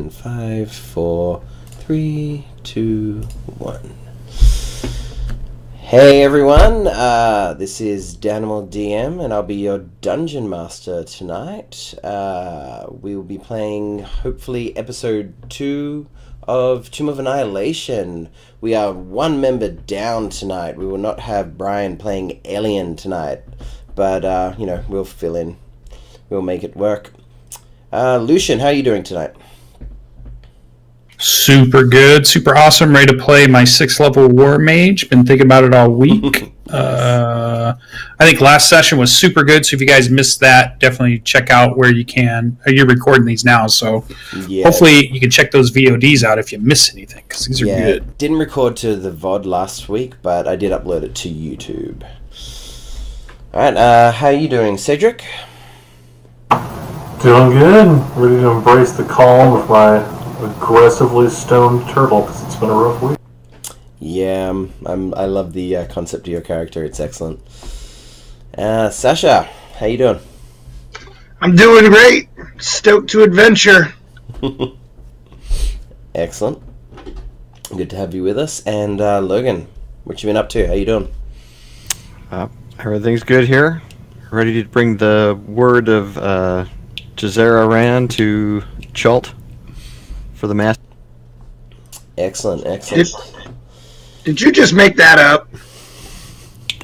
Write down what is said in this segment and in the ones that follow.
in 5, 4, 3, 2, 1. Hey everyone, this is DanimalDM and I'll be your Dungeon Master tonight. We will be playing, hopefully, episode 2 of Tomb of Annihilation. We are one member down tonight. We will not have Brian playing Alien tonight, but, we'll fill in. We'll make it work. Lucian, how are you doing tonight? Super good, super awesome. Ready to play my 6th level War Mage. Been thinking about it all week. I think last session was super good, so if you guys missed that, definitely check out where you can. You're recording these now, so hopefully you can check those VODs out if you miss anything, because these are good. Didn't record to the VOD last week, but I did upload it to YouTube. Alright, how are you doing, Cedric? Doing good. Ready to embrace the calm with my aggressively stoned turtle, because it's been a rough week. Yeah, I love the concept of your character. It's excellent. Sasha, how you doing? I'm doing great. Stoked to adventure. Excellent. Good to have you with us. And Logan, what you been up to? How you doing? Everything's good here. Ready to bring the word of Jazera Ran to Chult for the mass. Excellent. Did you just make that up?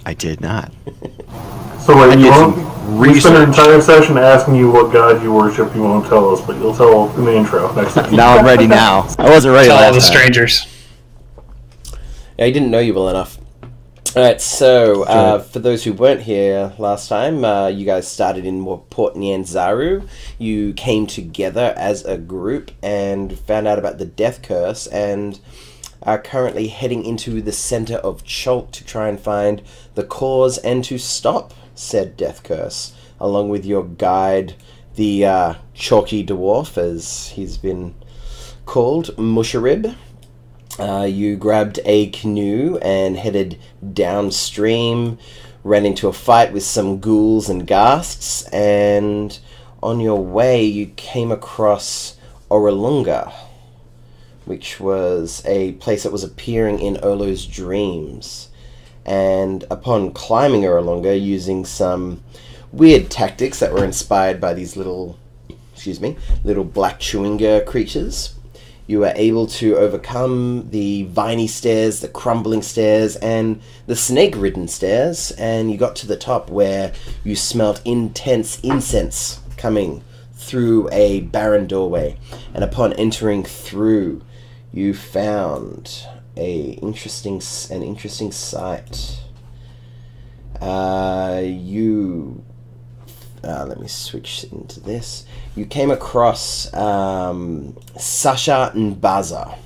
I did not. So wait, we spent an entire session asking you what god you worship. You won't tell us, but you'll tell in the intro next time. Now I'm ready now. I wasn't ready Tell last all the time. strangers. Yeah, I didn't know you well enough. Alright, so, for those who weren't here last time, you guys started in Port Nyanzaru. You came together as a group and found out about the death curse and are currently heading into the center of Chult to try and find the cause and to stop said death curse, along with your guide, the Chalky Dwarf, as he's been called, Musharib. You grabbed a canoe and headed downstream, ran into a fight with some ghouls and ghasts, and on your way you came across Oralunga, which was a place that was appearing in Olo's dreams. And upon climbing Oralunga using some weird tactics that were inspired by these little black chewinga creatures, you were able to overcome the viney stairs, the crumbling stairs, and the snake-ridden stairs, and you got to the top where you smelt intense incense coming through a barren doorway. And upon entering through, you found an interesting sight. Let me switch into this. You came across Sasha Nbaza.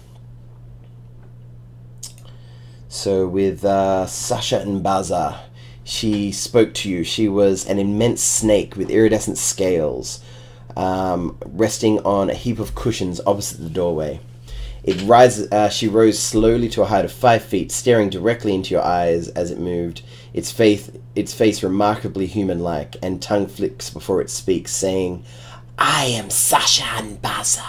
So with Sasha Nbaza, she spoke to you. She was an immense snake with iridescent scales, resting on a heap of cushions opposite the doorway. She rose slowly to a height of 5 feet, staring directly into your eyes as it moved, its face remarkably human-like, and tongue flicks before it speaks, saying, "I am Sasha Nbaza.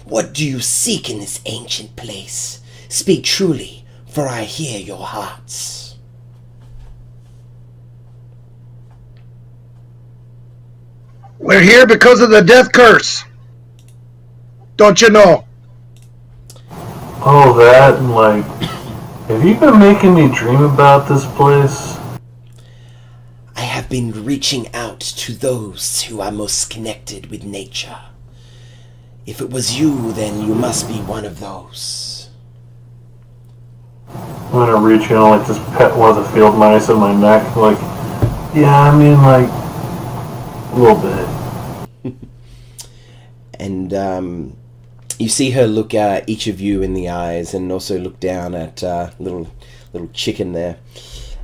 What do you seek in this ancient place? Speak truly, for I hear your hearts." We're here because of the death curse. Don't you know? Oh, that, and have you been making me dream about this place? I have been reaching out to those who are most connected with nature. If it was you, then you must be one of those. I'm gonna reach in and just pet one of the field mice in my neck, a little bit. And you see her look at each of you in the eyes, and also look down at little chicken there,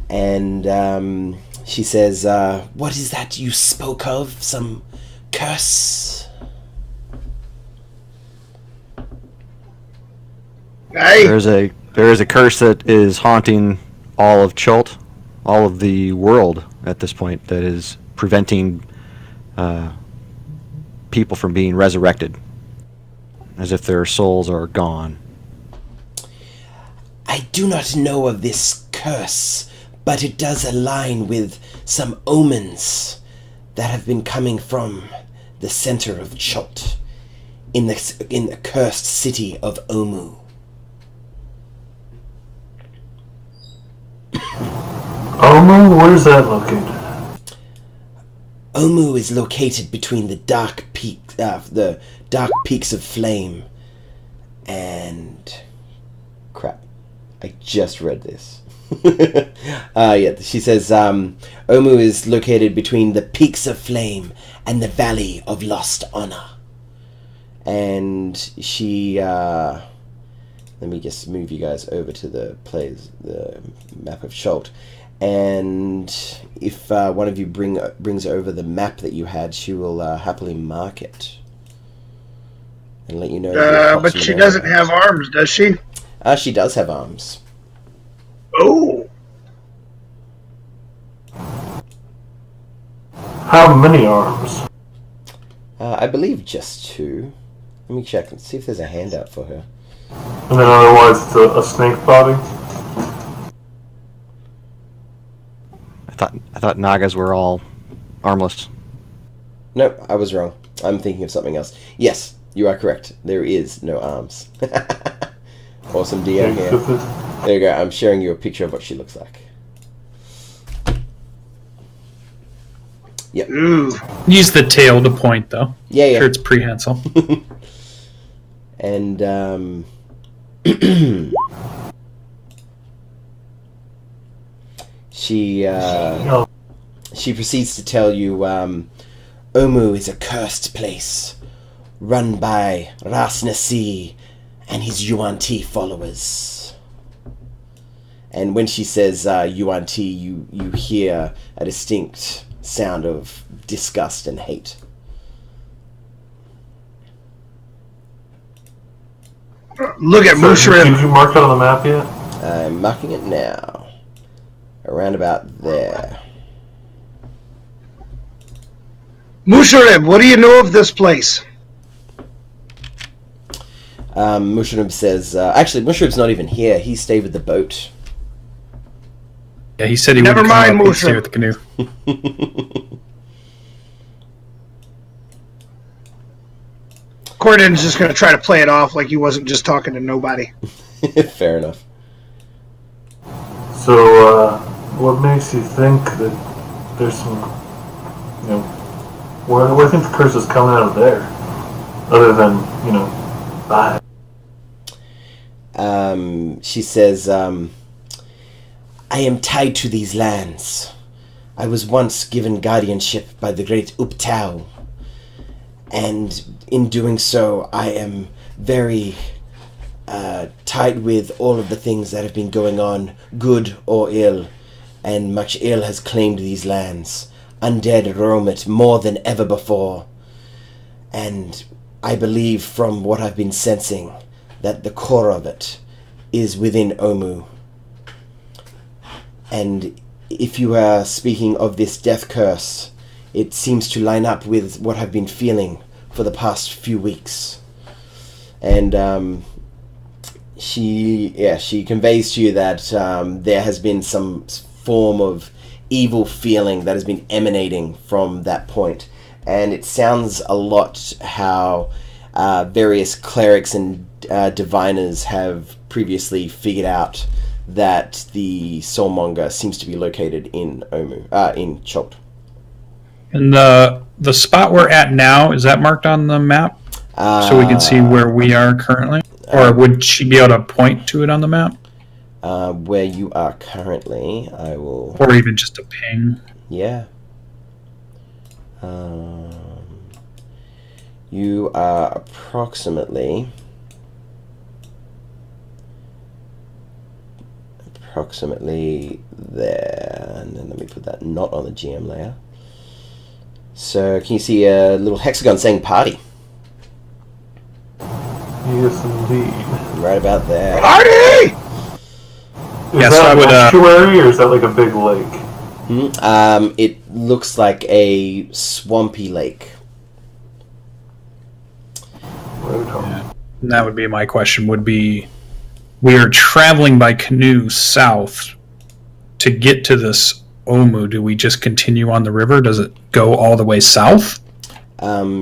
and she says, "What is that you spoke of? Some curse?" Hey. There is a curse that is haunting all of Chult, all of the world at this point, that is preventing people from being resurrected. as if their souls are gone. I do not know of this curse, but it does align with some omens that have been coming from the center of Chult, in the cursed city of Omu. Omu? Where's that located? Omu is located between the dark peaks of flame and... Crap. I just read this. Yeah, she says, Omu is located between the peaks of flame and the valley of lost honor. And she, let me just move you guys over to the map of Chult. And if one of you brings over the map that you had, she will happily mark it and let you know. But she doesn't have arms, does she? She does have arms. Oh. How many arms? I believe just 2. Let me check and see if there's a handout for her. And then otherwise it's a snake body? I thought Nagas were all armless. No, I was wrong. I'm thinking of something else. Yes, you are correct. There is no arms. Awesome DM here. There you go. I'm sharing you a picture of what she looks like. Yep. Use the tail to point, though. Yeah. Sure, it's prehensile. And she proceeds to tell you, Omu is a cursed place, run by Ras Nasi and his Yuan Ti followers. And when she says Yuan Ti, you hear a distinct sound of disgust and hate. Look at So, Mushrim. did you mark that on the map yet? I'm marking it now. Around about there. Mushrim, what do you know of this place? Mushrib says, actually, Mushrib's not even here. He stayed with the boat. Yeah, he said he Never would mind, come up and stay Mushrim. with the canoe. Cordon's just going to try to play it off like he wasn't just talking to nobody. Fair enough. So, what makes you think that there's some, where do I think the curse is coming out of there? Other than, bye. She says, I am tied to these lands. I was once given guardianship by the great Uptau, and in doing so, I am very tied with all of the things that have been going on, good or ill, and much ill has claimed these lands. Undead roam it more than ever before, and I believe from what I've been sensing that the core of it is within Omu. And if you are speaking of this death curse, it seems to line up with what I've been feeling for the past few weeks. And she conveys to you that there has been some form of evil feeling that has been emanating from that point. And it sounds a lot how various clerics and diviners have previously figured out that the soulmonger seems to be located in Omu, in Chult. And the spot we're at now, is that marked on the map? So we can see where we are currently? Or would she be able to point to it on the map? Where you are currently, I will... Or even just a ping? Yeah. You are approximately there. And then let me put that not on the GM layer. So can you see a little hexagon saying party? Yes, indeed. Right about there. Party! Is Yeah, so that I would, an estuary, or is that like a big lake? It looks like a swampy lake. Right on. And that would be my question. Would be, we are traveling by canoe south to get to this Omu. Do we just continue on the river? Does it go all the way south?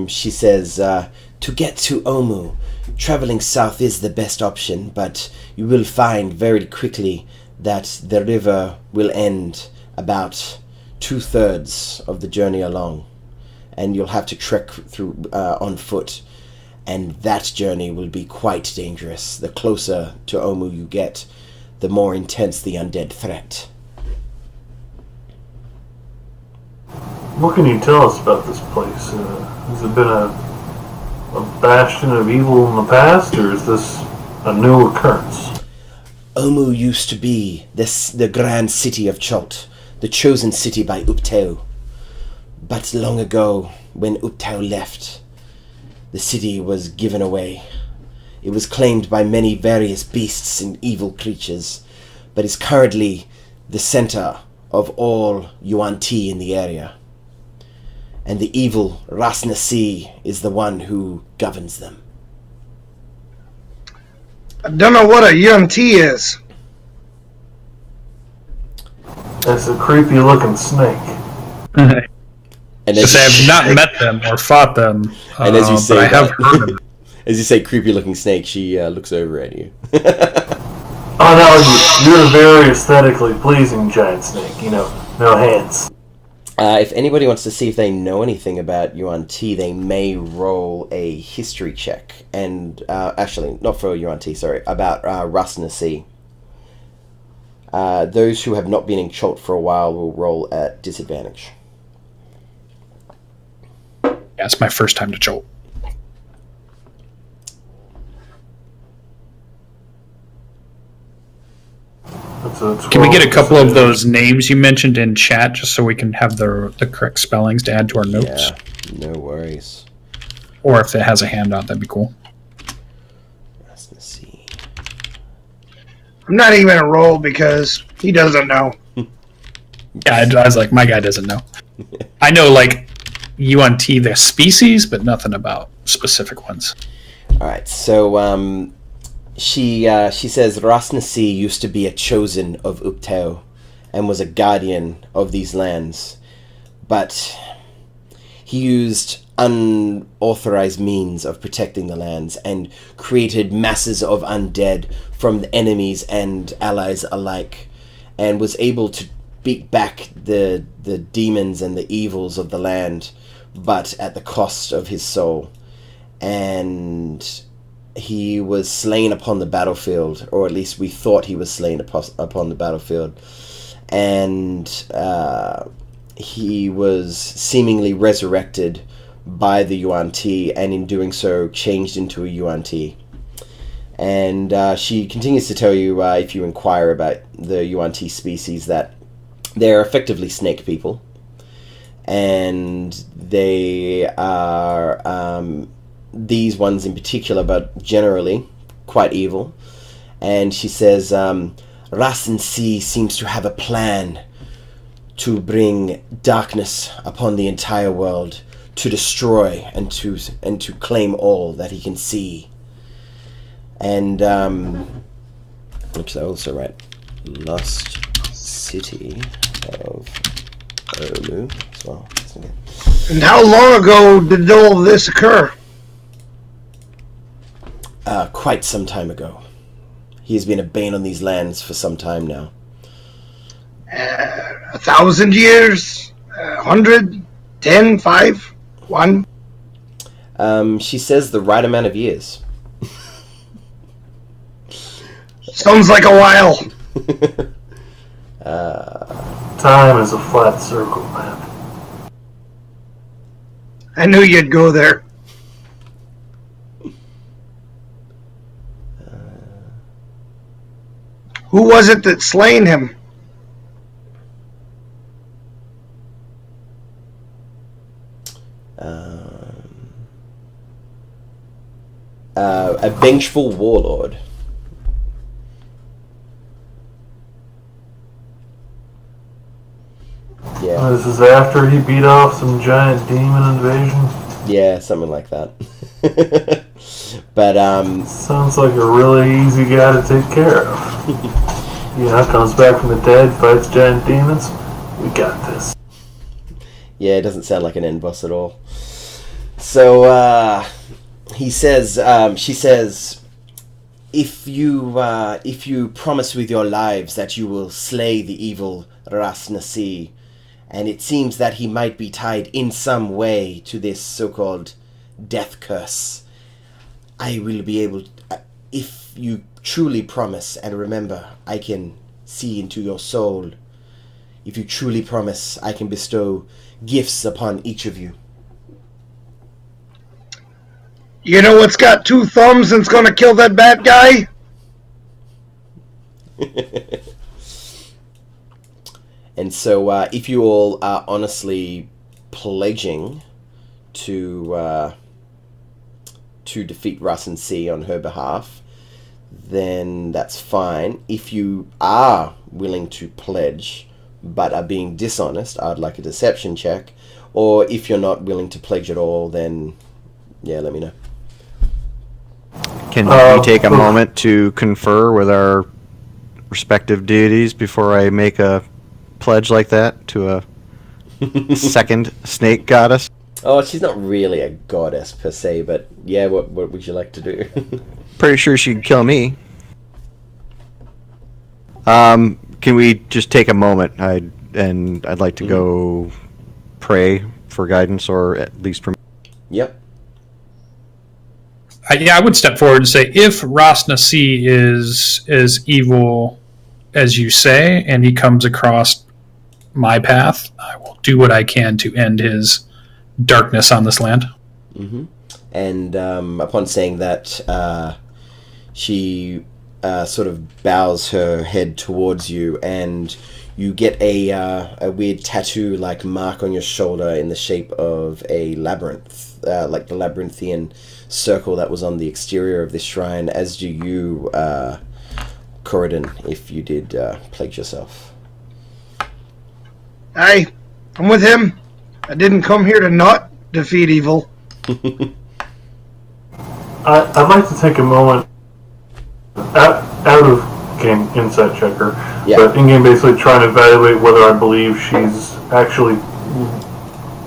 She says, to get to Omu, traveling south is the best option, but you will find very quickly that the river will end about 2/3 of the journey along, and you'll have to trek through on foot, and that journey will be quite dangerous. The closer to Omu you get, the more intense the undead threat. What can you tell us about this place? Has it been a bastion of evil in the past, or is this a new occurrence? Omu used to be the grand city of Chult, the chosen city by Upteu. But long ago, when Upteu left, the city was given away. It was claimed by many various beasts and evil creatures, but is currently the center of all Yuan Ti in the area. And the evil Ras Nasi is the one who governs them. I don't know what a Yuan-Ti is. That's a creepy looking snake. And Because I have not met them or fought them, and as you say, but I have heard of them. as you say, creepy looking snake, she looks over at you. Oh no, you're a very aesthetically pleasing giant snake. You know, no hands. If anybody wants to see if they know anything about Yuan Ti, they may roll a history check. And actually, not for Yuan Ti, sorry, about Ras Nasi. Those who have not been in Chult for a while will roll at disadvantage. Yeah, it's my first time to Jolt. Can we get a couple of those names you mentioned in chat just so we can have the correct spellings to add to our notes? Yeah, no worries. Or if it has a handout, that'd be cool. Ras Nasi. I'm not even gonna roll because he doesn't know. Yeah, I was like, my guy doesn't know. I know, like, Yuan Ti, the species, but nothing about specific ones. Alright, so she says Ras Nasi used to be a chosen of Upteu and was a guardian of these lands, but he used unauthorized means of protecting the lands and created masses of undead from the enemies and allies alike, and was able to beat back the demons and the evils of the land, but at the cost of his soul. And he was slain upon the battlefield, or at least we thought he was slain upon the battlefield, and he was seemingly resurrected by the Yuan Ti, and in doing so changed into a Yuan Ti. And she continues to tell you, if you inquire about the Yuan Ti species, that they're effectively snake people, and they are these ones in particular, but generally quite evil. And she says Ras Nasi seems to have a plan to bring darkness upon the entire world, to destroy and to claim all that he can see. And oops, I also write lost city of Omu as well. And how long ago did all of this occur? Quite some time ago. He has been a bane on these lands for some time now. 1,000 years? 100? 10? 5? 1? She says the right amount of years. Sounds like a while. Time is a flat circle, man. I knew you'd go there. Who was it that slain him? A Vengeful Warlord. Yeah. This is after he beat off some giant demon invasion. Yeah, something like that. But Sounds like a really easy guy to take care of. Comes back from the dead, fights giant demons. We got this. Yeah, it doesn't sound like an end boss at all. So he says, she says, if you promise with your lives that you will slay the evil Ras Nasi, and it seems that he might be tied in some way to this so-called death curse, I will be able to, if you truly promise, and remember, I can see into your soul. If you truly promise, I can bestow gifts upon each of you. You know what's got 2 thumbs and's gonna kill that bad guy? And so, if you all are honestly pledging to defeat Russ and C on her behalf, then that's fine. If you are willing to pledge but are being dishonest, I'd like a deception check. Or if you're not willing to pledge at all, then yeah, let me know. Can we take a moment to confer with our respective deities before I make a pledge like that to a second snake goddess? Oh, she's not really a goddess per se, but yeah, what would you like to do? Pretty sure she'd kill me. Can we just take a moment? I'd like to go pray for guidance, or at least for. Yep. I would step forward and say, if Ras Nasi is as evil as you say, and he comes across my path, I will do what I can to end his darkness on this land. Mm-hmm. And upon saying that, she sort of bows her head towards you, and you get a weird tattoo-like mark on your shoulder in the shape of a labyrinth, like the labyrinthian circle that was on the exterior of this shrine, as do you, Corridon, if you did pledge yourself. Aye, I'm with him. I didn't come here to not defeat evil. I'd like to take a moment out of game insight checker, but in game basically trying to evaluate whether I believe she's actually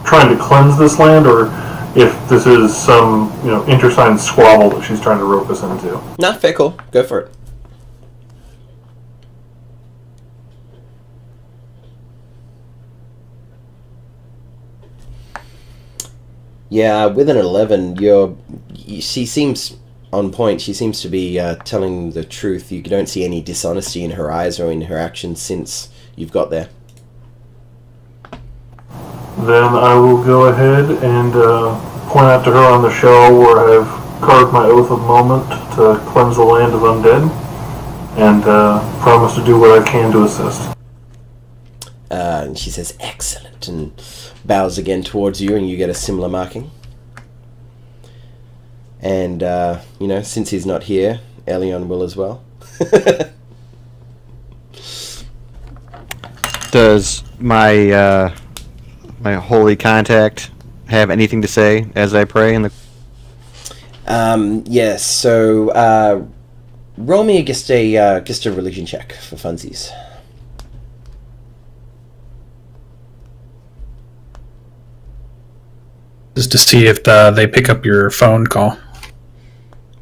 trying to cleanse this land, or if this is some intersigned squabble that she's trying to rope us into. Nah, fair call. Go for it. Yeah, with an 11, she seems on point. She seems to be telling the truth. You don't see any dishonesty in her eyes or in her actions since you've got there. Then I will go ahead and point out to her on the shell where I have carved my oath of moment to cleanse the land of undead, and promise to do what I can to assist. And she says, excellent, and bows again towards you, and you get a similar marking. And, since he's not here, Elion will as well. Does my my holy contact have anything to say as I pray in the? Yes. So, roll me just a religion check for funsies. Just to see if they pick up your phone call.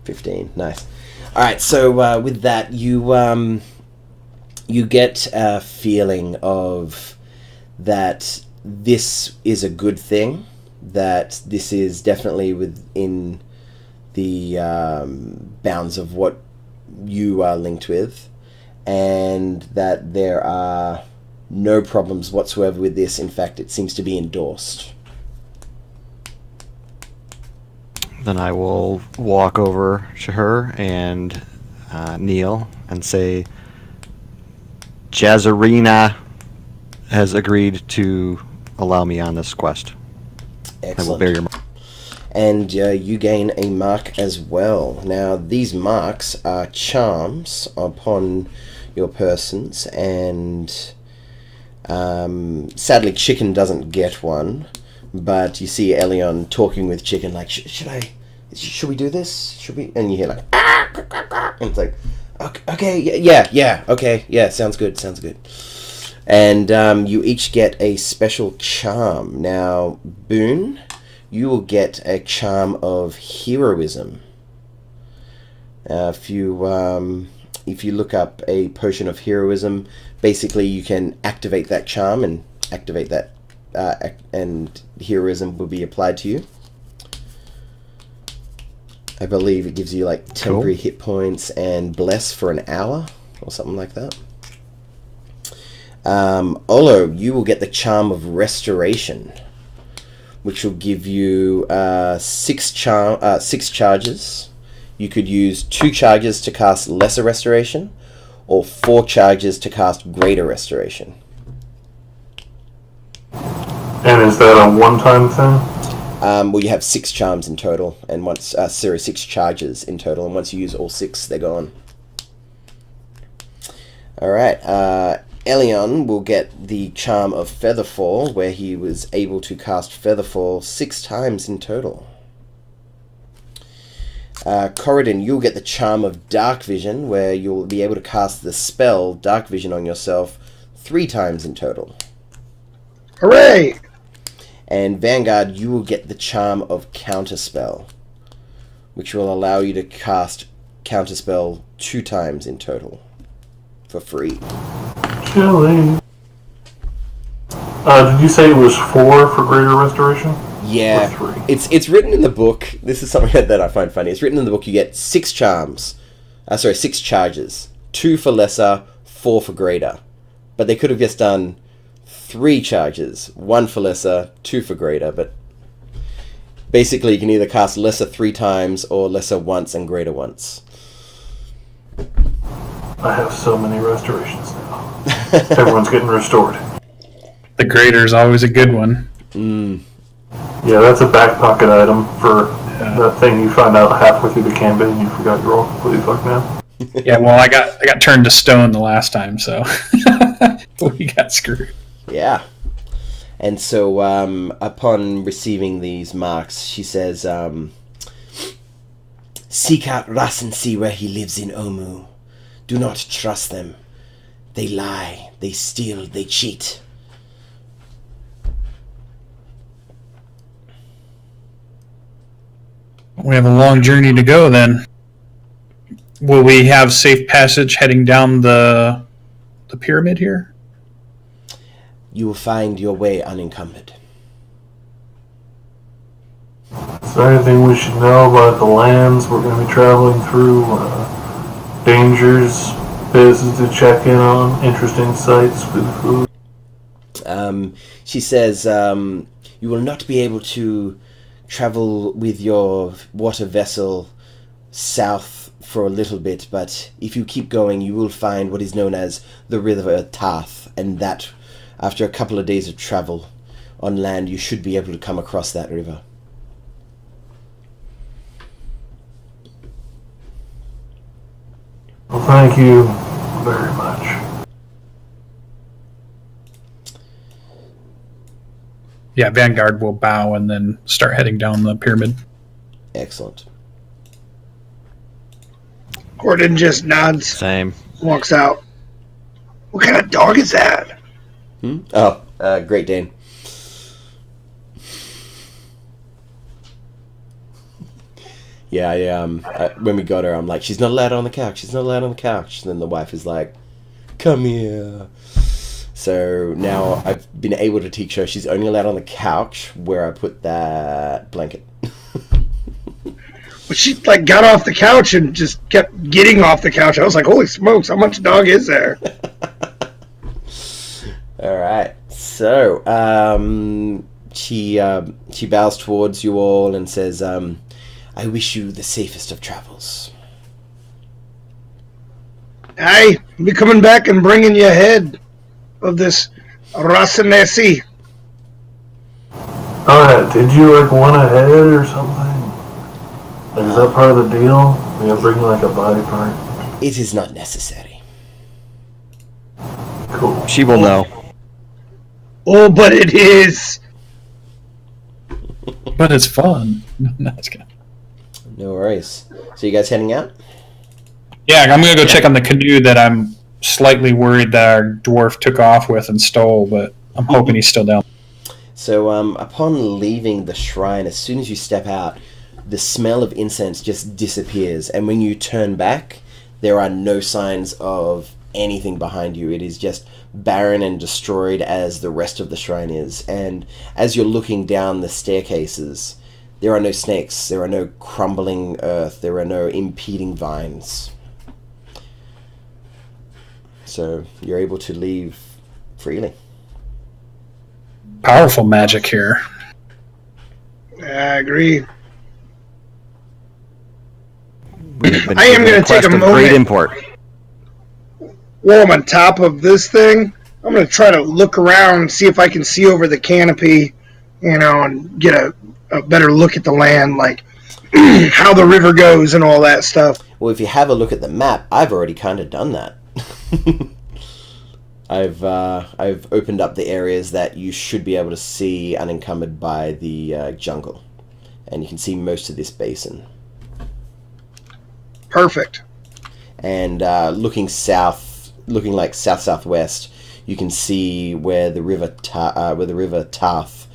15. Nice. All right. So with that, you get a feeling of that this is a good thing. That this is definitely within the bounds of what you are linked with, and that there are no problems whatsoever with this. In fact, it seems to be endorsed. Then I will walk over to her and kneel and say, Jazarina has agreed to allow me on this quest. Excellent. I will bear your mark. And you gain a mark as well. Now, these marks are charms upon your persons, and sadly, Chicken doesn't get one. But you see Elion talking with Chicken, like, should I should we do this? Should we? And you hear like, and it's like, okay, yeah, okay, yeah, sounds good. And you each get a special charm. Now, Boone, you will get a charm of heroism. If you look up a potion of heroism, basically you can activate that charm and activate that, and heroism will be applied to you. I believe it gives you like temporary hit points and bless for an hour or something like that. Olo, you will get the charm of restoration, which will give you 6 charges. You could use 2 charges to cast lesser restoration, or 4 charges to cast greater restoration. And is that a one-time thing? Well, you have 6 charms in total, and 6 charges in total, and once you use all 6, they're gone. Alright, Elion will get the charm of Featherfall, where he was able to cast Featherfall 6 times in total. Corridon, you'll get the charm of Dark Vision, where you'll be able to cast the spell Dark Vision on yourself 3 times in total. Hooray! And Vanguard, you will get the charm of Counterspell, which will allow you to cast Counterspell 2 times in total for free. Chilly. Did you say it was 4 for greater restoration? Yeah, Or 3? it's written in the book. This is something that I find funny. It's written in the book. You get 6 charms. 6 charges. 2 for lesser, 4 for greater. But they could have just done 3 charges. 1 for lesser, 2 for greater. But basically, you can either cast lesser 3 times or lesser once and greater once. I have so many restorations now. Everyone's getting restored. The greater is always a good one. Yeah, that's a back pocket item for that thing you find out halfway through the campaign and you forgot you're all completely fucked now. Yeah, well, I got turned to stone the last time, so we got screwed. Yeah. And so, upon receiving these marks, she says, "Seek out Ras and see where he lives in Omu. Do not trust them. They lie, they steal, they cheat." We have a long journey to go then. Will we have safe passage heading down the pyramid here? You will find your way unencumbered. Is there anything we should know about the lands we're going to be traveling through? Dangers, places to check in on, interesting sights for the food? She says, you will not be able to travel with your water vessel south for a little bit, but if you keep going, you will find what is known as the River Tarth, and that, after a couple of days of travel on land, you should be able to come across that river. Well, thank you very much. Yeah, Vanguard will bow and then start heading down the pyramid. Excellent. Gordon just nods, Same. walks out. What kind of dog is that? Oh, Great Dane. Yeah, when we got her, I'm like, she's not allowed on the couch. She's not allowed on the couch. And then the wife is like, come here. So now I've been able to teach her she's only allowed on the couch where I put that blanket. But she got off the couch and just kept getting off the couch. I was like, holy smokes, how much dog is there? All right. So she bows towards you all and says, I wish you the safest of travels. Aye, I'll be coming back and bringing you ahead of this Rasanesi. Alright, did you want ahead or something? Is that part of the deal? Bring a body part? It is not necessary. Cool. She will know. Oh, but it is. But it's fun. No, it's good. No worries. So you guys heading out? Yeah, I'm going to go check on the canoe that I'm slightly worried that our dwarf took off with and stole, but I'm hoping he's still down. So upon leaving the shrine, as soon as you step out, the smell of incense just disappears, and when you turn back, there are no signs of anything behind you. It is just barren and destroyed as the rest of the shrine is. And as you're looking down the staircases, there are no snakes, there are no crumbling earth, there are no impeding vines. So you're able to leave freely. Powerful magic here. I agree. I am going to take a moment. Great import. While I'm on top of this thing, I'm going to try to look around, see if I can see over the canopy, and get a better look at the land, like how the river goes and all that stuff. Well, if you have a look at the map, I've already kind of done that. I've opened up the areas that you should be able to see unencumbered by the jungle, and you can see most of this basin. Perfect. And looking south, looking like south-southwest, you can see where the river Tarth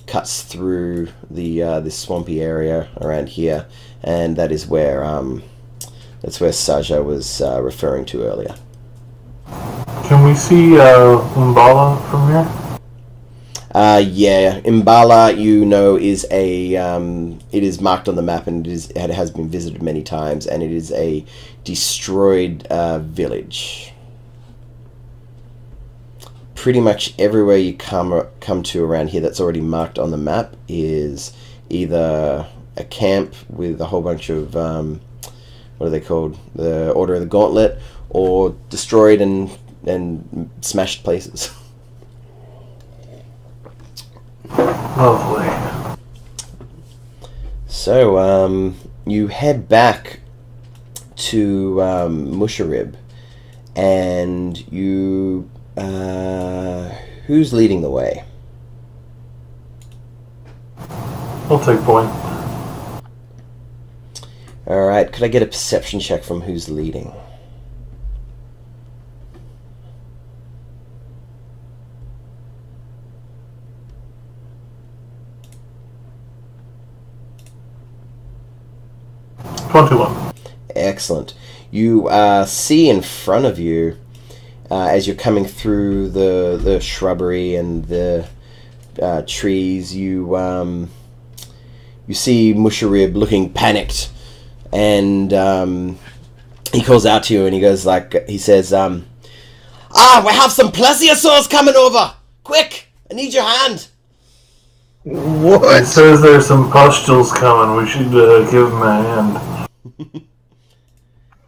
cuts through this swampy area around here, and that is where Saja was referring to earlier. Can we see Umbala from here? Yeah, Imbala, is it is marked on the map, and it has been visited many times, and it is a destroyed village. Pretty much everywhere you come to around here that's already marked on the map is either a camp with a whole bunch of what are they called? The Order of the Gauntlet, or destroyed and smashed places. Lovely. So, you head back to Musharib, and you... who's leading the way? I'll take point. Alright, could I get a perception check from who's leading? Excellent. You see in front of you, as you're coming through the shrubbery and the trees, you see Musharib looking panicked, and he calls out to you, and he says, we have some plesiosaurs coming over! Quick! I need your hand! What? It says there's some pustules coming. We should give him a hand.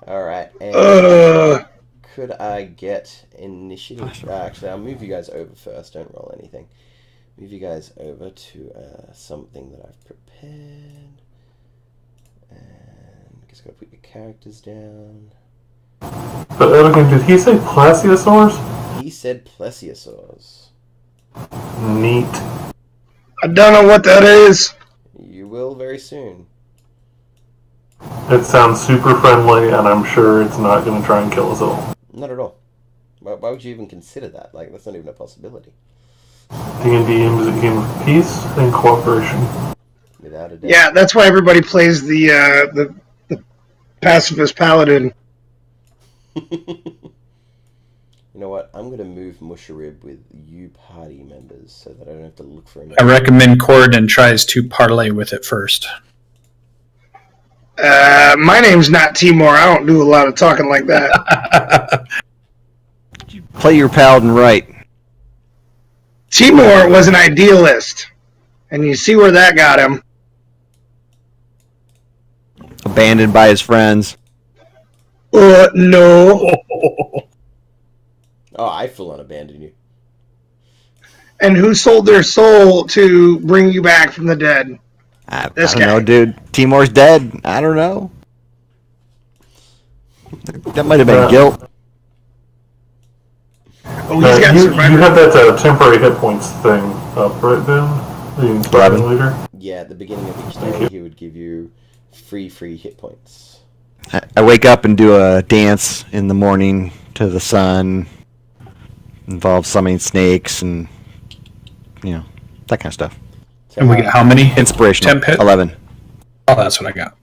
Alright, and could I get initiative? Actually, I'll move you guys over first. Don't roll anything. Move you guys over to something that I've prepared. And just gotta put your characters down. But again, did he say plesiosaurs? He said plesiosaurs. Neat. I don't know what that is. You will very soon. It sounds super friendly, and I'm sure it's not going to try and kill us all. Not at all. Why would you even consider that? Like, that's not even a possibility. D&D is a game of peace and cooperation. Without a doubt. Yeah, that's why everybody plays the pacifist paladin. You know what? I'm going to move Musharib with you party members so that I don't have to look for him. I recommend Corridon tries to parlay with it first. My name's not Timor. I don't do a lot of talking like that. Play your paladin right. Timor was an idealist, and you see where that got him. Abandoned by his friends. No. Oh, I full on abandoned you. And who sold their soul to bring you back from the dead? I don't know, dude. Timor's dead. I don't know. That might have been guilt. Oh, he's got you survivor. had that temporary hit points thing up, right, Ben? The inspiring leader? Yeah, at the beginning of each day, he would give you free hit points. I wake up and do a dance in the morning to the sun. Involves summoning snakes and, that kind of stuff. And we get how many? Inspirational. 10 hit? 11. Oh, that's what I got.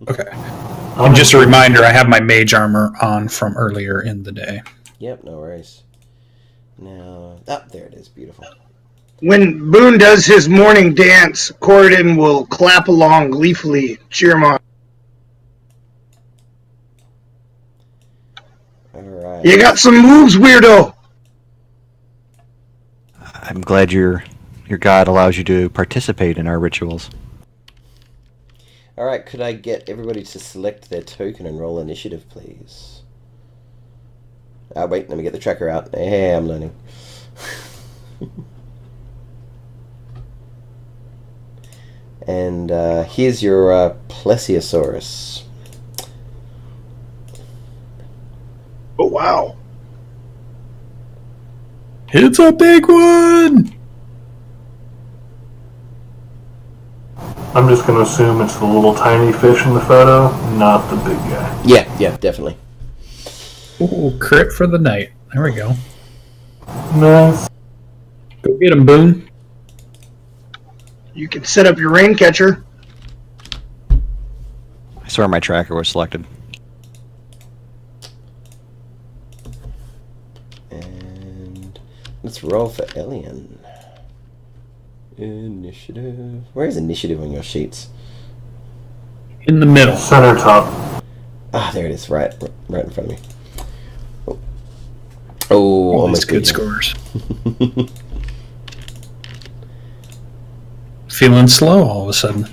Okay. And just a reminder, I have my mage armor on from earlier in the day. Yep, no worries. Now, there it is. Beautiful. When Boone does his morning dance, Corridon will clap along gleefully, cheer him on. All right. You got some moves, weirdo. I'm glad your god allows you to participate in our rituals. All right, could I get everybody to select their token and roll initiative, please? Wait, let me get the tracker out. Hey, I'm learning. And here's your Plesiosaurus. Oh, wow. It's a big one! I'm just going to assume it's the little tiny fish in the photo, not the big guy. Yeah, definitely. Ooh, crit for the night. There we go. Nice. Go get him, Boone. You can set up your rain catcher. I swear my tracker was selected. And let's roll for Elian. Initiative. Where is initiative on your sheets? In the middle. Center top. There it is, right in front of me. Oh, almost good scores. Feeling slow all of a sudden.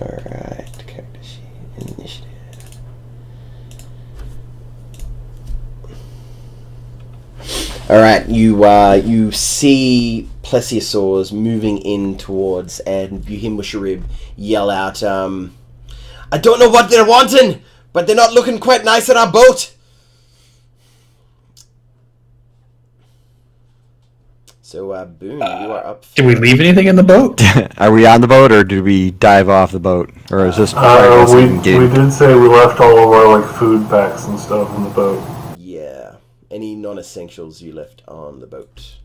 Alright, character sheet, initiative. Alright, you see plesiosaurs moving in towards, and you hear Musharib yell out, I don't know what they're wanting, but they're not looking quite nice on our boat. So, Boone, you are up. Did we leave anything in the boat? Are we on the boat, or did we dive off the boat? Or is this we did say we left all of our food packs and stuff in the boat. Yeah. Any non-essentials you left on the boat.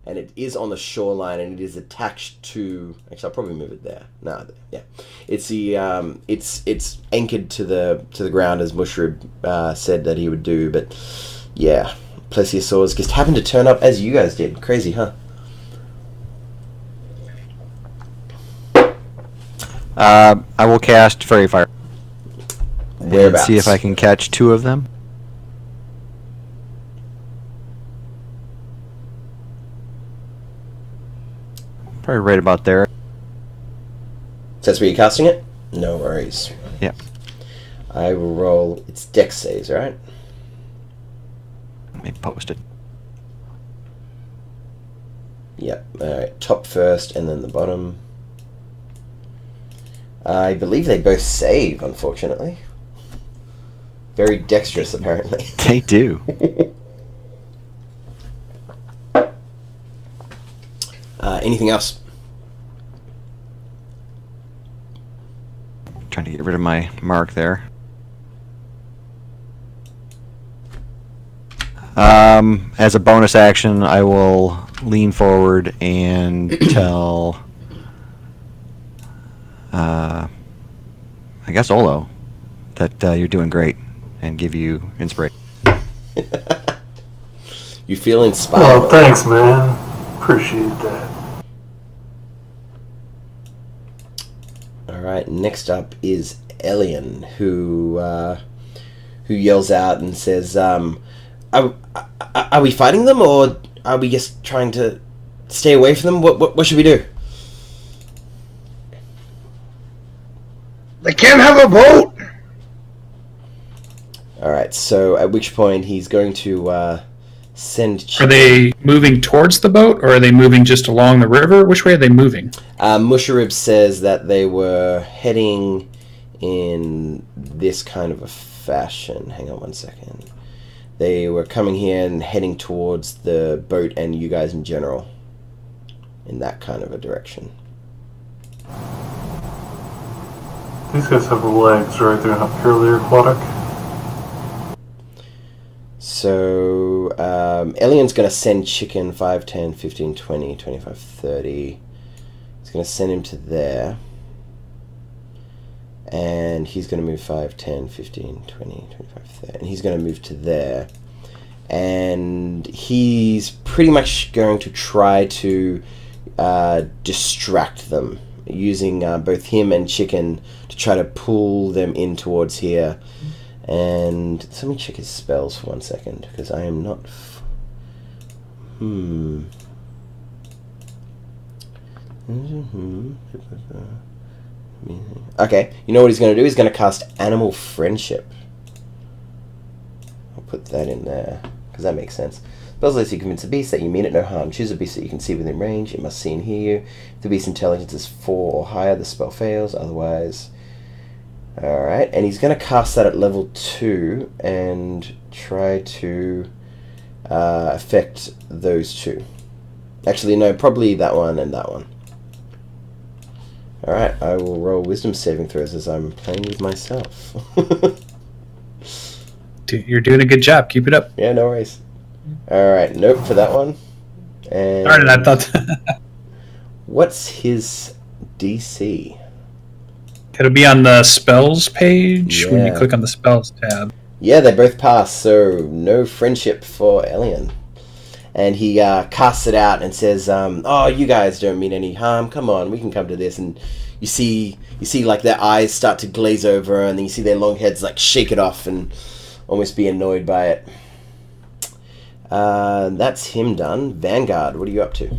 And it is on the shoreline, and it is attached to... Actually, I'll probably move it there. No, yeah. It's the it's anchored to the ground, as Mushrib said that he would do. But yeah, plesiosaurs just happened to turn up as you guys did. Crazy, huh? I will cast Fairy Fire. Whereabouts? See if I can catch 2 of them. Probably right about there. So that's where you're casting it? No worries. Yeah. I will roll... It's Dex saves, right? Let me post it. Yep. Alright, top first and then the bottom. I believe they both save, unfortunately. Very dexterous, apparently. They do. Anything else? Trying to get rid of my mark there. As a bonus action, I will lean forward and tell, I guess Olo, that you're doing great, and give you inspiration. You feel inspired? Oh, thanks, man. Appreciate that. Alright, next up is Elian, who yells out and says, are we fighting them, or are we just trying to stay away from them? What should we do? They can't have a boat! Alright, so at which point he's going to send... Are they moving towards the boat, or are they moving just along the river? Which way are they moving? Musharib says that they were heading in this kind of a fashion. Hang on one second. They were coming here and heading towards the boat and you guys in general. in that kind of a direction. These guys have legs, right? They're not purely aquatic. So, Elian's going to send Chicken 5, 10, 15, 20, 25, 30. He's going to send him to there. And he's going to move 5, 10, 15, 20, 25, 30. And he's going to move to there. And he's pretty much going to try to distract them, using both him and Chicken to try to pull them in towards here. And let me check his spells for 1 second, because I am not... Okay, you know what he's going to do? He's going to cast Animal Friendship. I'll put that in there, because that makes sense. Spells lets you convince a beast that you mean it no harm. Choose a beast that you can see within range. It must see and hear you. If the beast's intelligence is 4 or higher, the spell fails. Otherwise... Alright, and he's going to cast that at level 2 and try to affect those two. Actually, no, probably that one and that one. Alright, I will roll wisdom saving throws as I'm playing with myself. Dude, you're doing a good job. Keep it up. Yeah, no worries. Alright, nope for that one. And Alright, I thought... what's his DC? It'll be on the spells page when you Yeah. click on the spells tab. Yeah, they both pass, so no friendship for Elian. And he casts it out and says, "Oh, you guys don't mean any harm. Come on, we can come to this." And you see like their eyes start to glaze over, and then you see their long heads like shake it off and almost be annoyed by it. That's him done. Vanguard, what are you up to?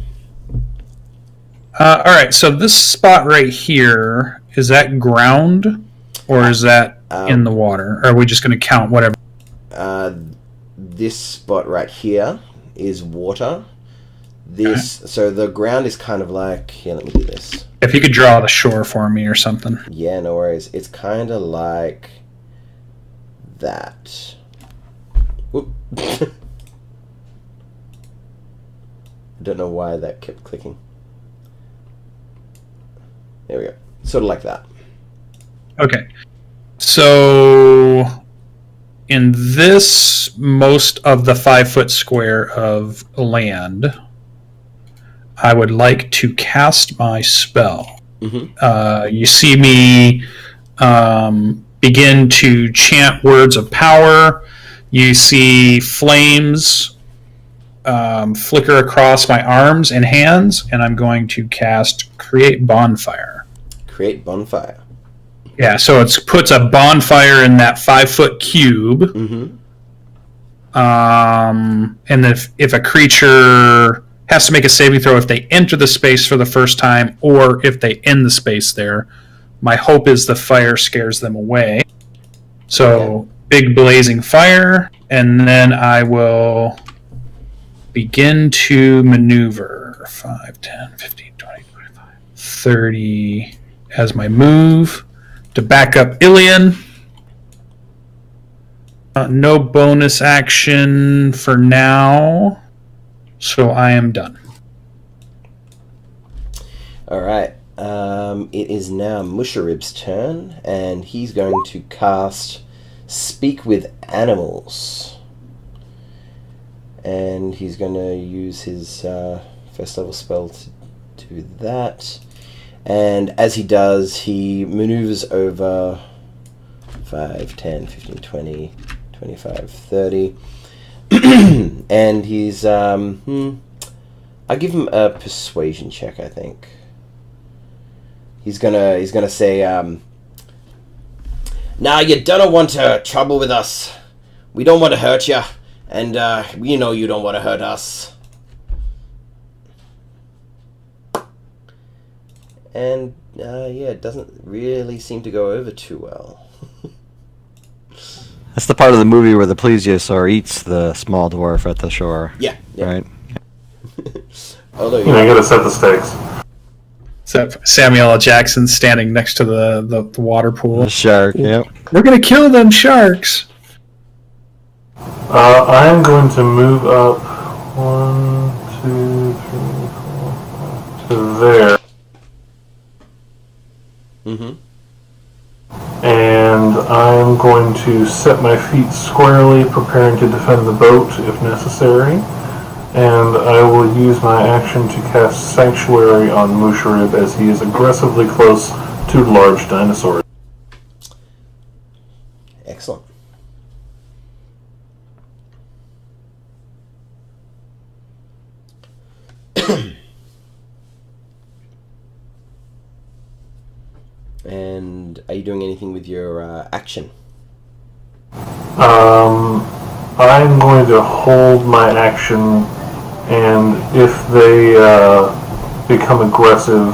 All right, so this spot right here, is that ground or is that in the water? Or are we just going to count whatever? This spot right here is water. So the ground is kind of like... Here, let me do this. If you could draw the shore for me or something. Yeah, no worries. It's kind of like that. Whoop. I don't know why that kept clicking. There we go. Sort of like that. Okay. So in this, most of the 5-foot square of land, I would like to cast my spell. Mm-hmm. You see me begin to chant words of power. You see flames flicker across my arms and hands, and I'm going to cast Create Bonfire. Create Bonfire. Yeah, so it puts a bonfire in that 5-foot cube. Mm-hmm. And if a creature has to make a saving throw if they enter the space for the first time or if they end the space there, my hope is the fire scares them away. So, big blazing fire, and then I will begin to maneuver. 5, 10, 15, 20, 25, 30 as my move to back up Ilian. No bonus action for now, so I am done. Alright. It is now Musharib's turn, and he's going to cast Speak with Animals. And he's going to use his first level spell to do that. And as he does, he maneuvers over 5, 10, 15, 20, 25, 30. And he's... I'll give him a persuasion check, I think. He's gonna say, "Nah, you don't want to trouble with us. We don't want to hurt you. And we know you don't want to hurt us." And, yeah, it doesn't really seem to go over too well. That's the part of the movie where the plesiosaur eats the small dwarf at the shore. Yeah. Right? You gotta set the stakes. So Samuel L. Jackson standing next to the water pool. The shark, yep. We're going to kill them sharks. I am going to move up 1, 2, 3, 4, 5, there. Mm-hmm. And I'm going to set my feet squarely, preparing to defend the boat if necessary. And I will use my action to cast Sanctuary on Musharib as he is aggressively close to large dinosaurs. Excellent. And are you doing anything with your action? I'm going to hold my action, and if they become aggressive,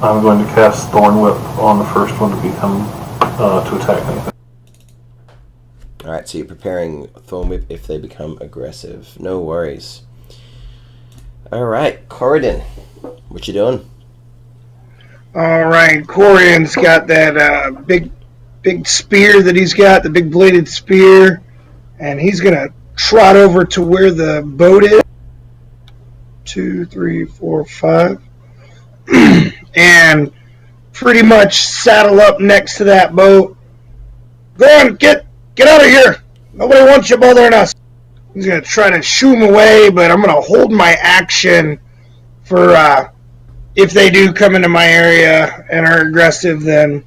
I'm going to cast Thorn Whip on the first one to become to attack anything. Alright, so you're preparing Thorn Whip if they become aggressive. No worries. Alright, Corridon, what you doing? Alright, Corian's got that big spear that he's got, the big bladed spear, and he's going to trot over to where the boat is. 2, 3, 4, 5. And pretty much saddle up next to that boat. Go on, get out of here. Nobody wants you bothering us. He's going to try to shoo him away, but I'm going to hold my action for if they do come into my area and are aggressive, then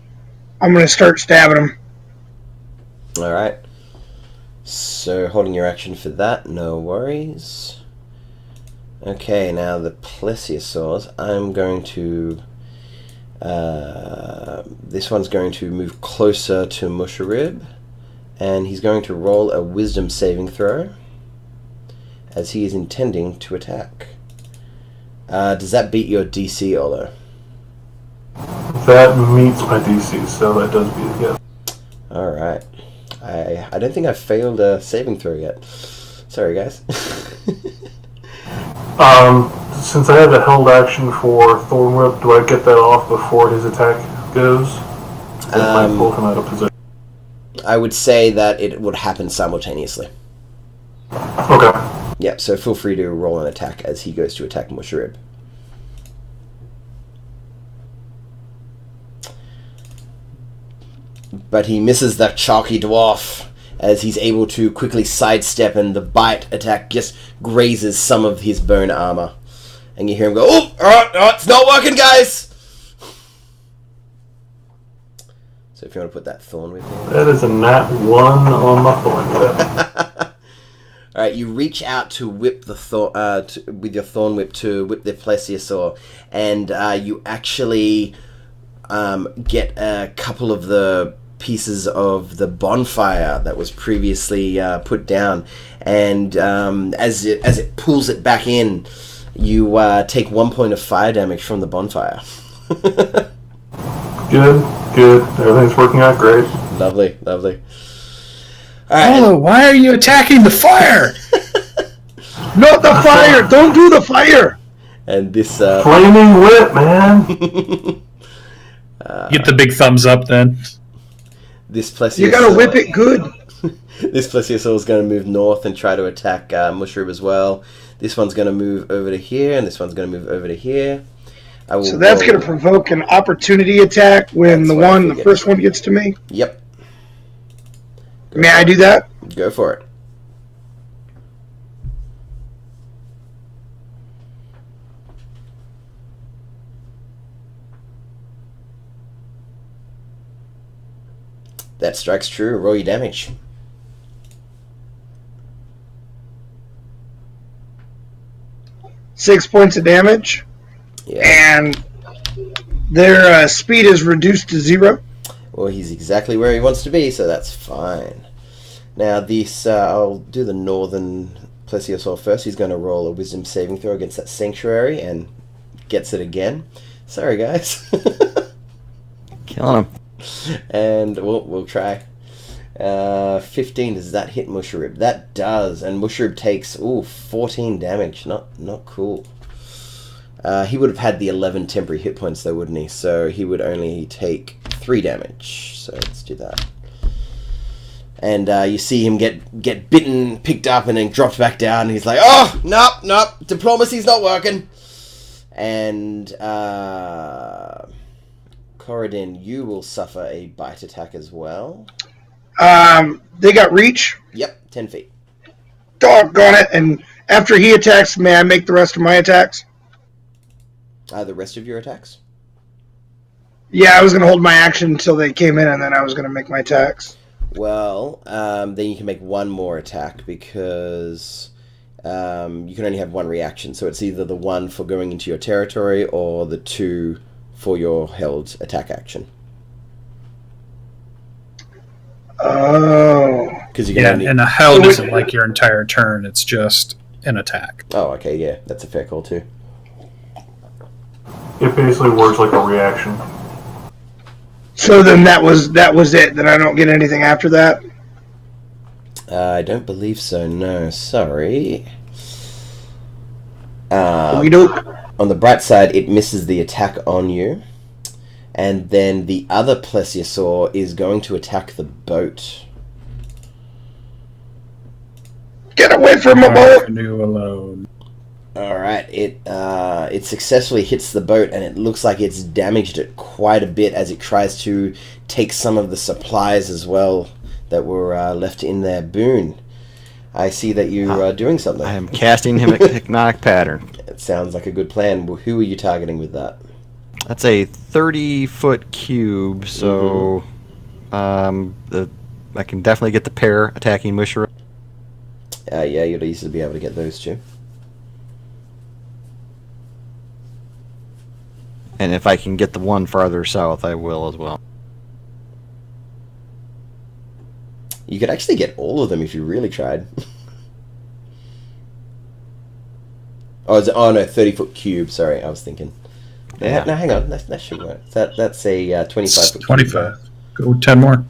I'm going to start stabbing them. Alright. So, holding your action for that, no worries. Okay, now the plesiosaurs, I'm going to... this one's going to move closer to Musharib, and he's going to roll a wisdom saving throw, as he is intending to attack. Does that beat your DC, Olo? That meets my DC, so that does beat it, yes. Alright. I don't think I've failed a saving throw yet. Sorry, guys. Since I have a held action for Thorn Whip, do I get that off before his attack goes? It might pull him out of position. I would say that it would happen simultaneously. Okay. Yep, so feel free to roll an attack as he goes to attack Musharib. But he misses the chalky dwarf as he's able to quickly sidestep, and the bite attack just grazes some of his bone armor. And you hear him go, "Oh, alright, it's not working, guys!" So if you want to put that thorn with him. That is a nat 1 on my thorn whip. Alright, you reach out to whip the with your thorn whip to whip the plesiosaur, and you actually get a couple of the pieces of the bonfire that was previously put down, and as it pulls it back in, you take 1 point of fire damage from the bonfire. Good. Everything's working out great. Lovely. All right. Oh, why are you attacking the fire? Not the fire! Don't do the fire! And this Flaming whip, man! Get the big thumbs up then. this plesiosaur, You gotta whip it good. This plesiosaur is going to move north and try to attack Mushroob as well. This one's going to move over to here, and this one's going to move over to here. So that's going to provoke an opportunity attack when the first one gets to me? Yep. May I do that? Go for it. That strikes true. Roll your damage. Six points of damage. Yeah. And their speed is reduced to 0. Well, he's exactly where he wants to be, so that's fine. Now, this I'll do the northern plesiosaur first. He's going to roll a wisdom saving throw against that sanctuary and gets it again. Sorry, guys. Killing him. And we'll try. 15, does that hit Musharib? That does, and Musharib takes 14 damage. Not cool. He would have had the 11 temporary hit points though, wouldn't he? So he would only take 3 damage. So let's do that. And you see him get bitten, picked up, and then dropped back down. And he's like, "Oh, nope, diplomacy's not working." And Corridin, you will suffer a bite attack as well. They got reach. Yep, 10 feet. Doggone it! And after he attacks, may I make the rest of my attacks? The rest of your attacks? Yeah, I was going to hold my action until they came in, and then I was going to make my attacks. Well, then you can make one more attack because you can only have one reaction. So it's either the one for going into your territory or the 2 for your held attack action. Oh. Because you can only... and a held isn't like your entire turn. It's just an attack. Oh, okay, yeah. That's a fair call, too. It basically works like a reaction. So then that was it. Then I don't get anything after that? I don't believe so, no. Sorry. On the bright side, it misses the attack on you. And then the other plesiosaur is going to attack the boat. Get away from my boat! Canoe alone. Alright, it successfully hits the boat, and it looks like it's damaged it quite a bit as it tries to take some of the supplies as well that were left in their boon. I see that you are doing something. I am casting him a hypnotic pattern. It sounds like a good plan. Well, who are you targeting with that? That's a 30-foot cube, so I can definitely get the pair attacking Mushra. Yeah, you'll easily be able to get those two. And if I can get the one farther south, I will as well. You could actually get all of them if you really tried. Oh no, 30-foot cube. Sorry, I was thinking. Yeah. No, hang on. That should work. That's a 25-foot 25. Go 10 more.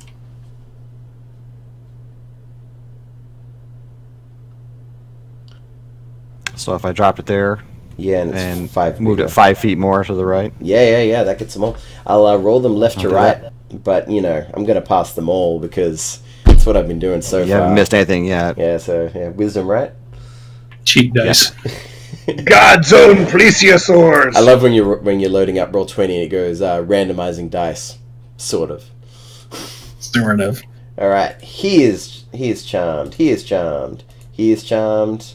So if I dropped it there, Yeah, and, and it's 5 moved meter. it 5 feet more to the right. Yeah, that gets them all. I'll roll them left to do right, that. but, I'm going to pass them all because that's what I've been doing so You far. haven't missed anything yet. Yeah, so, wisdom, right? Cheat dice. God's own plesiosaurs! I love when you're loading up Roll20 and it goes randomizing dice, sort of. Sort of. Alright, he is charmed. He is charmed. He is charmed.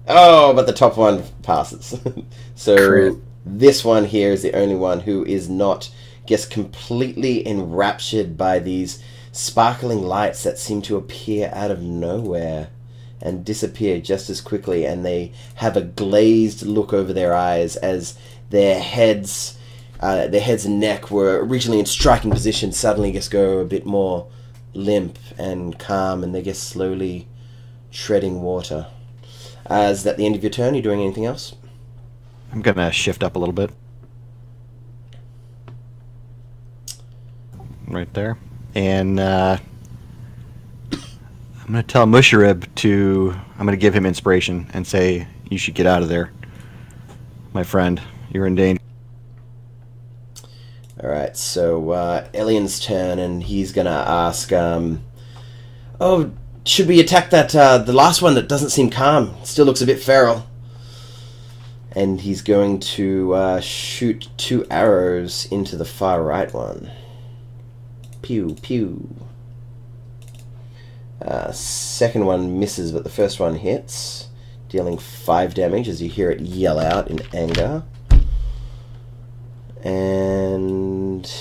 Oh, but the top one passes. So Crit. this one here is the only one who is not just completely enraptured by these sparkling lights that seem to appear out of nowhere and disappear just as quickly, and they have a glazed look over their eyes as their heads and neck were originally in striking position, suddenly just go a bit more limp and calm, and they get slowly treading water. Is that the end of your turn? Are you doing anything else? I'm going to shift up a little bit. Right there. And I'm going to tell Musharib I'm going to give him inspiration and say, you should get out of there. My friend, you're in danger. Alright, so Elian's turn, and he's going to ask, should we attack that, the last one that doesn't seem calm? Still looks a bit feral. And he's going to shoot 2 arrows into the far right one. Pew, pew. Second one misses, but the first one hits, dealing 5 damage as you hear it yell out in anger. And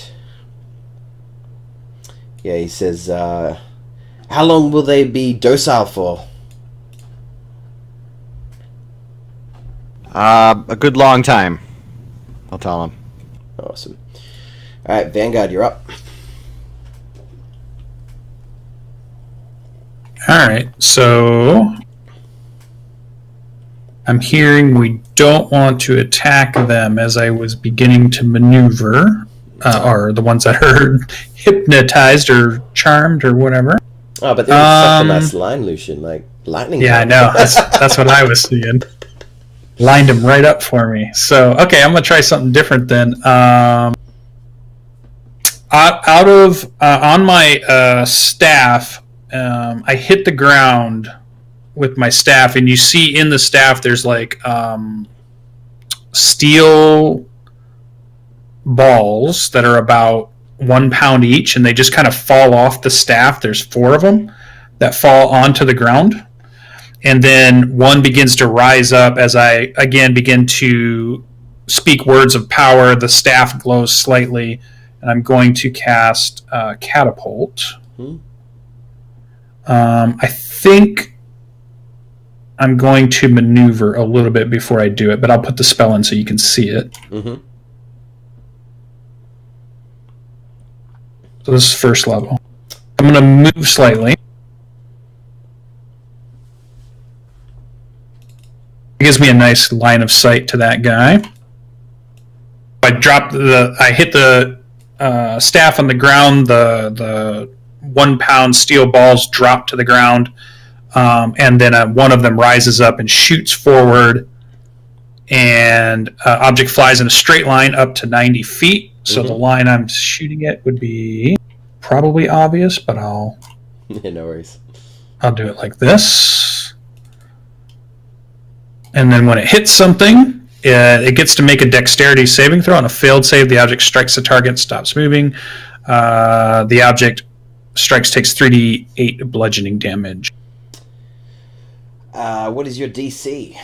yeah, he says, how long will they be docile for? A good long time, I'll tell him. Awesome. Alright, Vanguard, you're up. Alright, so I'm hearing we don't want to attack them as I was beginning to maneuver, or the ones that are hypnotized or charmed or whatever. Oh, but they were such a nice line, Lucian, like lightning. Yeah, I know. That's what I was seeing. Lined him right up for me. So, okay, I'm going to try something different then. On my staff, I hit the ground with my staff, and you see in the staff there's like steel balls that are about 1 pound each, and they just kind of fall off the staff. There's 4 of them that fall onto the ground. And then one begins to rise up as I, again, begin to speak words of power. The staff glows slightly, and I'm going to cast Catapult. I think I'm going to maneuver a little bit before I do it, but I'll put the spell in so you can see it. Mm-hmm. So this is first level. I'm going to move slightly. It gives me a nice line of sight to that guy. I hit the staff on the ground. The 1 pound steel balls drop to the ground, and then one of them rises up and shoots forward. And object flies in a straight line up to 90 feet. So the line I'm shooting at would be probably obvious, but I'll no worries. I'll do it like this. And then when it hits something, it gets to make a dexterity saving throw. On a failed save, the object strikes the target and stops moving. The object strikes takes 3d8 bludgeoning damage. What is your DC?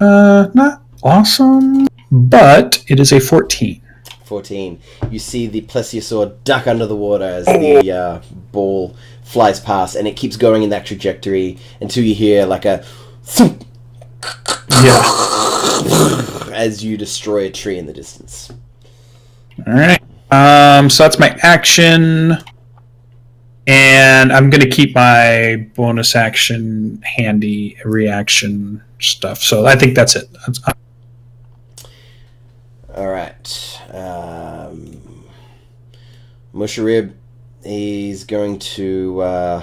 Not awesome, but it is a 14. 14. You see the plesiosaur duck under the water as the ball flies past, and it keeps going in that trajectory until you hear like a thump. Yeah. As you destroy a tree in the distance. Alright. So that's my action. And I'm going to keep my bonus action handy, reaction stuff. So I think that's it. Alright. Musharib, he's going to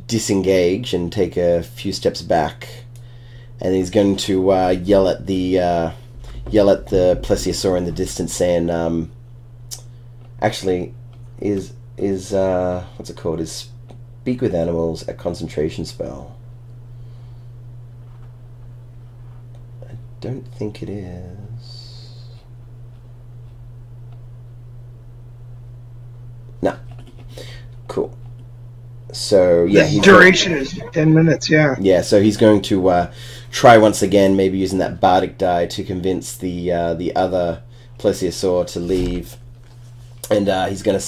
disengage and take a few steps back, and he's going to yell at the plesiosaur in the distance, saying, actually, is what's it called? Is speak with animals a concentration spell? I don't think it is. No. Cool. So yeah, the duration is 10 minutes. Yeah. Yeah. So he's going to try once again, maybe using that bardic die to convince the other plesiosaur to leave, and he's going to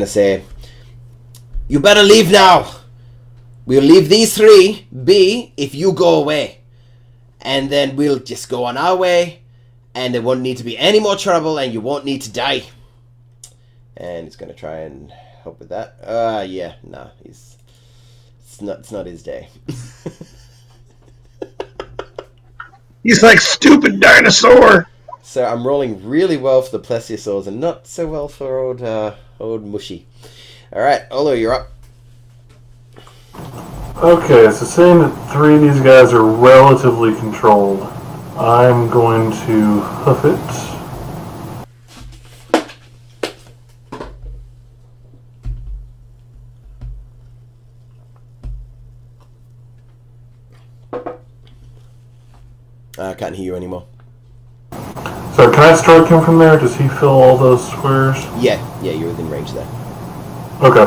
say, "You better leave now. We'll leave these 3 be if you go away, and then we'll just go on our way, and there won't need to be any more trouble, and you won't need to die." And he's going to try and help with that. Yeah, no, it's not his day. He's like, stupid dinosaur. So I'm rolling really well for the plesiosaurs and not so well for old Mushy. All right, Olo, you're up. Okay, so saying that 3 of these guys are relatively controlled, I'm going to hoof it. I can't hear you anymore. So can I strike him from there? Does he fill all those squares? Yeah, you're within range there. Okay.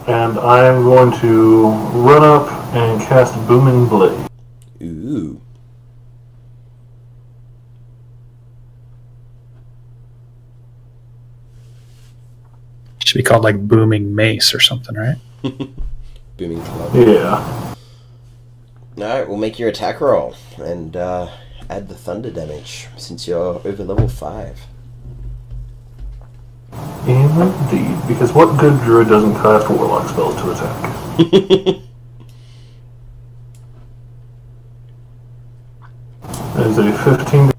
And I am going to run up and cast Booming Blade. Ooh. Should be called like Booming Mace or something, right? Booming club. Yeah. Alright, we'll make your attack roll and add the thunder damage since you're over level 5. Indeed, because what good druid doesn't cast warlock spells to attack? That is a 15.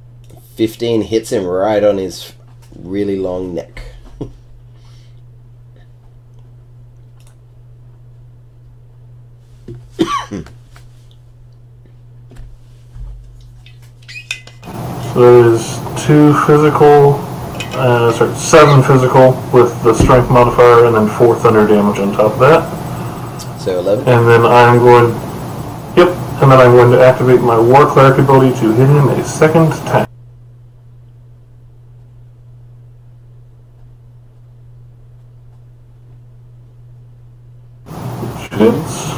15 hits him right on his really long neck. So that is 2 physical, 7 physical with the strength modifier, and then 4 thunder damage on top of that. So 11? And then I'm going, Yep, and then I'm going to activate my War Cleric ability to hit him a second time. Which hits.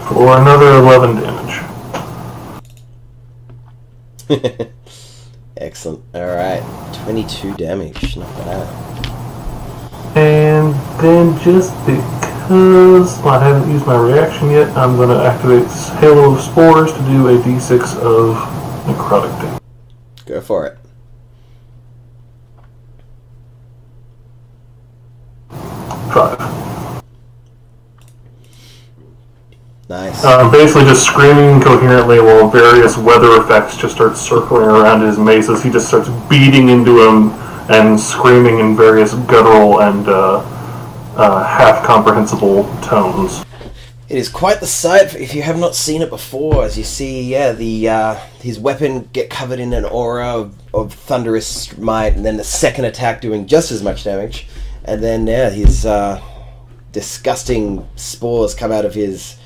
For another 11 damage. Excellent. Alright, 22 damage, not bad. And then just because I haven't used my reaction yet, I'm going to activate Halo of Spores to do a d6 of necrotic damage. Go for it. 5. Nice. Basically just screaming incoherently while various weather effects just start circling around his mace as he just starts beating into him and screaming in various guttural and half-comprehensible tones. It is quite the sight if you have not seen it before, as you see, his weapon get covered in an aura of thunderous might, and then the second attack doing just as much damage, and then his disgusting spores come out of his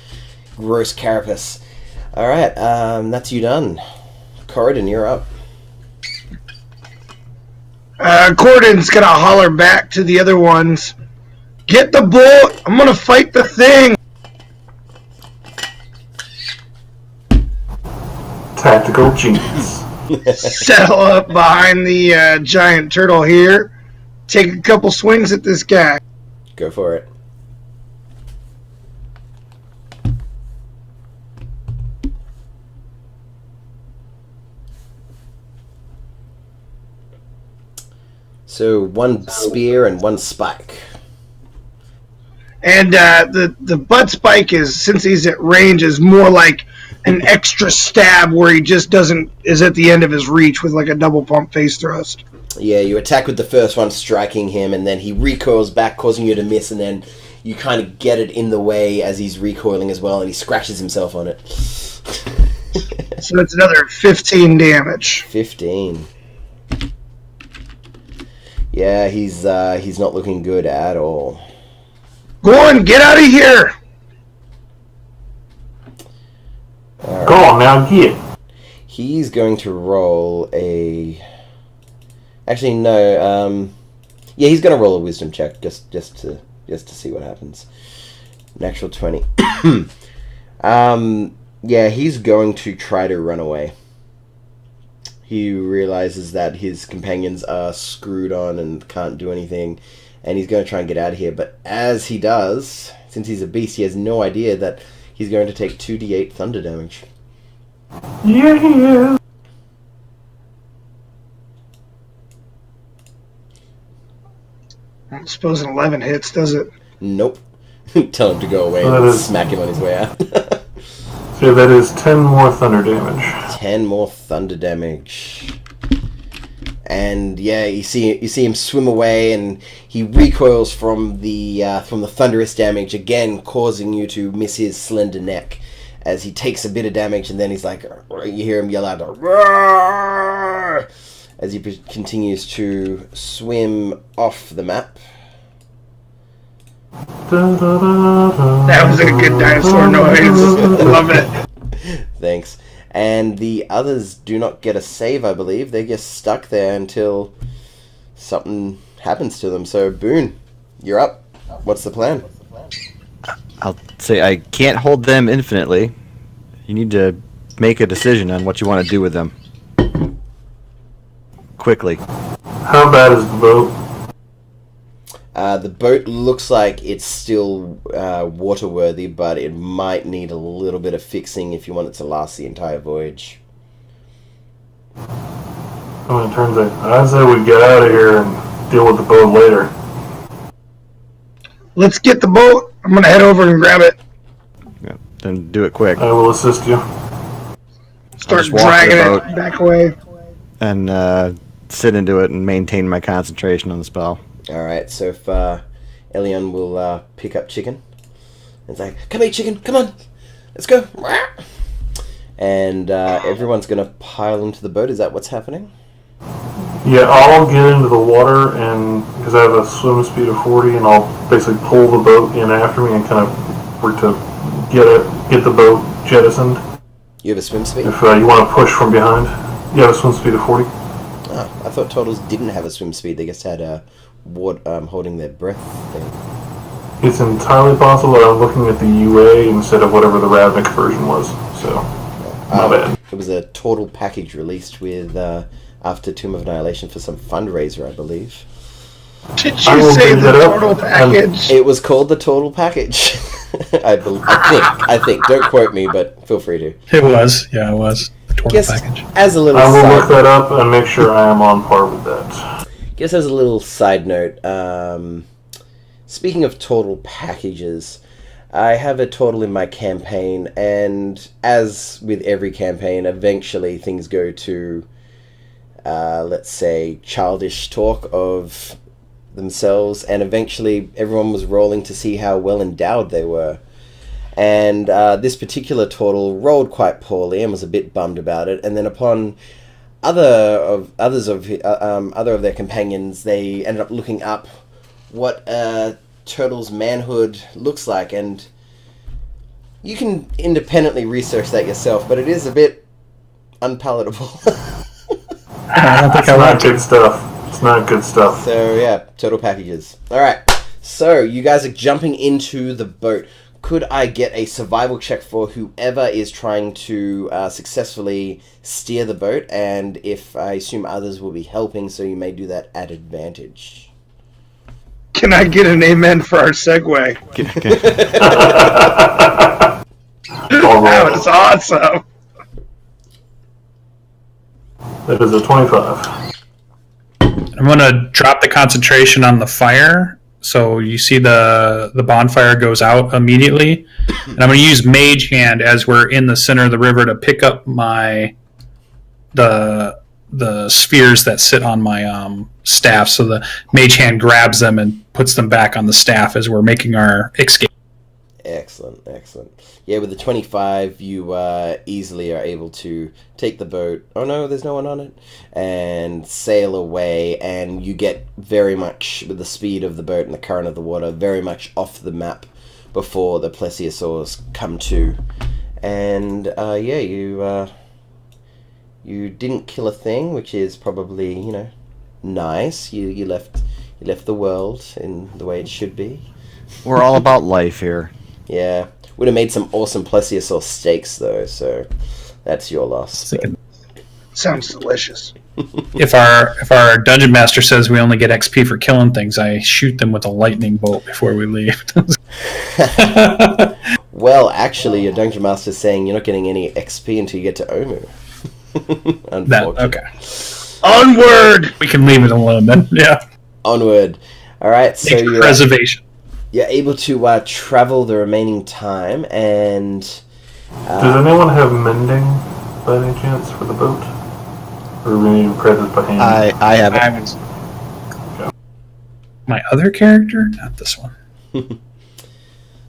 gross carapace. Alright, that's you done. Corridon, you're up. Corridon's gonna holler back to the other ones. Get the bolt! I'm gonna fight the thing! Tactical genius. Settle up behind the giant turtle here. Take a couple swings at this guy. Go for it. So one spear and one spike. And the butt spike is, since he's at range, is more like an extra stab where he just is at the end of his reach with like a double pump face thrust. Yeah, you attack with the first one, striking him, and then he recoils back, causing you to miss, and then you kind of get it in the way as he's recoiling as well, and he scratches himself on it. So it's another 15 damage. 15. Yeah, he's not looking good at all. Gorn, get out of here! Go on now, get. He's going to roll a... Actually, no. Yeah, he's going to roll a wisdom check just to see what happens. Natural 20. Yeah, he's going to try to run away. He realizes that his companions are screwed on and can't do anything, and he's going to try and get out of here. But as he does, since he's a beast, he has no idea that he's going to take 2d8 thunder damage. Yeah, he is. I don't suppose an 11 hits, does it? Nope. Tell him to go away and smack him on his way out. So that is 10 more thunder damage. 10 more thunder damage. And yeah, you see him swim away, and he recoils from the thunderous damage, again causing you to miss his slender neck as he takes a bit of damage, and then he's like, you hear him yell out, "Roar!" as he continues to swim off the map. That was a good dinosaur noise. Love it. Thanks. And the others do not get a save, I believe. They get stuck there until something happens to them. So, Boone, you're up. What's the plan? I'll say I can't hold them infinitely. You need to make a decision on what you want to do with them. Quickly. How bad is the boat? The boat looks like it's still water-worthy, but it might need a little bit of fixing if you want it to last the entire voyage. In terms of, I'd say we get out of here and deal with the boat later. Let's get the boat. I'm going to head over and grab it. Yeah, then do it quick. I will assist you. Start just walk dragging the it boat. back away. And sit into it and maintain my concentration on the spell. Alright, so if Elion will pick up Chicken. It's like, come here, Chicken, come on, let's go. And everyone's going to pile into the boat. Is that what's happening? Yeah, I'll get into the water, and because I have a swim speed of 40, and I'll basically pull the boat in after me and kind of work to get the boat jettisoned. You have a swim speed? If you want to push from behind. You have a swim speed of 40. Oh, I thought turtles didn't have a swim speed. They just had a holding their breath thing. It's entirely possible that I'm looking at the UA instead of whatever the Ravnik version was. So, my bad. It was a total package released with after Tomb of Annihilation for some fundraiser, I believe. Did you say the total package? It was called the total package. I think. Don't quote me, but feel free to. It was. Yeah, it was. The total package. As a little I will look that up and make sure I am on par with that. Guess as a little side note, speaking of total packages, I have a total in my campaign, and as with every campaign, eventually things go to, let's say, childish talk of themselves, and eventually everyone was rolling to see how well endowed they were. And this particular total rolled quite poorly and was a bit bummed about it, and then upon other of their companions, they ended up looking up what turtle's manhood looks like, and you can independently research that yourself, but it is a bit unpalatable. I don't think it's not good stuff. It's not good stuff. So yeah, total packages. Alright, so you guys are jumping into the boat. Could I get a survival check for whoever is trying to successfully steer the boat? And if I assume others will be helping, so you may do that at advantage. Can I get an amen for our segue? That was awesome. That is a 25. I'm going to drop the concentration on the fire. So you see the bonfire goes out immediately. And I'm going to use Mage Hand as we're in the center of the river to pick up the spheres that sit on my staff. So the Mage Hand grabs them and puts them back on the staff as we're making our escape. Excellent. Yeah, with the 25, you easily are able to take the boat. Oh no, there's no one on it. And sail away, and you get very much, with the speed of the boat and the current of the water, very much off the map before the plesiosaurs come to. And you didn't kill a thing, which is probably, nice. You left the world in the way it should be. We're all about life here. Yeah. Would have made some awesome plesiosaur steaks, though, so that's your loss. Sounds delicious. If our dungeon master says we only get XP for killing things, I shoot them with a lightning bolt before we leave. Well, actually, your dungeon master is saying you're not getting any XP until you get to Omu. Unfortunately. Okay. Onward! We can leave it alone then. Yeah. Onward. All right, so you're preservation. You're able to travel the remaining time, and... Does anyone have mending, by any chance, for the boat? Or do we need to credit by hand? I have it. I haven't. Okay. My other character? Not this one.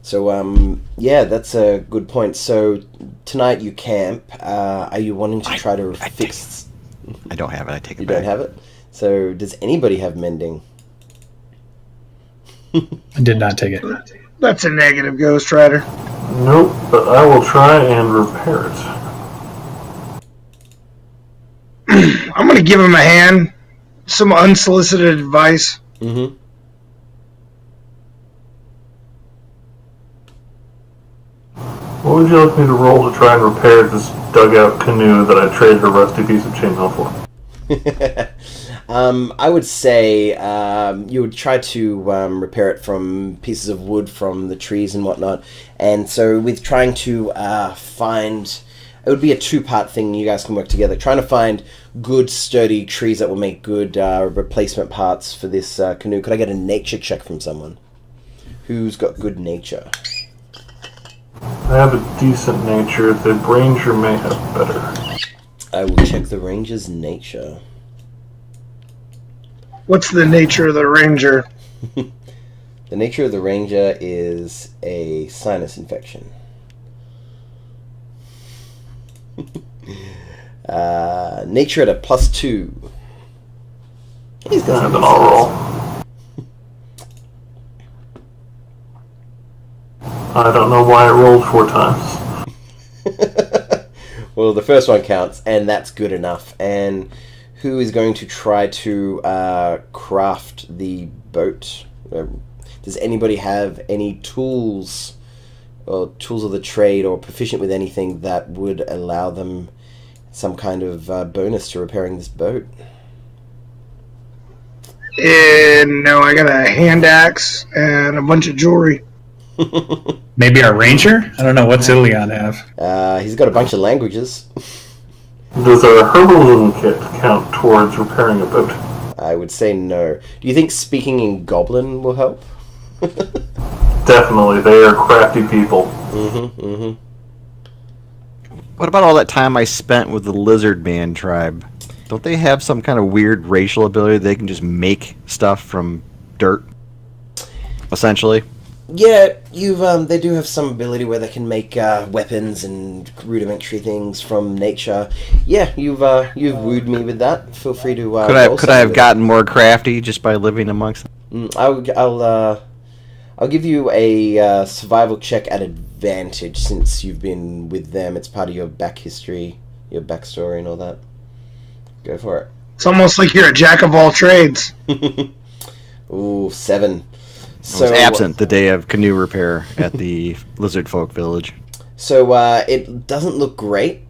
So, yeah, that's a good point. So, tonight you camp. Are you wanting to try to fix... I don't have it. I take it You back. don't have it? So, does anybody have mending? I did not take it. That's a negative, Ghost Rider. Nope, but I will try and repair it. I'm going to give him a hand. Some unsolicited advice. Mm-hmm. What would you like me to roll to try and repair this dugout canoe that I traded a rusty piece of chainmail for? I would say you would try to repair it from pieces of wood from the trees and whatnot. And so with trying to find... It would be a two-part thing. You guys can work together. Trying to find good, sturdy trees that will make good replacement parts for this canoe. Could I get a nature check from someone? Who's got good nature? I have a decent nature. The ranger may have better. I will check the ranger's nature. What's the nature of the ranger? The nature of the ranger is a sinus infection. Nature at a +2. He's got And then I'll roll. I don't know why it rolled 4 times. Well, the first one counts, and that's good enough. And who is going to try to craft the boat? Does anybody have any tools or tools of the trade or proficient with anything that would allow them some kind of bonus to repairing this boat? No, I got a hand axe and a bunch of jewelry. Maybe our ranger? I don't know. What's Ilion have? He's got a bunch of languages. Does our herbalism kit count towards repairing a boat? I would say no. Do you think speaking in Goblin will help? Definitely, they are crafty people. What about all that time I spent with the Lizard Man tribe? Don't they have some kind of weird racial ability they can just make stuff from dirt? Essentially? Yeah, they do have some ability where they can make weapons and rudimentary things from nature. Yeah, you've wooed me with that. Feel free to. Could I have gotten more crafty just by living amongst them? I'll give you a survival check at advantage since you've been with them. It's part of your back history, your backstory, and all that. Go for it. It's almost like you're a jack of all trades. Ooh, 7. I was absent the day of canoe repair at the Lizard Folk Village. So it doesn't look great.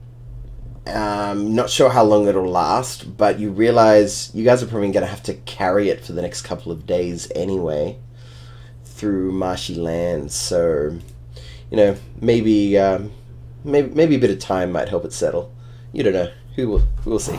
Not sure how long it'll last, but you realize you guys are probably going to have to carry it for the next couple of days anyway through marshy lands. So, maybe a bit of time might help it settle. You don't know. We'll see.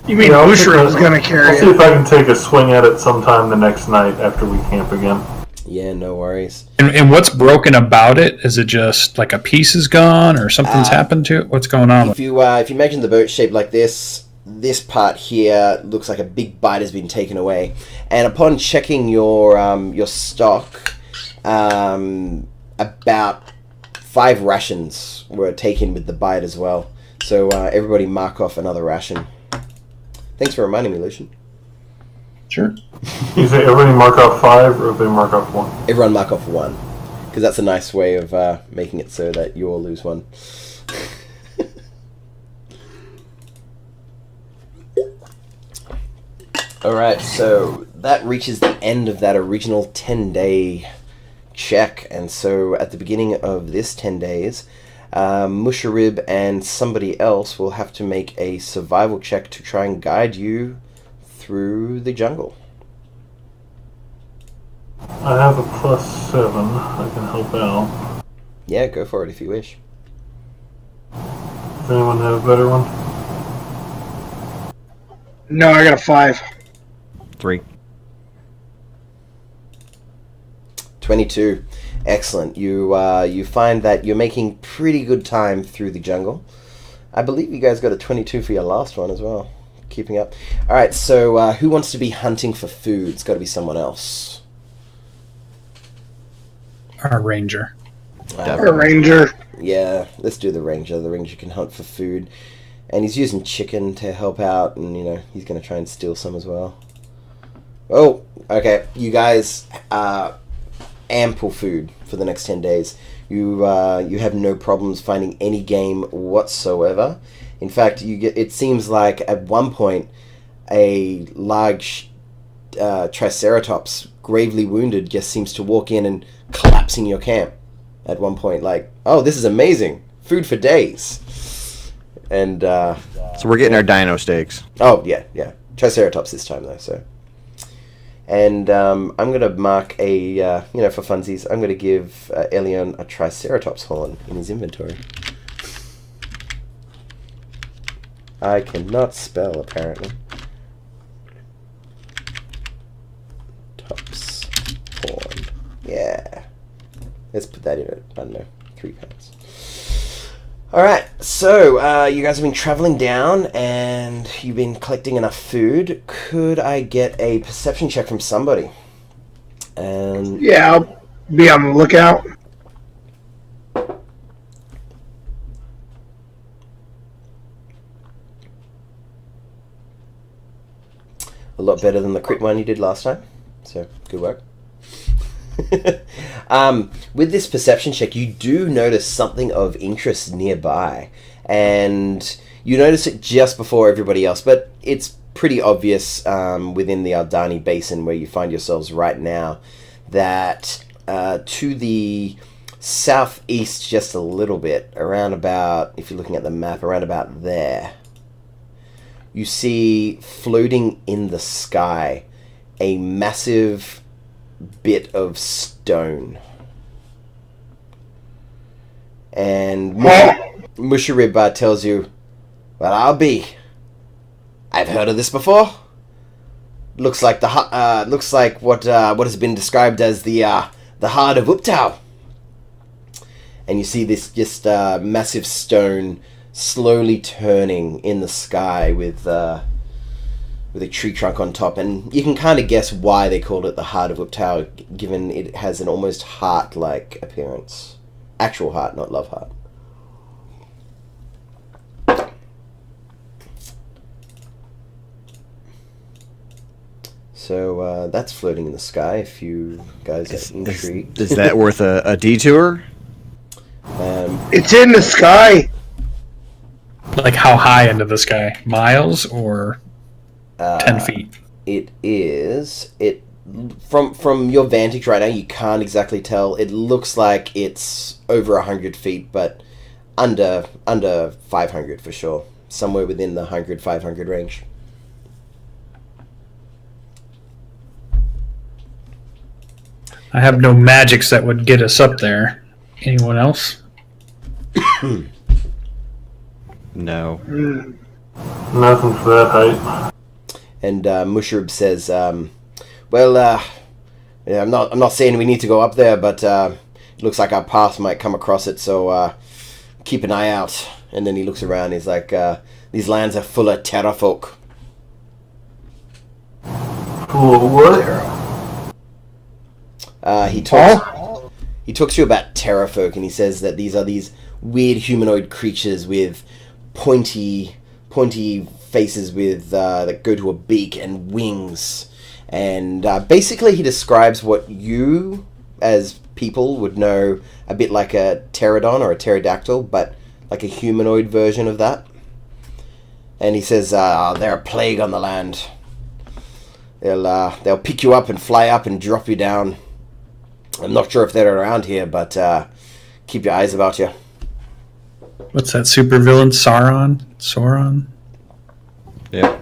You mean Bushra was going to carry I'll it? see if I can take a swing at it sometime the next night after we camp again. Yeah, no worries. And what's broken about it? Is it just like a piece is gone or something's happened to it? What's going on? If you imagine the boat shaped like this part here looks like a big bite has been taken away. And upon checking your stock, about 5 rations were taken with the bite as well. So everybody mark off another ration. Thanks for reminding me, Lucian. Sure. You say everybody mark off 5 or if they mark off 1? Everyone mark off 1. Because that's a nice way of making it so that you all lose 1. Alright, so that reaches the end of that original 10-day check. And so at the beginning of this 10 days... Musharib and somebody else will have to make a survival check to try and guide you through the jungle. I have a +7. I can help out. Yeah, go for it if you wish. Does anyone have a better one? No, I got a 5. 3. 22. Excellent. You find that you're making pretty good time through the jungle. I believe you guys got a 22 for your last one as well. Keeping up. Alright, so who wants to be hunting for food? It's got to be someone else. Our ranger. A ranger. Yeah, let's do the ranger. The ranger can hunt for food. And he's using chicken to help out, and he's going to try and steal some as well. Oh, okay. You guys... ample food for the next 10 days. You have no problems finding any game whatsoever. In fact, it seems like at one point a large triceratops, gravely wounded, just seems to walk in and collapse in your camp at one point. Like, oh, this is amazing. Food for days. And So we're getting our dino steaks. oh yeah. Triceratops this time though, so. And I'm going to mark a, for funsies, I'm going to give Elion a Triceratops horn in his inventory. I cannot spell, apparently. Tops horn. Yeah. Let's put that in at, I don't know, 3 pounds. Alright, so you guys have been traveling down and you've been collecting enough food. Could I get a perception check from somebody? And Yeah, I'll be on the lookout. A lot better than the crit one you did last time. So, good work. With this perception check, you do notice something of interest nearby. And you notice it just before everybody else, but it's pretty obvious within the Aldani Basin where you find yourselves right now that to the southeast just a little bit, around about, if you're looking at the map, around about there, you see floating in the sky a massive bit of stone. And Musharib tells you, well, I've heard of this before. Looks like what has been described as the heart of Uptau. And you see this just massive stone slowly turning in the sky with a tree trunk on top, and you can kind of guess why they called it the heart of Uptau, given it has an almost heart-like appearance. Actual heart, not love heart. So that's floating in the sky. If you guys are intrigued, is that worth a detour? It's in the sky. Like how high into the sky? Miles or 10 feet? It is. From your vantage right now, you can't exactly tell. It looks like it's over 100 feet, but under 500 for sure. Somewhere within the 100-500 range. I have no magics that would get us up there. Anyone else? No. Nothing for that height. And Musharib says, "Well, yeah, I'm not saying we need to go up there, but it looks like our path might come across it. So keep an eye out." And then he looks around. He's like, "These lands are full of terrafolk." Full of what? He talks to you about terrafolk, and he says that these are these weird humanoid creatures with pointy faces with that go to a beak and wings. And basically he describes what you as people would know a bit like a pterodon or a pterodactyl, but like a humanoid version of that. And he says they're a plague on the land. They'll pick you up and fly up and drop you down. I'm not sure if they're around here, but keep your eyes about you. What's that supervillain? Sauron? Yeah.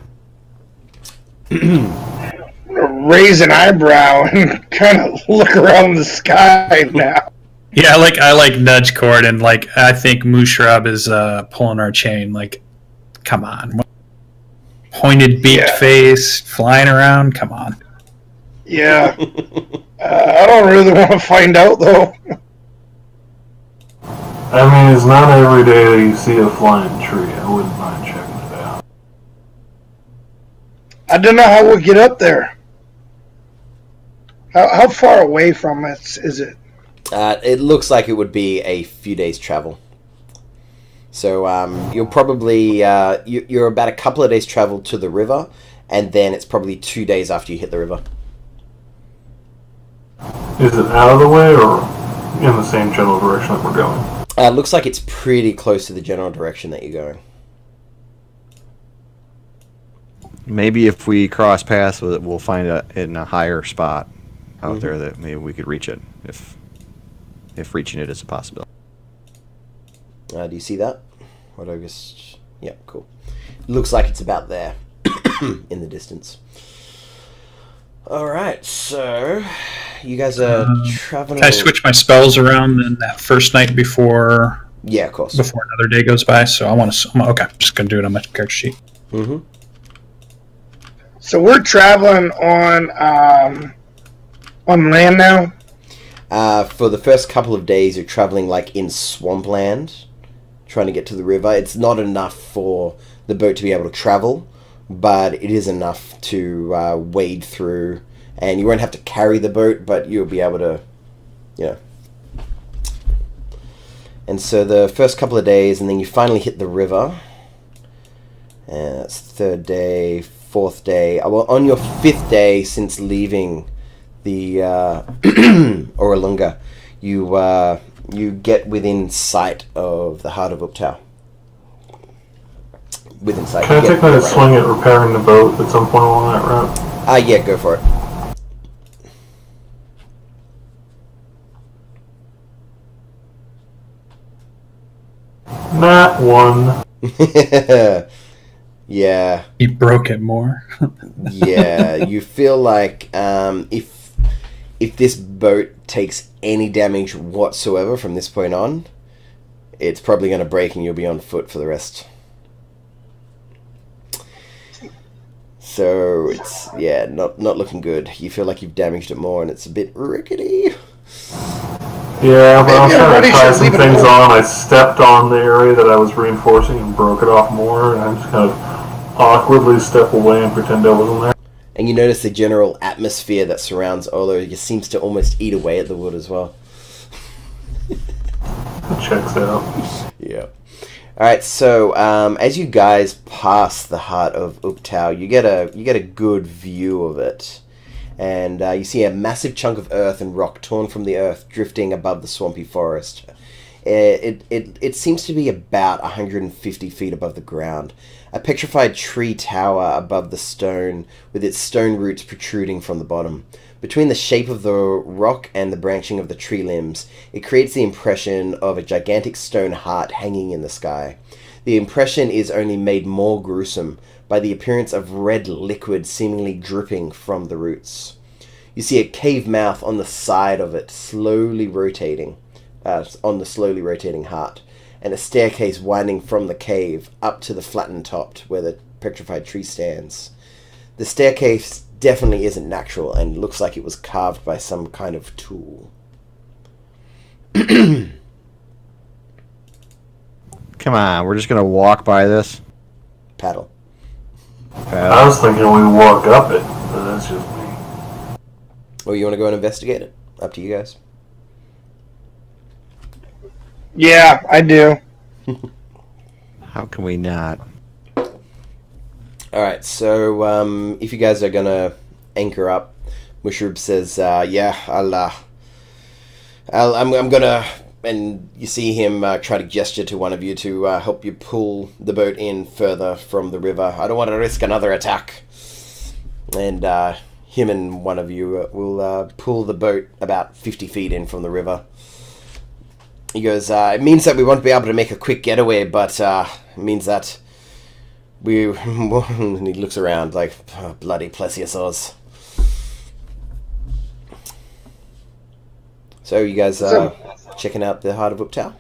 Raise an eyebrow and kind of look around the sky now. Yeah, I like nudge Cord, and I think Mushrab is pulling our chain. Like, come on, pointed beaked face flying around. Come on. Yeah. I don't really want to find out, though. I mean, it's not every day that you see a flying tree. I wouldn't mind checking it out. I don't know how we'll get up there. How far away from us is it? It looks like it would be a few days' travel. So you'll probably... you're about a couple of days' travel to the river, and then it's probably 2 days after you hit the river. Is it out of the way or in the same general direction that we're going? Looks like it's pretty close to the general direction that you're going. Maybe if we cross paths with it, we'll find it in a higher spot out there that maybe we could reach it, if reaching it is a possibility. Do you see that? What I guess... Yeah, cool. Looks like it's about there in the distance. Alright, so you guys are traveling... Can I switch my spells around then that first night before... Yeah, of course. Before another day goes by, so I want to... Okay, I'm just going to do it on my character sheet. Mm-hmm. So we're traveling on land now? For the first couple of days, you're traveling in swampland, trying to get to the river. It's not enough for the boat to be able to travel, but it is enough to wade through, and you won't have to carry the boat, but you'll be able to, And so the first couple of days, and then you finally hit the river, and that's third day, 4th day. Well, on your 5th day since leaving the Oralunga, you get within sight of the heart of Uptau. Within sight. Can I take my swing at repairing the boat at some point along that route? Yeah, go for it. Not one. Yeah. He broke it more. Yeah, you feel like if this boat takes any damage whatsoever from this point on, it's probably going to break and you'll be on foot for the rest. So it's not looking good. You feel like you've damaged it more and it's a bit rickety. Yeah, but I was trying to try some things on. I stepped on the area that I was reinforcing and broke it off more, and I just kind of awkwardly step away and pretend I wasn't there. And you notice the general atmosphere that surrounds Olo just seems to almost eat away at the wood as well. It checks out. Yeah. Alright, so as you guys pass the heart of Uptau, you get a good view of it. And you see a massive chunk of earth and rock torn from the earth drifting above the swampy forest. It seems to be about 150 feet above the ground. A petrified tree tower above the stone with its stone roots protruding from the bottom. Between the shape of the rock and the branching of the tree limbs, it creates the impression of a gigantic stone heart hanging in the sky. The impression is only made more gruesome by the appearance of red liquid seemingly dripping from the roots. You see a cave mouth on the side of it, slowly rotating, on the slowly rotating heart, and a staircase winding from the cave up to the flattened top where the petrified tree stands. The staircase definitely isn't natural and looks like it was carved by some kind of tool. Come on, we're just gonna walk by this. Paddle. I was thinking we walk up it, but that's just me. Well, you want to go and investigate it? Up to you guys. Yeah, I do. How can we not? Alright, so if you guys are gonna anchor up, Mushroob says, yeah, I'm gonna, and you see him try to gesture to one of you to help you pull the boat in further from the river. I don't want to risk another attack. And him and one of you will pull the boat about 50 feet in from the river. He goes, it means that we won't be able to make a quick getaway, but it means that and he looks around like, oh, bloody plesiosaurs. So you guys checking out the heart of Uptau?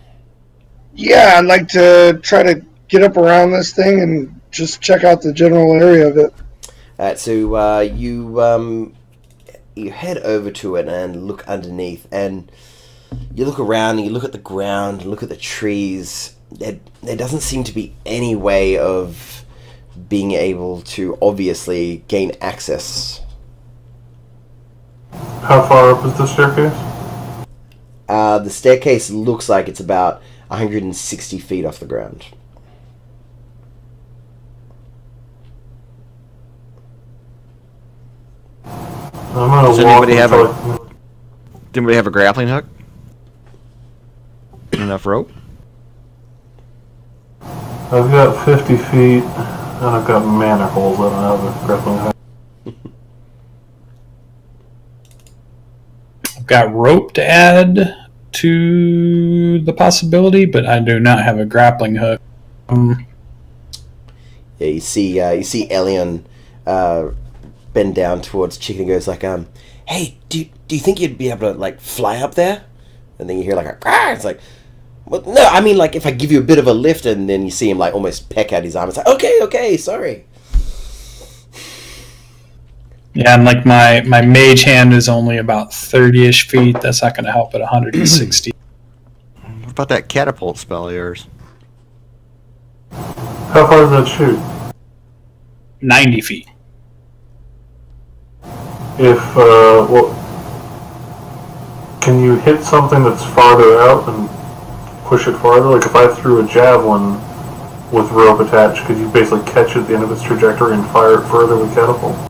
Yeah, I'd like to try to get up around this thing and just check out the general area of it. Alright, so you head over to it and look underneath, and you look around and you look at the ground, look at the trees. There doesn't seem to be any way of being able to obviously gain access. How far up is the staircase? The staircase looks like it's about 160 feet off the ground. Does anybody have a grappling hook? Enough rope? I've got 50 feet, and I've got manacles. I don't have a grappling hook. I've got rope to add to the possibility, but I do not have a grappling hook. Yeah, you see Elion bend down towards Chicken and goes like, hey, do you think you'd be able to like fly up there? And then you hear like a ah! It's like, well, no, I mean like if I give you a bit of a lift, and then you see him like almost peck out his arm. It's like, okay, sorry. Yeah, and like my mage hand is only about 30-ish feet. That's not going to help at 160. What about that catapult spell of yours? How far does that shoot? 90 feet. If, can you hit something that's farther out and push it farther? Like if I threw a javelin, with rope attached, could you basically catch it at the end of its trajectory and fire it further with catapult?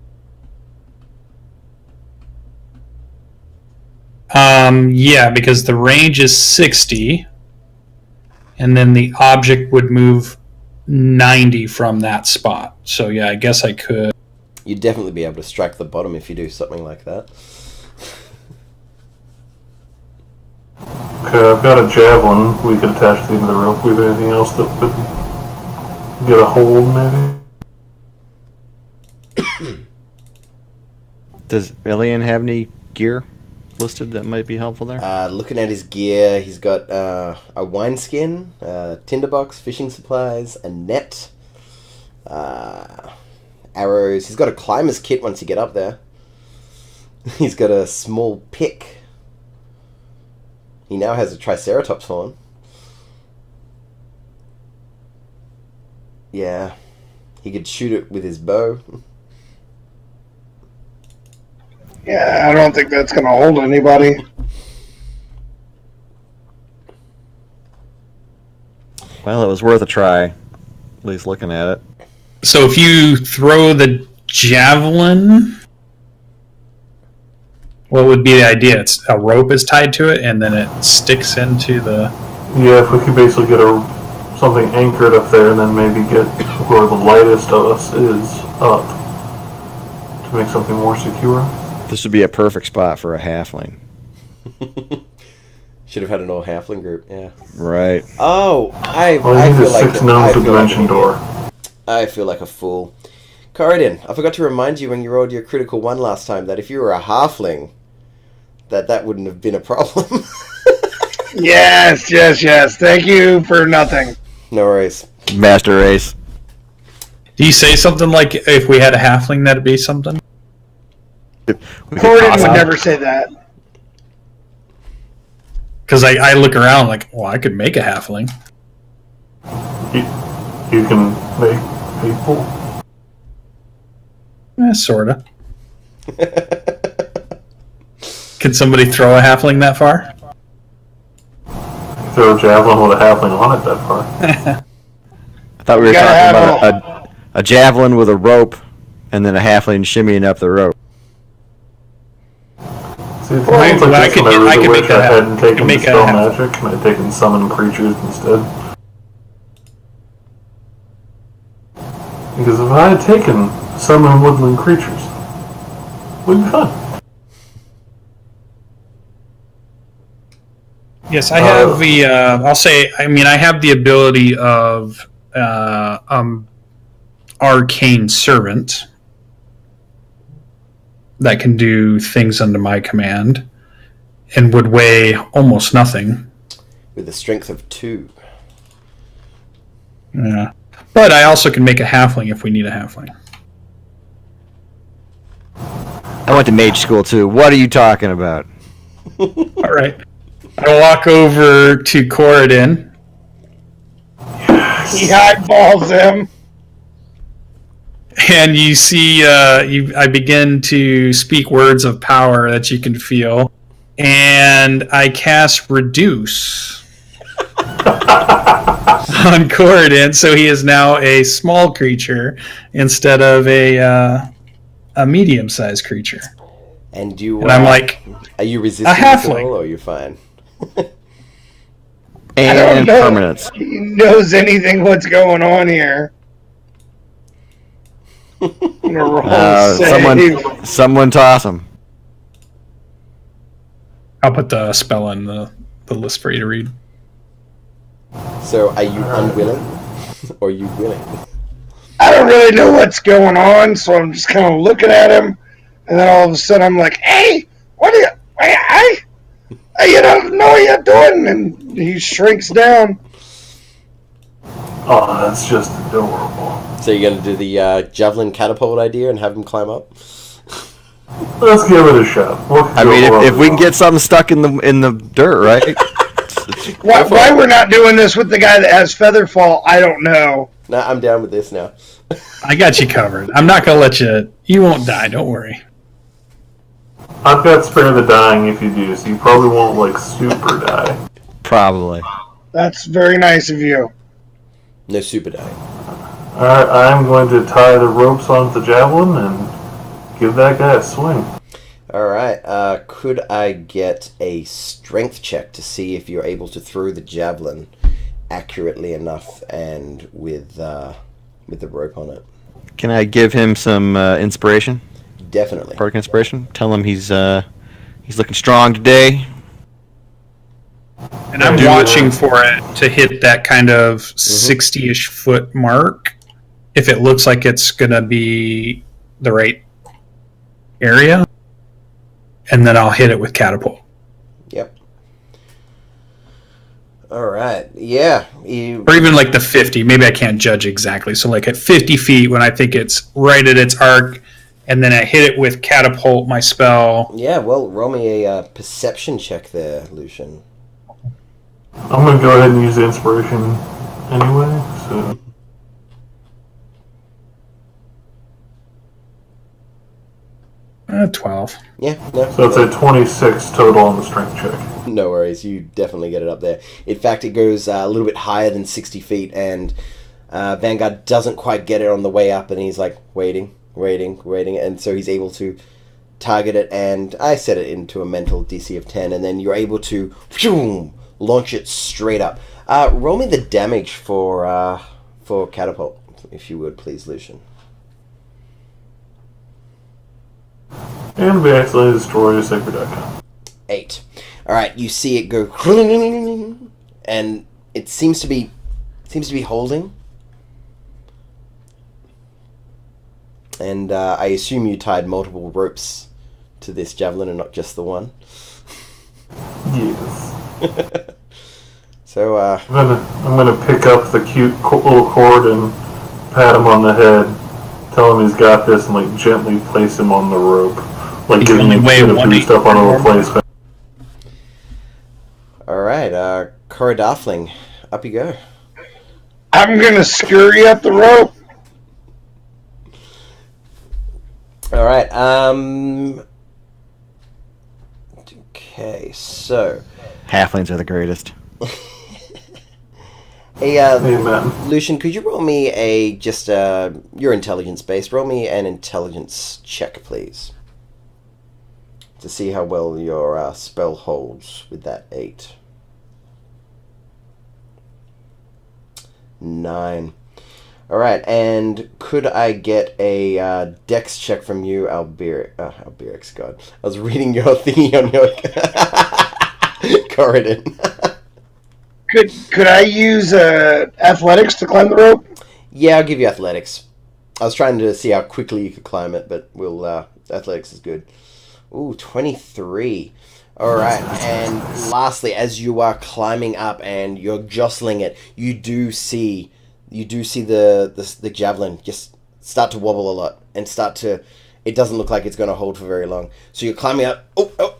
Yeah, because the range is 60, and then the object would move 90 from that spot. So yeah, I guess I could. You'd definitely be able to strike the bottom if you do something like that. Okay, I've got a javelin we could attach to the end of the rope. We have anything else that would get a hold, maybe? Does Alien have any gear listed that might be helpful there? Looking at his gear, he's got a wineskin, tinderbox, fishing supplies, a net, arrows. He's got a climber's kit once you get up there. He's got a small pick. He now has a triceratops horn. Yeah. He could shoot it with his bow. Yeah, I don't think that's going to hold anybody. Well, it was worth a try. At least looking at it. So if you throw the javelin, what would be the idea? It's a rope is tied to it, and then it sticks into the... Yeah, if we could basically get something anchored up there, and then maybe get where the lightest of us is up to make something more secure. This would be a perfect spot for a halfling. Should have had an all halfling group, yeah. Right. Oh, I feel like six-dimension door. I feel like a fool. Corridin, I forgot to remind you when you rolled your critical one last time that if you were a halfling, that wouldn't have been a problem. Yes. Thank you for nothing. No worries. Master race. Do you say something like, if we had a halfling, that'd be something? Corden would never say that. Because I look around like, well, I could make a halfling. You can make people. Sorta. Can somebody throw a halfling that far? Throw a javelin with a halfling on it that far. I thought we were talking about a javelin with a rope, and then a halfling shimmying up the rope. See, I could make I hadn't taken the spell magic, and I'd taken summon creatures instead. Because if I had taken summon woodland creatures, it would be fun. Yes, I have the. I have the ability of arcane servant that can do things under my command and would weigh almost nothing. With a strength of 2. Yeah. But I also can make a halfling if we need a halfling. I went to mage school too. What are you talking about? All right. I walk over to Corridin. He eyeballs him. And you see, I begin to speak words of power that you can feel. And I cast Reduce on Corridin, so he is now a small creature instead of a medium-sized creature. And I'm like, are you resisting a halfling, this at all, or are you fine? And permanence. He knows anything what's going on here. Someone toss him. I'll put the spell in the list for you to read. So, are you unwilling, or are you willing? I don't really know what's going on, so I'm just kind of looking at him, and then all of a sudden I'm like, "Hey, what are you? You don't know what you're doing," and he shrinks down. Oh, that's just adorable. So you're going to do the javelin catapult idea and have him climb up? Let's give it a shot. If we can get something stuck in the dirt, right? Why we're not doing this with the guy that has Featherfall, I don't know. No, I'm down with this now. I got you covered. I'm not going to let you... You won't die, don't worry. I've got spare the dying if you do, so you probably won't, super die. Probably. That's very nice of you. No super die. Alright, I'm going to tie the ropes onto the javelin and give that guy a swing. Alright, could I get a strength check to see if you're able to throw the javelin accurately enough and with the rope on it? Can I give him some inspiration? Definitely. Bardic inspiration? Tell him he's looking strong today. And I'm watching for it to hit that kind of 60-ish foot mark. If it looks like it's going to be the right area. And then I'll hit it with catapult. Yep. Alright, yeah. Or even like the 50. Maybe I can't judge exactly. So like at 50 feet when I think it's right at its arc, and then I hit it with catapult, my spell. Yeah, well, roll me a perception check there, Lucian. I'm going to go ahead and use the inspiration anyway, so... 12. Yeah, no. So it's a 26 total on the strength check. No worries, you definitely get it up there. In fact, it goes a little bit higher than 60 feet, and Vanguard doesn't quite get it on the way up, and he's like, waiting, and so he's able to target it, and I set it into a mental DC of 10, and then you're able to launch it straight up. Roll me the damage for catapult, if you would, please, Lucian. And we accidentally destroy a sacred icon. 8. Alright, you see it go, and it seems to be holding. And I assume you tied multiple ropes to this javelin and not just the one. Yes. So, I'm gonna pick up the cute little cord and pat him on the head, tell him he's got this, and like gently place him on the rope, like giving him a boost up on a replacement. all right, Corodafling, up you go. I'm gonna scurry up the rope. All right, okay, so Halflings are the greatest. Hey, Amen. Lucian, could you roll me your intelligence based? Roll me an intelligence check, please, to see how well your spell holds with that 8. 9. All right, and could I get a dex check from you, Alberix? God, I was reading your thingy on your Corridon. Could I use athletics to climb the rope? Yeah, I'll give you athletics. I was trying to see how quickly you could climb it, but athletics is good. Ooh, 23. All right, and lastly, as you are climbing up and you're jostling it, you do see the javelin just start to wobble a lot and it doesn't look like it's going to hold for very long. So you're climbing up,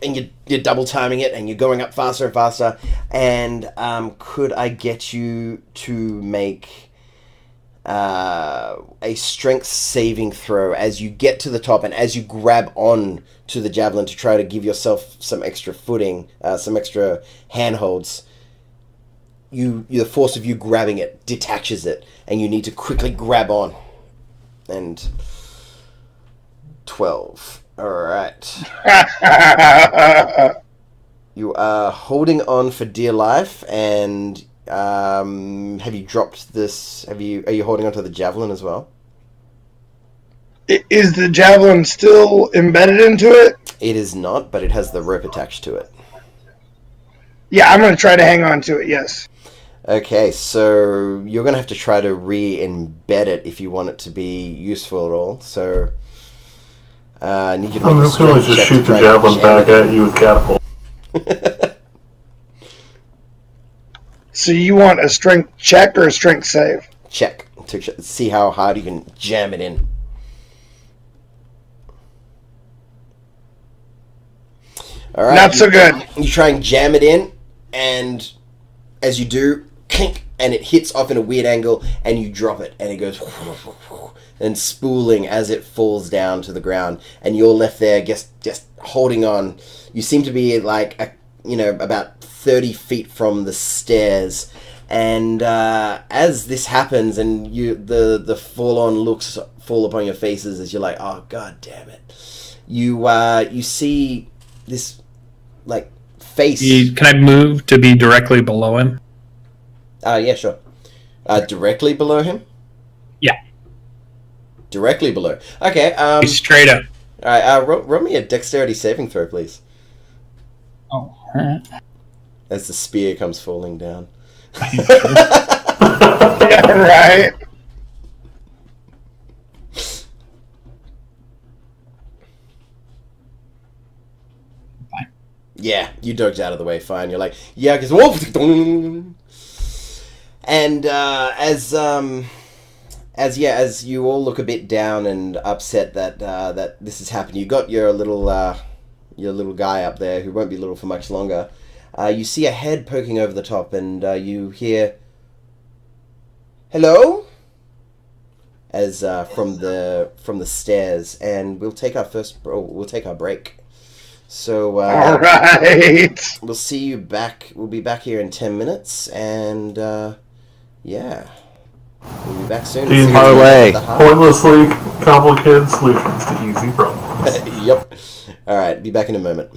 and you're double timing it, and you're going up faster and faster. And could I get you to make a strength saving throw as you get to the top and as you grab on to the javelin to try to give yourself some extra footing, some extra handholds? The force of you grabbing it detaches it, and you need to quickly grab on. And 12. Alright. You are holding on for dear life, and have you dropped this? Are you holding on to the javelin as well? Is the javelin still embedded into it? It is not, but it has the rope attached to it. Yeah, I'm going to try to hang on to it, yes. Okay, so you're going to have to try to re-embed it if you want it to be useful at all. So I need you to make a strength just check shoot to the try javelin to back jam at you with catapult. So you want a strength check or a strength save? Check to see how hard you can jam it in. All right, Not so good. You try and jam it in, and as you do, clink, and it hits off in a weird angle, and you drop it, and it goes and spooling as it falls down to the ground, and you're left there just holding on. You seem to be like about 30 feet from the stairs, And as this happens, and the forlorn looks fall upon your faces as you're like, oh god damn it, you see this like face. Can I move to be directly below him? Yeah, sure. Directly below him. Yeah, Directly below. Okay. straight up. All right. Roll me a dexterity saving throw, please. Oh, alright. As the spear comes falling down. Yeah, right. Fine. Yeah, you dodged out of the way fine. You're like, yeah, because and as you all look a bit down and upset that that this has happened, you got your little guy up there who won't be little for much longer. You see a head poking over the top, and you hear, "Hello," as from the stairs, and we'll take our break. So All right. we'll see you back. We'll be back here in 10 minutes, and yeah, we'll be back soon. These parlay. pointlessly complicated solutions to easy problems. Yep. All right, be back in a moment.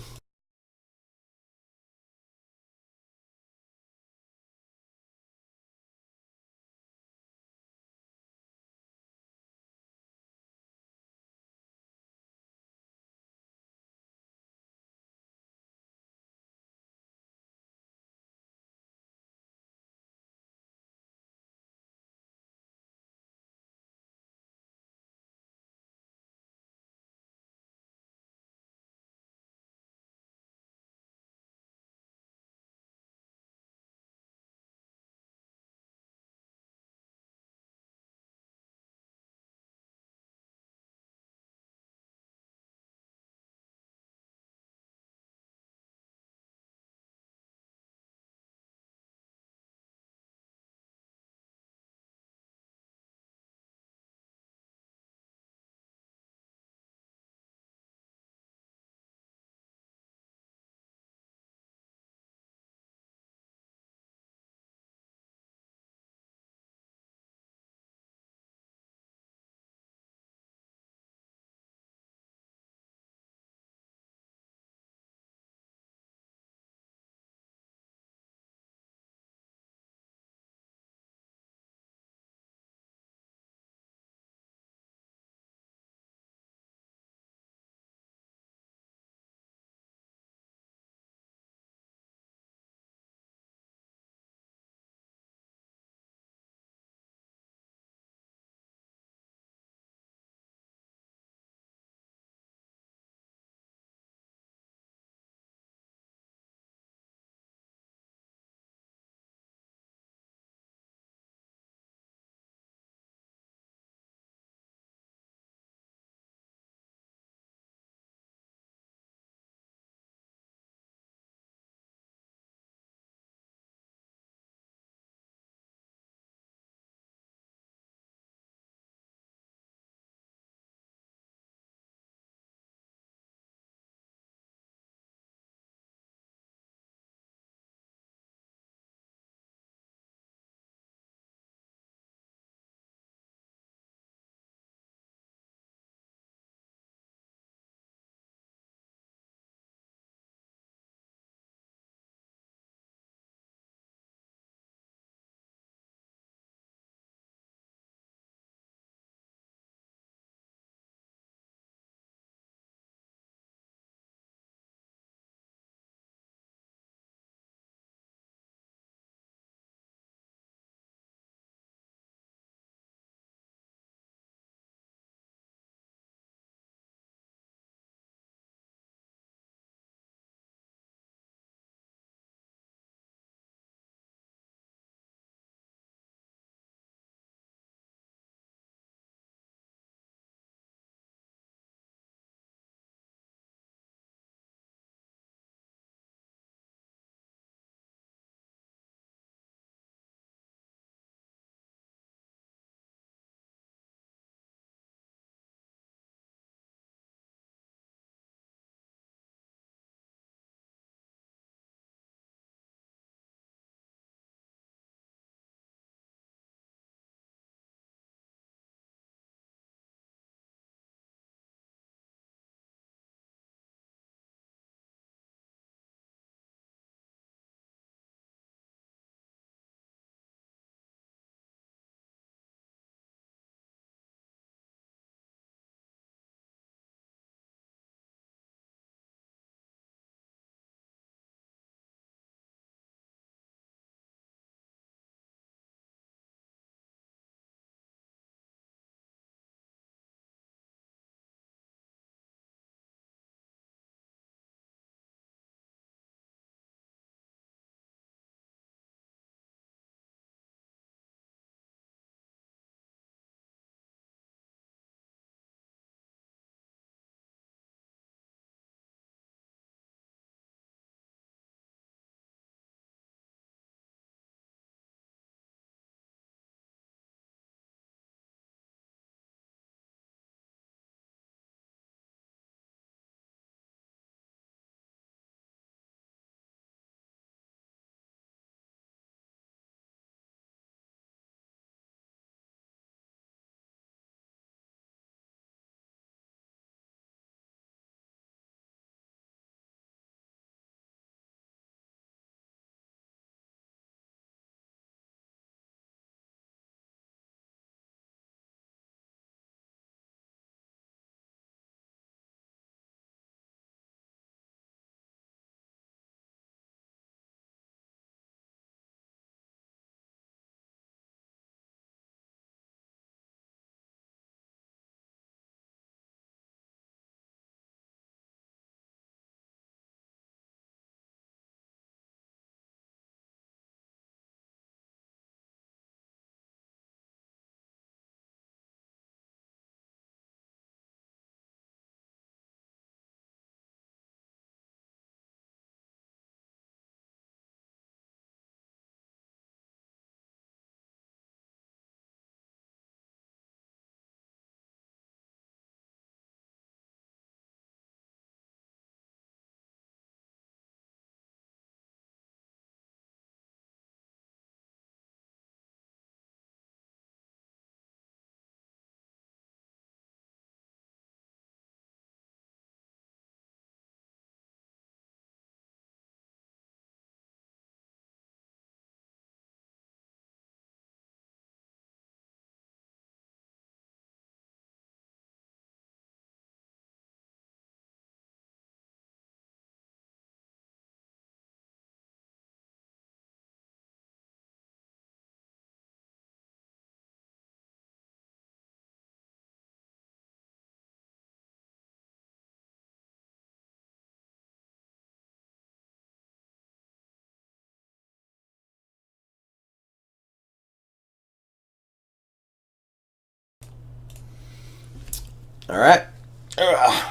All right.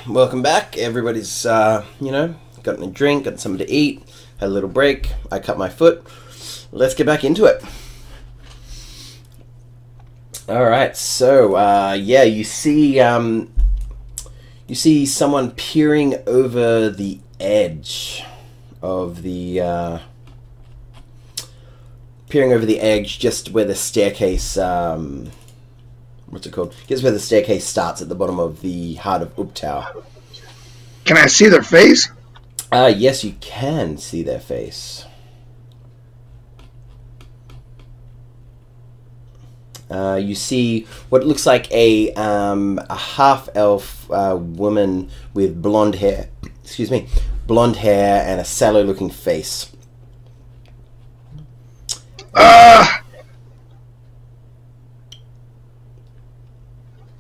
Welcome back. Everybody's, gotten a drink, gotten something to eat, had a little break. I cut my foot. Let's get back into it. All right. So, you see someone peering over the edge of the just where the staircase what's it called? Just where the staircase starts at the bottom of the heart of Uptow. Can I see their face? Yes, you can see their face. You see what looks like a half-elf woman with blonde hair. Excuse me, blonde hair and a sallow-looking face.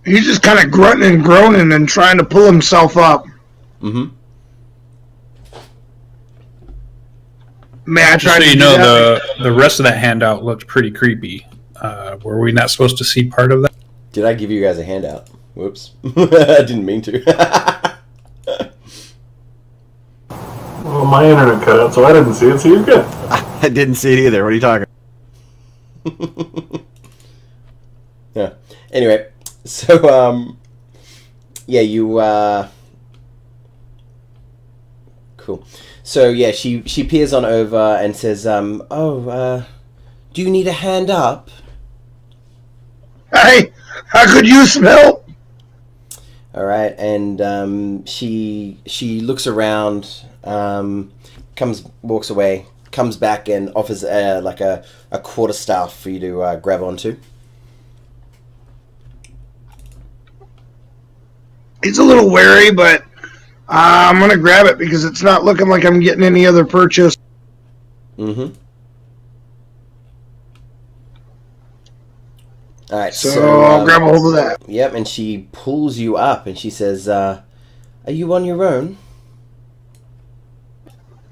He's just kind of grunting and groaning and trying to pull himself up. Mm-hmm. May I try so to you do know, that? the rest of that handout looked pretty creepy. Were we not supposed to see part of that? Did I give you guys a handout? Whoops. I didn't mean to. Well, my internet cut out, so I didn't see it, so you're good. I didn't see it either. What are you talking about? Yeah. Anyway, so, cool. So, yeah, she peers on over and says, do you need a hand up? Hey, I could use some help. All right, and she looks around, walks away, comes back and offers like a quarterstaff for you to grab onto. He's a little wary, but I'm going to grab it because it's not looking like I'm getting any other purchase. Mm-hmm. All right, so I'll grab a hold of that. Yep, and she pulls you up and she says, are you on your own?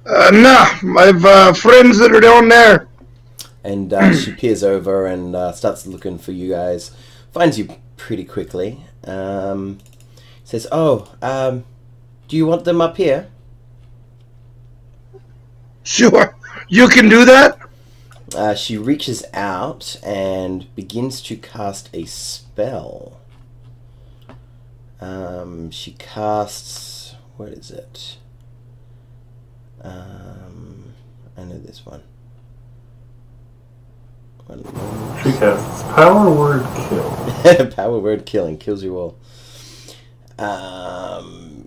No, I've friends that are down there. And she peers over and starts looking for you guys. Finds you pretty quickly. Says, do you want them up here? Sure, you can do that? She reaches out and begins to cast a spell. She casts... What is it? I know this one. She casts Power Word Kill. Power Word Killing. Kills you all.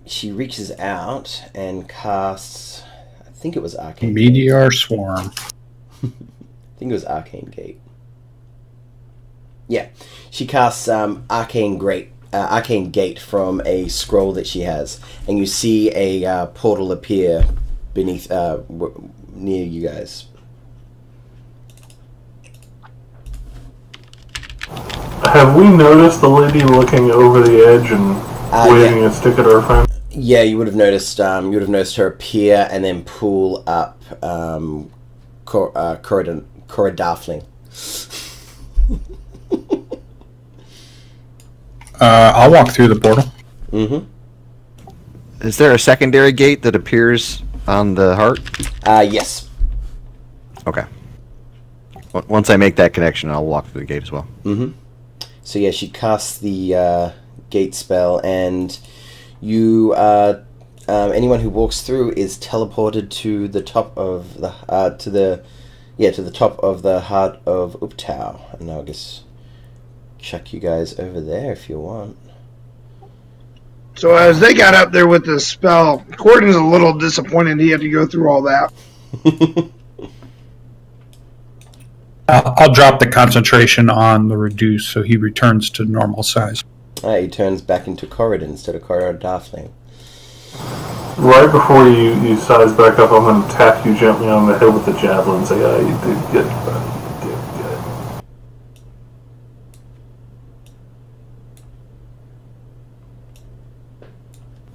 She reaches out and casts... I think it was Arcane Meteor Swarm. I think it was Arcane Gate. Yeah. She casts Arcane Gate from a scroll that she has. And you see a portal appear beneath... near you guys. Have we noticed the lady looking over the edge and waving a stick at our friend? Yeah, you would have noticed. You would have noticed her appear and then pull up Corridafling. I'll walk through the portal. Mm-hmm. Is there a secondary gate that appears on the heart? Yes. Okay. Once I make that connection, I'll walk through the gate as well. Mm-hmm. So yeah, she casts the gate spell, and you, anyone who walks through is teleported to the top of the to the top of the heart of Uptow. And I'll just chuck you guys over there if you want. So as they got up there with the spell, Gordon's a little disappointed he had to go through all that. I'll drop the concentration on the reduce so he returns to normal size. He turns back into Corridon instead of Corridafling. Right before you size back up, I'm going to tap you gently on the head with the javelin and say, you did good, buddy. You did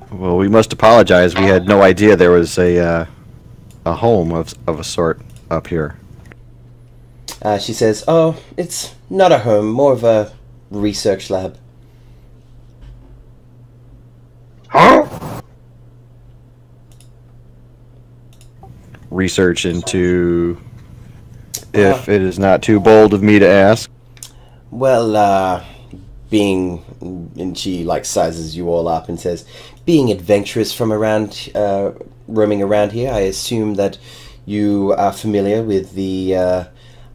good. Well, we must apologize. We had no idea there was a home of a sort up here. She says, it's not a home, more of a research lab. Huh? Research into, if it is not too bold of me to ask. Well, and she like sizes you all up and says, being adventurous from around, roaming around here, I assume that you are familiar with the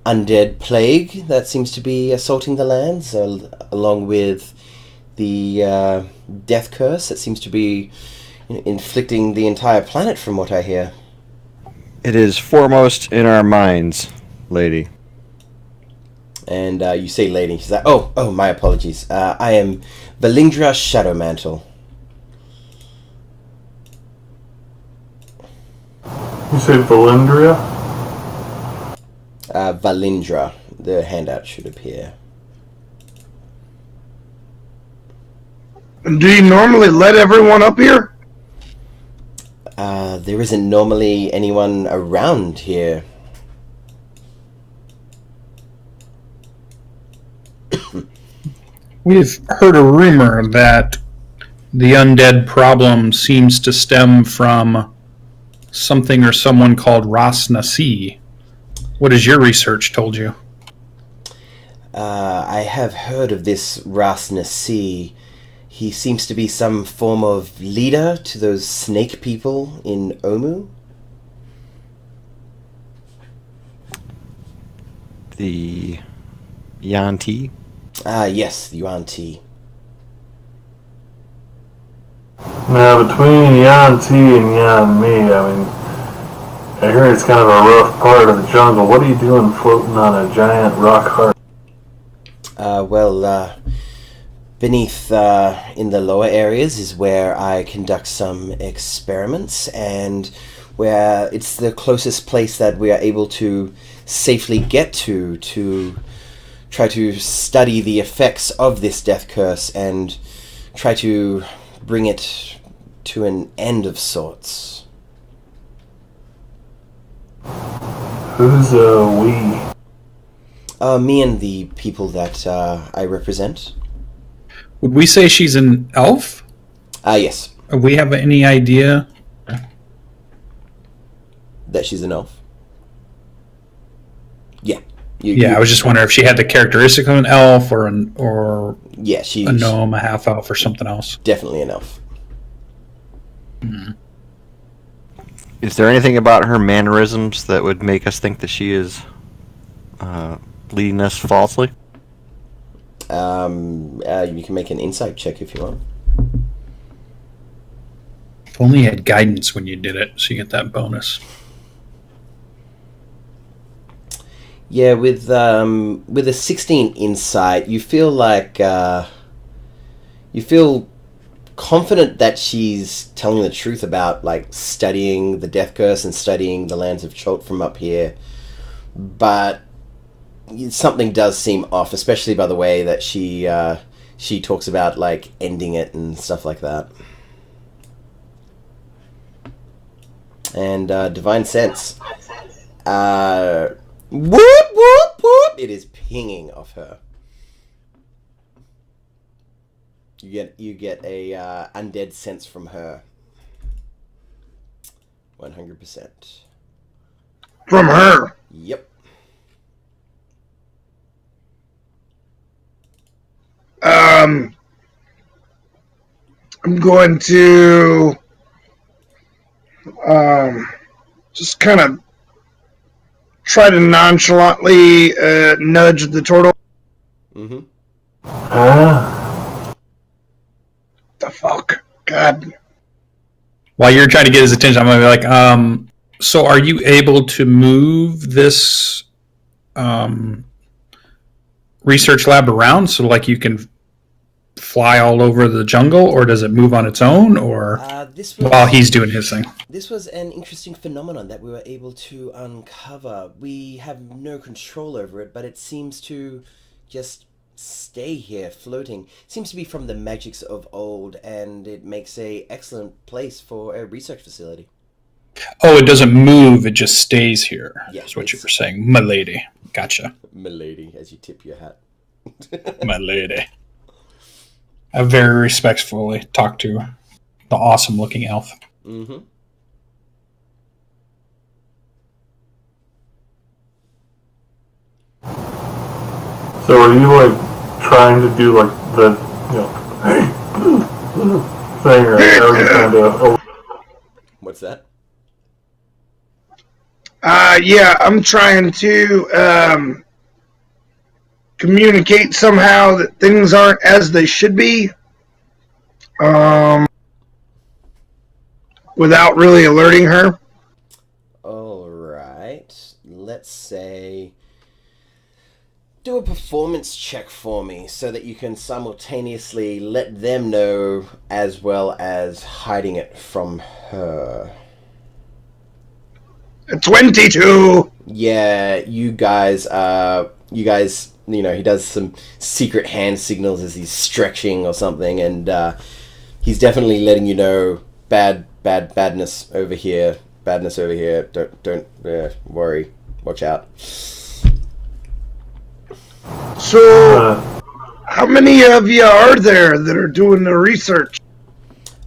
undead plague that seems to be assaulting the lands, along with the death curse that seems to be inflicting the entire planet, from what I hear. It is foremost in our minds, lady. And you say lady. She's like, oh, my apologies. I am Valindra Shadowmantle. You say Valindria? Valindra. The handout should appear. Do you normally let everyone up here? There isn't normally anyone around here. We've heard a rumor that the undead problem seems to stem from something or someone called Ras Nasi. What has your research told you? I have heard of this Ras Nasi. He seems to be some form of leader to those snake people in Omu. The Yanti. Yes, Yuan Ti. Now, between Yan T and Yan Me, I mean, I hear it's kind of a rough part of the jungle. What are you doing floating on a giant rock heart? Beneath, in the lower areas is where I conduct some experiments, and where it's the closest place that we are able to safely get to try to study the effects of this death curse and try to bring it to an end of sorts. Who's we? Me and the people that I represent. Would we say she's an elf? Yes. Do we have any idea? That she's an elf? Yeah. I was just wondering if she had the characteristic of an elf or she's a gnome, a half elf, or something else. Definitely an elf. Hmm. Is there anything about her mannerisms that would make us think that she is leading us falsely? You can make an insight check if you want. If only you had guidance when you did it, so you get that bonus. Yeah, with a 16 insight, you feel like you feel confident that she's telling the truth about like studying the death curse and studying the lands of Chult from up here, but something does seem off, especially by the way that she talks about like ending it and stuff like that. And divine sense. Whoop, whoop, whoop. It is pinging off her. You get a undead sense from her. 100%. From her? Yep. I'm going to just kind of try to nonchalantly nudge the turtle. Mm-hmm. The fuck? God. While you're trying to get his attention, I'm going to be like, so are you able to move this research lab around so like you can fly all over the jungle, or does it move on its own, or while he's doing his thing? This was an interesting phenomenon that we were able to uncover. We have no control over it, but it seems to just stay here floating. It seems to be from the magics of old, and it makes a excellent place for a research facility. Oh, it doesn't move, it just stays here. Yeah, That's what you were saying. Milady. Gotcha. Milady, as you tip your hat. Milady. I very respectfully talk to the awesome looking elf. Mm-hmm. So are you like trying to do like the thing, or are you trying to? What's that? Yeah, I'm trying to communicate somehow that things aren't as they should be, without really alerting her. All right. Let's say do a performance check for me so that you can simultaneously let them know as well as hiding it from her. 22. Yeah, you guys, he does some secret hand signals as he's stretching or something, and he's definitely letting you know badness over here. Badness over here. Don't worry. Watch out. So, how many of you are there that are doing the research?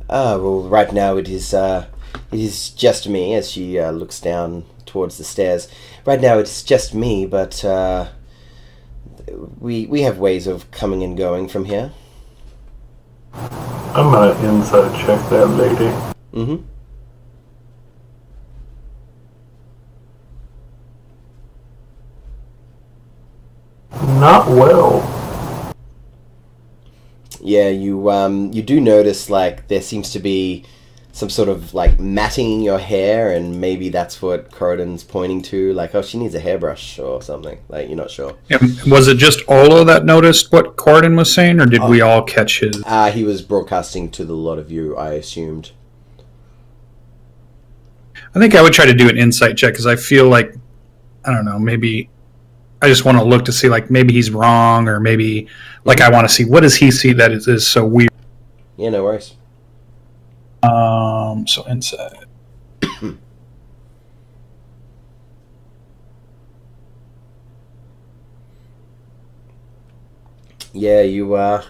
Well, right now it is just me as she looks down towards the stairs. Right now it's just me, but we have ways of coming and going from here. I'm gonna inside check that lady. Mm-hmm. Not well. Yeah, you do notice like there seems to be some sort of like matting in your hair, and maybe that's what Corridon's pointing to. Like, oh, she needs a hairbrush or something. Like, you're not sure. Was it just Ola that noticed what Corridon was saying, or did we all catch his? He was broadcasting to the lot of you, I assumed. I think I would try to do an insight check because I feel like, I don't know, maybe I just want to look to see like maybe he's wrong, or maybe like I want to see what does he see that is so weird. Yeah, no worries. So insight. Yeah, you're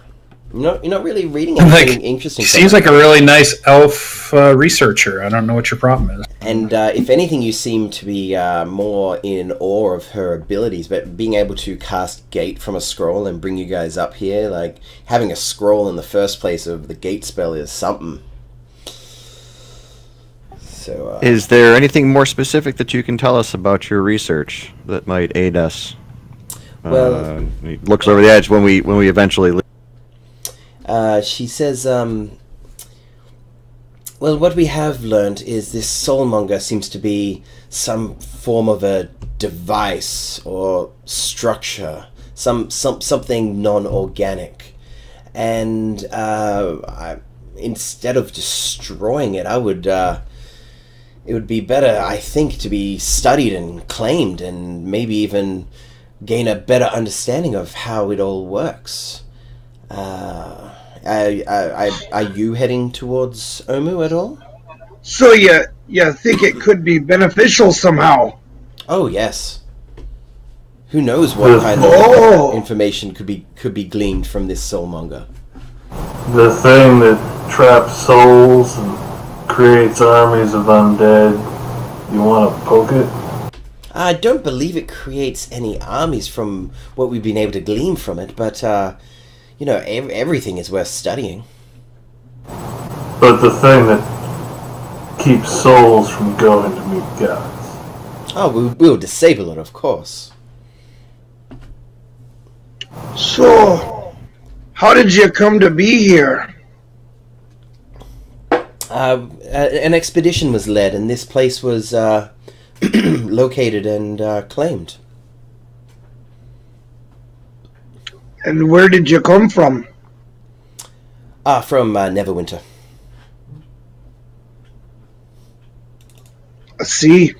not really reading anything interesting. Seems like a really nice elf researcher. I don't know what your problem is. And if anything, you seem to be more in awe of her abilities. But being able to cast Gate from a scroll and bring you guys up here, like having a scroll in the first place of the Gate spell is something. So, is there anything more specific that you can tell us about your research that might aid us? Well, he looks over the edge when we eventually leave. She says, well, what we have learned is this soulmonger seems to be some form of a device or structure, something non-organic. And instead of destroying it, it would be better, I think, to be studied and claimed and maybe even gain a better understanding of how it all works. Are you heading towards Omu at all? So you think it could be beneficial somehow? Oh, yes. Who knows what kind of information could be gleaned from this soulmonger? The thing that traps souls and creates armies of undead. You want to poke it? I don't believe it creates any armies from what we've been able to glean from it, but, everything is worth studying. But the thing that keeps souls from going to meet gods. Oh, we'll disable it, of course. So, how did you come to be here? An expedition was led, and this place was located and claimed. And where did you come from? From Neverwinter. I see.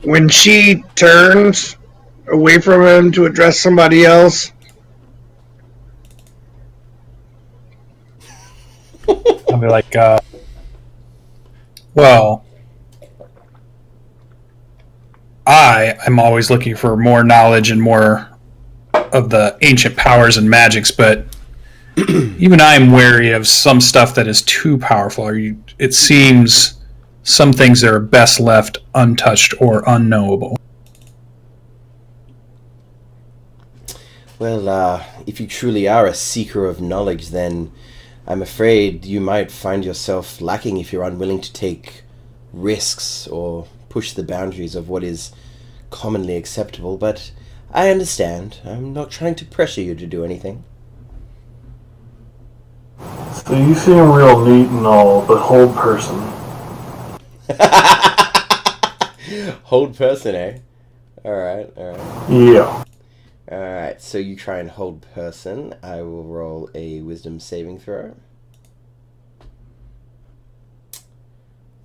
When she turns away from him to address somebody else, I'll be like, well, I'm always looking for more knowledge and more of the ancient powers and magics, but even I'm wary of some stuff that is too powerful. It seems some things that are best left untouched or unknowable. Well, if you truly are a seeker of knowledge, then I'm afraid you might find yourself lacking if you're unwilling to take risks or push the boundaries of what is commonly acceptable, but I understand. I'm not trying to pressure you to do anything. So you seem real neat and all, but hold person. Hold person, eh? Alright. Yeah. Alright, so you try and hold person. I will roll a wisdom saving throw.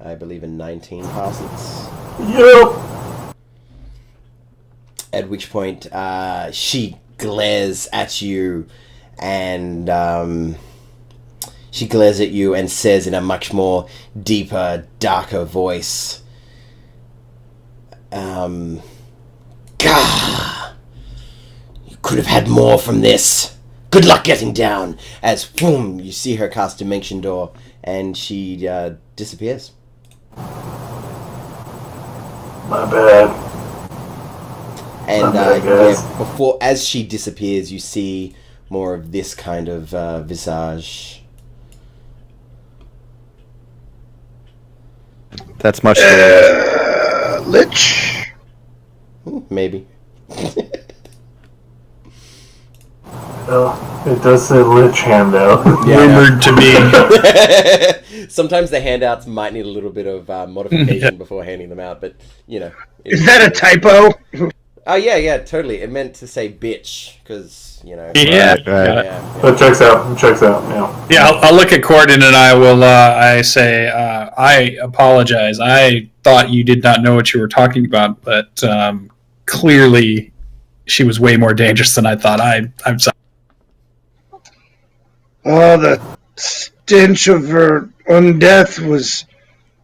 I believe a 19 passes. Yep. At which point, she glares at you and, she glares at you and says in a much more deeper, darker voice, Gah! You could have had more from this. Good luck getting down. As, boom, you see her cast Dimension Door and she disappears. My bad. And guys. as she disappears, you see more of this kind of visage. That's much. Lich. Maybe. It does say Lich handout. Rumored to be. Sometimes the handouts might need a little bit of modification before handing them out, but you know. Is that a typo? Oh yeah, totally. It meant to say bitch because you know. Yeah. Right. Yeah. It checks out. Yeah, I'll look at Corden and I will. I say, I apologize. I thought you did not know what you were talking about, but clearly, she was way more dangerous than I thought. I'm sorry. Oh, the stench of her undeath was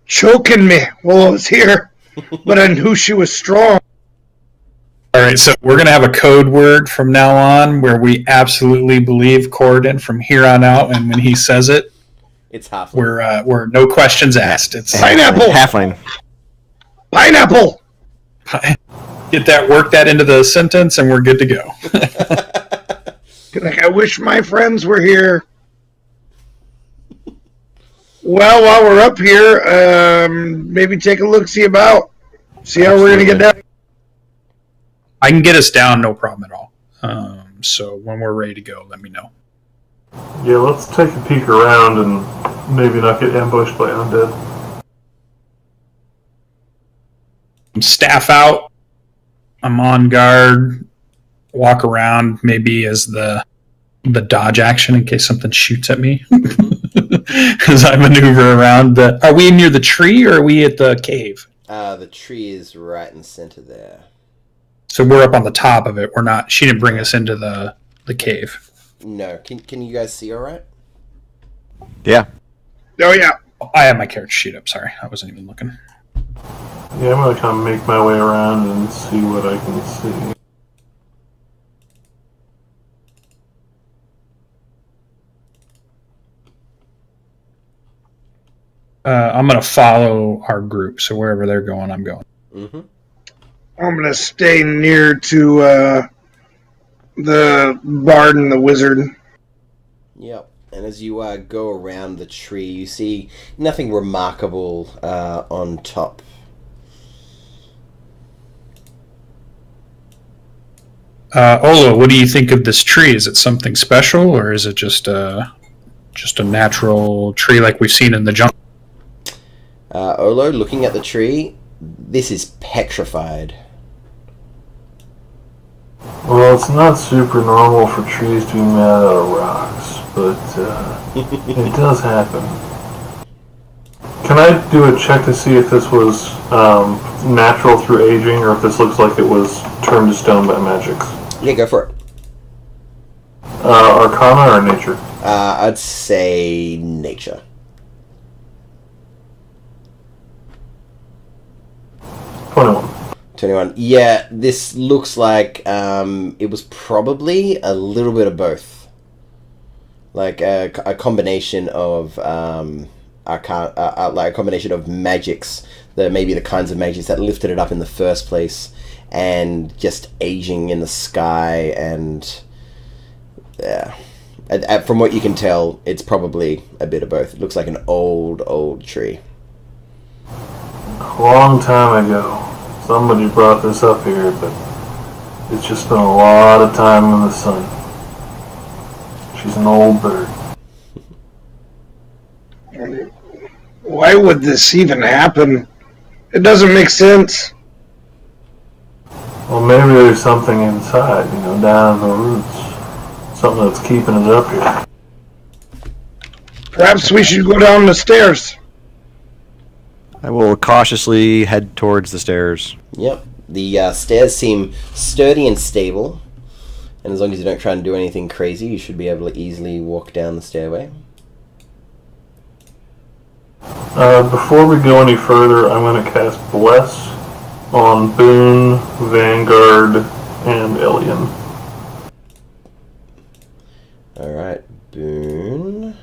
choking me while I was here, but I knew she was strong. All right, so we're going to have a code word from now on where we absolutely believe Corden from here on out, and when he says it, It's half. we're no questions asked. It's Pineapple! Halfling. Pineapple! work that into the sentence, and we're good to go. Like, I wish my friends were here. Well, while we're up here, maybe take a look, see about. See how we're going to get down. I can get us down, no problem at all. So when we're ready to go, let me know. Yeah, let's take a peek around and maybe not get ambushed by undead. Staff out. I'm on guard. Walk around, maybe as the dodge action in case something shoots at me. As I maneuver around. Are we near the tree or are we at the cave? The tree is right in the center there. So we're up on the top of it. We're not. She didn't bring us into the cave. No, can you guys see all right? Yeah. Oh, yeah. I have my character sheet up. Sorry, I wasn't even looking. Yeah, I'm gonna kind of make my way around and see what I can see. I'm going to follow our group. So wherever they're going, I'm going. Mm-hmm. I'm going to stay near to the bard and the wizard. Yep. And as you go around the tree, you see nothing remarkable on top. Olo, what do you think of this tree? Is it something special, or is it just a natural tree like we've seen in the jungle? Olo, looking at the tree, this is petrified. Well, it's not super normal for trees to be made out of rocks, but it does happen. Can I do a check to see if this was natural through aging, or if this looks like it was turned to stone by magics? Yeah, go for it. Arcana or nature? I'd say nature. 21. Yeah, this looks like it was probably a little bit of both. like a combination of like a combination of magics, maybe the kinds of magics that lifted it up in the first place, and just aging in the sky, and yeah. From what you can tell, it's probably a bit of both. It looks like an old tree. A long time ago, somebody brought this up here, but it's just been a lot of time in the sun. She's an old bird. Why would this even happen? It doesn't make sense. Well, maybe there's something inside, down in the roots. Something that's keeping it up here. Perhaps we should go down the stairs. I will cautiously head towards the stairs. Yep. The stairs seem sturdy and stable, and as long as you don't try and do anything crazy, you should be able to easily walk down the stairway. Before we go any further, I'm going to cast Bless on Boone, Vanguard, and Alien. Alright, Boone.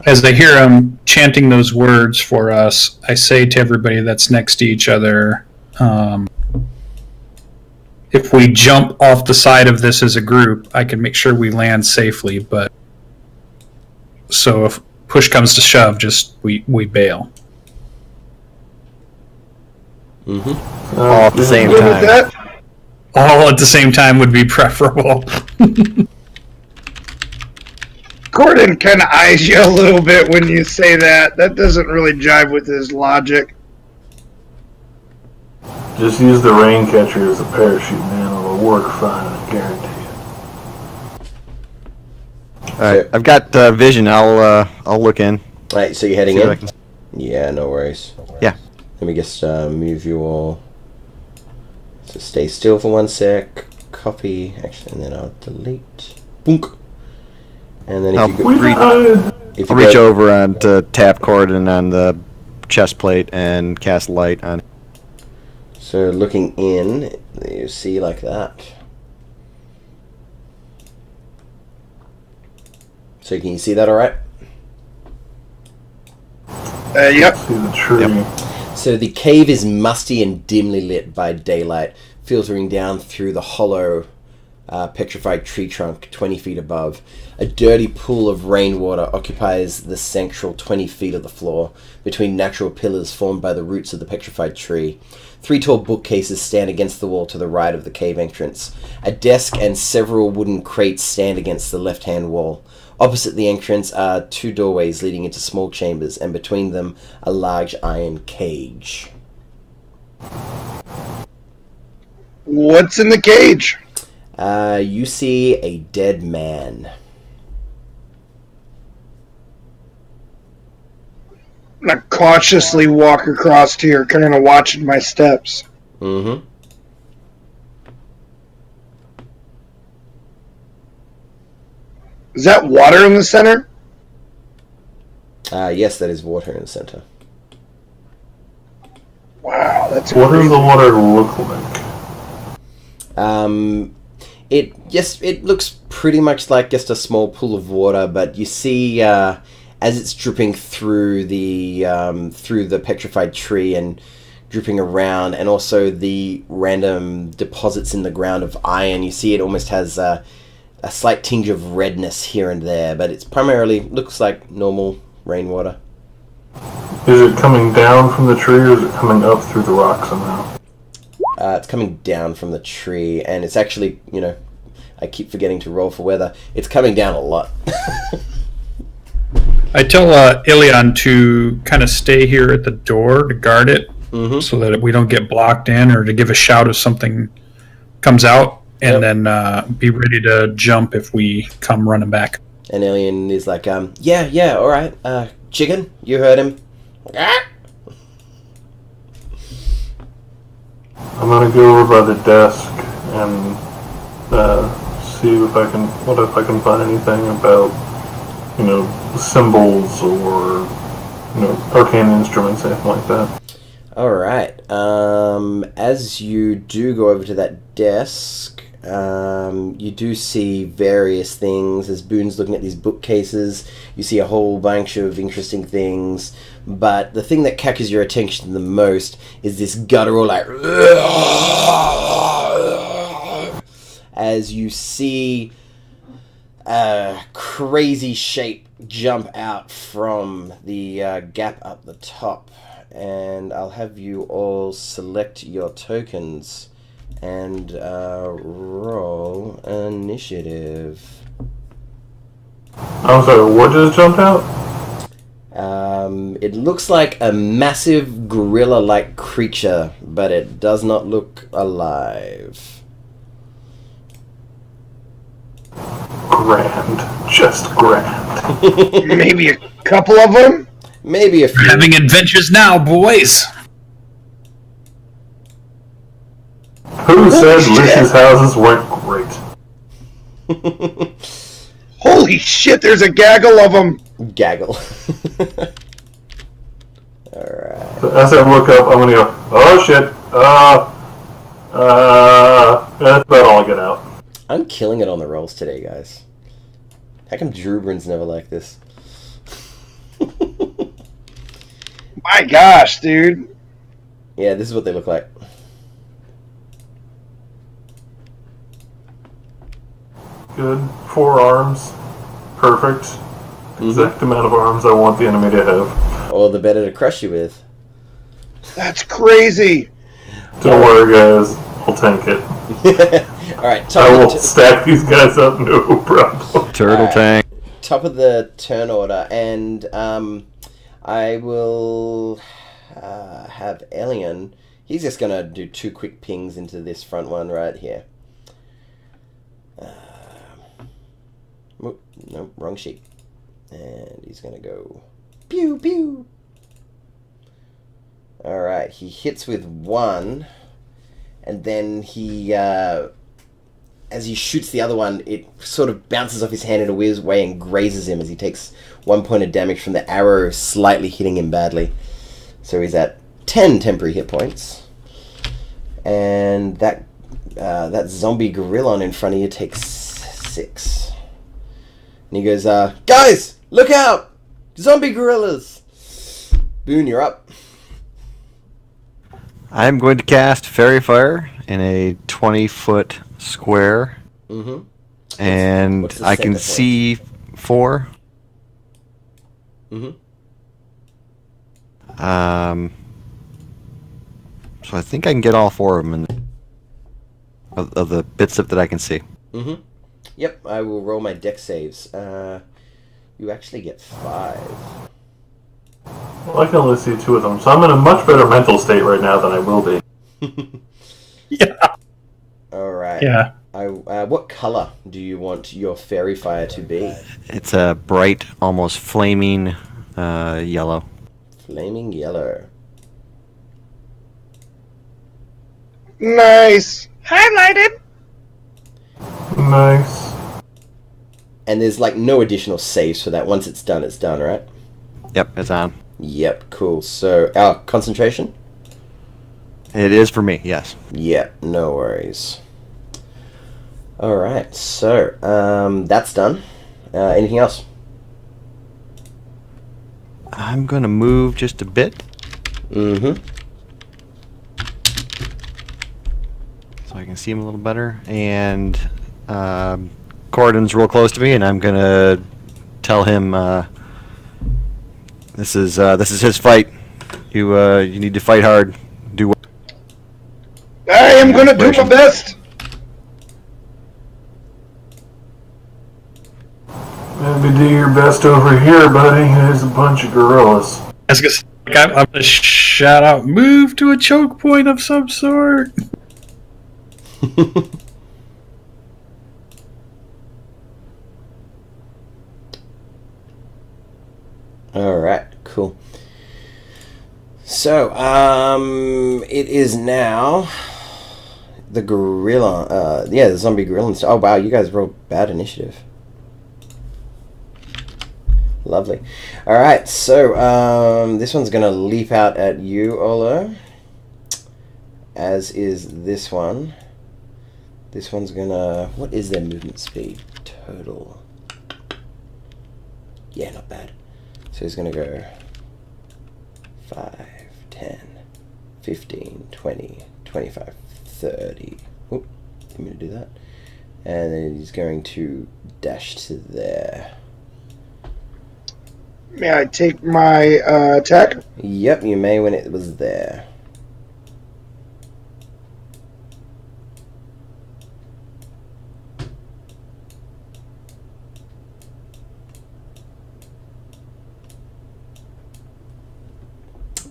As I hear him chanting those words for us, I say to everybody that's next to each other, if we jump off the side of this as a group, I can make sure we land safely, but so if push comes to shove, just we bail. Mm-hmm. All at the same Good with time. that? All at the same time would be preferable. Gordon kind of eyes you a little bit when you say that. That doesn't really jive with his logic. Just use the rain catcher as a parachute, man. It'll work fine, I guarantee it. Alright, I've got vision. I'll look in. Alright, so you're heading See in? what I can- Yeah, no worries. Yeah. Let me just move you all. So stay still for 1 sec. Copy. Actually, and then I'll delete. Boonk. And then if you go, I'll reach over onto tap Corden on the chest plate and cast light on. So looking in, you see like that. So can you see that all right? Yep. See the tree. Yep. So the cave is musty and dimly lit by daylight, filtering down through the hollow, petrified tree trunk 20 feet above. A dirty pool of rainwater occupies the central 20 feet of the floor, between natural pillars formed by the roots of the petrified tree. 3 tall bookcases stand against the wall to the right of the cave entrance. A desk and several wooden crates stand against the left-hand wall. Opposite the entrance are 2 doorways leading into small chambers, and between them a large iron cage. What's in the cage? You see a dead man. I'm gonna cautiously walk across here, kind of watching my steps. Mm-hmm. Is that water in the center? Yes, that is water in the center. Wow, that's What does crazy. the water look like? It looks pretty much like just a small pool of water, but you see as it's dripping through the petrified tree and dripping around, and also the random deposits in the ground of iron, you see it almost has a slight tinge of redness here and there, but it's primarily looks like normal rainwater. Is it coming down from the tree, or is it coming up through the rock somehow? It's coming down from the tree, and it's actually, I keep forgetting to roll for weather. It's coming down a lot. I tell Ilion to kind of stay here at the door to guard it, so that we don't get blocked in, or to give a shout if something comes out, and then be ready to jump if we come running back. And Alien is like, yeah, all right. Chicken, you heard him. I'm gonna go over by the desk and see if I can find anything about, symbols or, arcane instruments, anything like that. All right. As you do go over to that desk, You do see various things. As Boone's looking at these bookcases, you see a whole bunch of interesting things. But the thing that catches your attention the most is this guttural, like, as you see a crazy shape jump out from the gap up the top. And I'll have you all select your tokens and roll initiative. I'm sorry, what just jumped out? It looks like a massive gorilla-like creature, but it does not look alive. Grand. Just grand. Maybe a couple of them? Maybe a few. We're having adventures now, boys. Who said Lish's houses weren't great? Holy shit, there's a gaggle of them. Gaggle. Alright. As I look up, I'm gonna go, oh shit, that's about all I get out. I'm killing it on the rolls today, guys. How come Drubrin's never like this? My gosh, dude. Yeah, this is what they look like. Good. 4 arms. Perfect. Exact amount of arms I want the enemy to have. Or the better to crush you with. That's crazy. Don't worry, guys. I'll tank it. Alright, I will stack these guys up, no problem. Turtle tank. Top of the turn order, and I will have Elian. He's just gonna do 2 quick pings into this front one right here. No, wrong sheet. And he's gonna go pew pew. Alright, he hits with 1, and then he as he shoots the other one, it sort of bounces off his hand in a weird way and grazes him as he takes 1 point of damage from the arrow slightly hitting him badly. So he's at 10 temporary hit points. And that zombie gorilla in front of you takes 6. And he goes, guys, look out! Zombie gorillas! Boone, you're up. I'm going to cast Fairy Fire in a 20-foot square. Mm-hmm. And What's the I can center see 4. Mm-hmm. So I think I can get all 4 of them of the bits that I can see. Mm-hmm. Yep, I will roll my dex saves. You actually get 5. Well, I can only see 2 of them, so I'm in a much better mental state right now than I will be. Yeah. Alright. Yeah. What color do you want your fairy fire to be? It's a bright, almost flaming yellow. Flaming yellow. Nice. Highlighted. Nice. And there's like no additional saves for that. Once it's done, right? Yep, it's on. Yep, cool. So, concentration? It is for me, yes. Yep, no worries. Alright, so, that's done. Anything else? I'm going to move just a bit. Mm-hmm. So I can see him a little better. And Corridon's real close to me, and I'm going to tell him this is his fight. You need to fight hard. Do what? I am going to do my best. Maybe do your best over here, buddy. There's a bunch of gorillas. I'm going to shout out, move to a choke point of some sort. Alright, cool. So, it is now the gorilla, the zombie gorilla. Oh wow, you guys rolled bad initiative. Lovely. Alright, so, this one's gonna leap out at you, Olo. As is this one. This one's gonna... What is their movement speed total? Yeah, not bad. So he's gonna go 5, 10, 15, 20, 25, 30. Oop, didn't mean to do that. And then he's going to dash to there. May I take my attack? Yep, you may when it was there.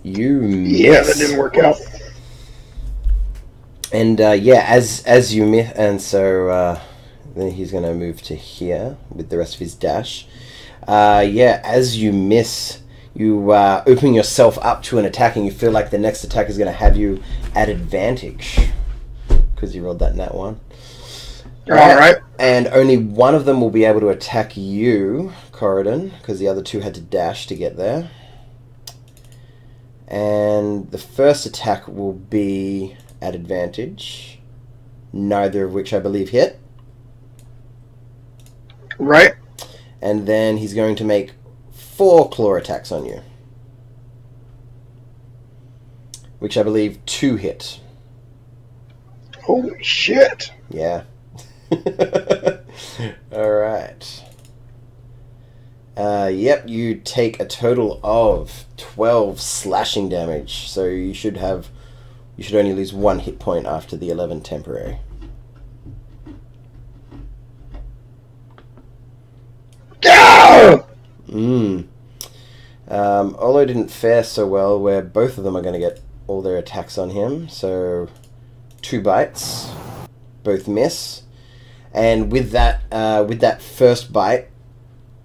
You miss. Yeah, that didn't work out. And yeah, as you miss, and so then he's gonna move to here with the rest of his dash. Yeah, as you miss, you open yourself up to an attack, and you feel like the next attack is gonna have you at advantage because you rolled that nat 1. All right. And only one of them will be able to attack you, Corridon, because the other two had to dash to get there. And the first attack will be at advantage, neither of which I believe hit. Right. And then he's going to make 4 claw attacks on you, which I believe 2 hit. Holy shit. Yeah. Alright. Yep, you take a total of 12 slashing damage, so you should only lose 1 hit point after the 11 temporary. Go! Olo didn't fare so well, where both of them are going to get all their attacks on him, so 2 bites, both miss. And with that first bite,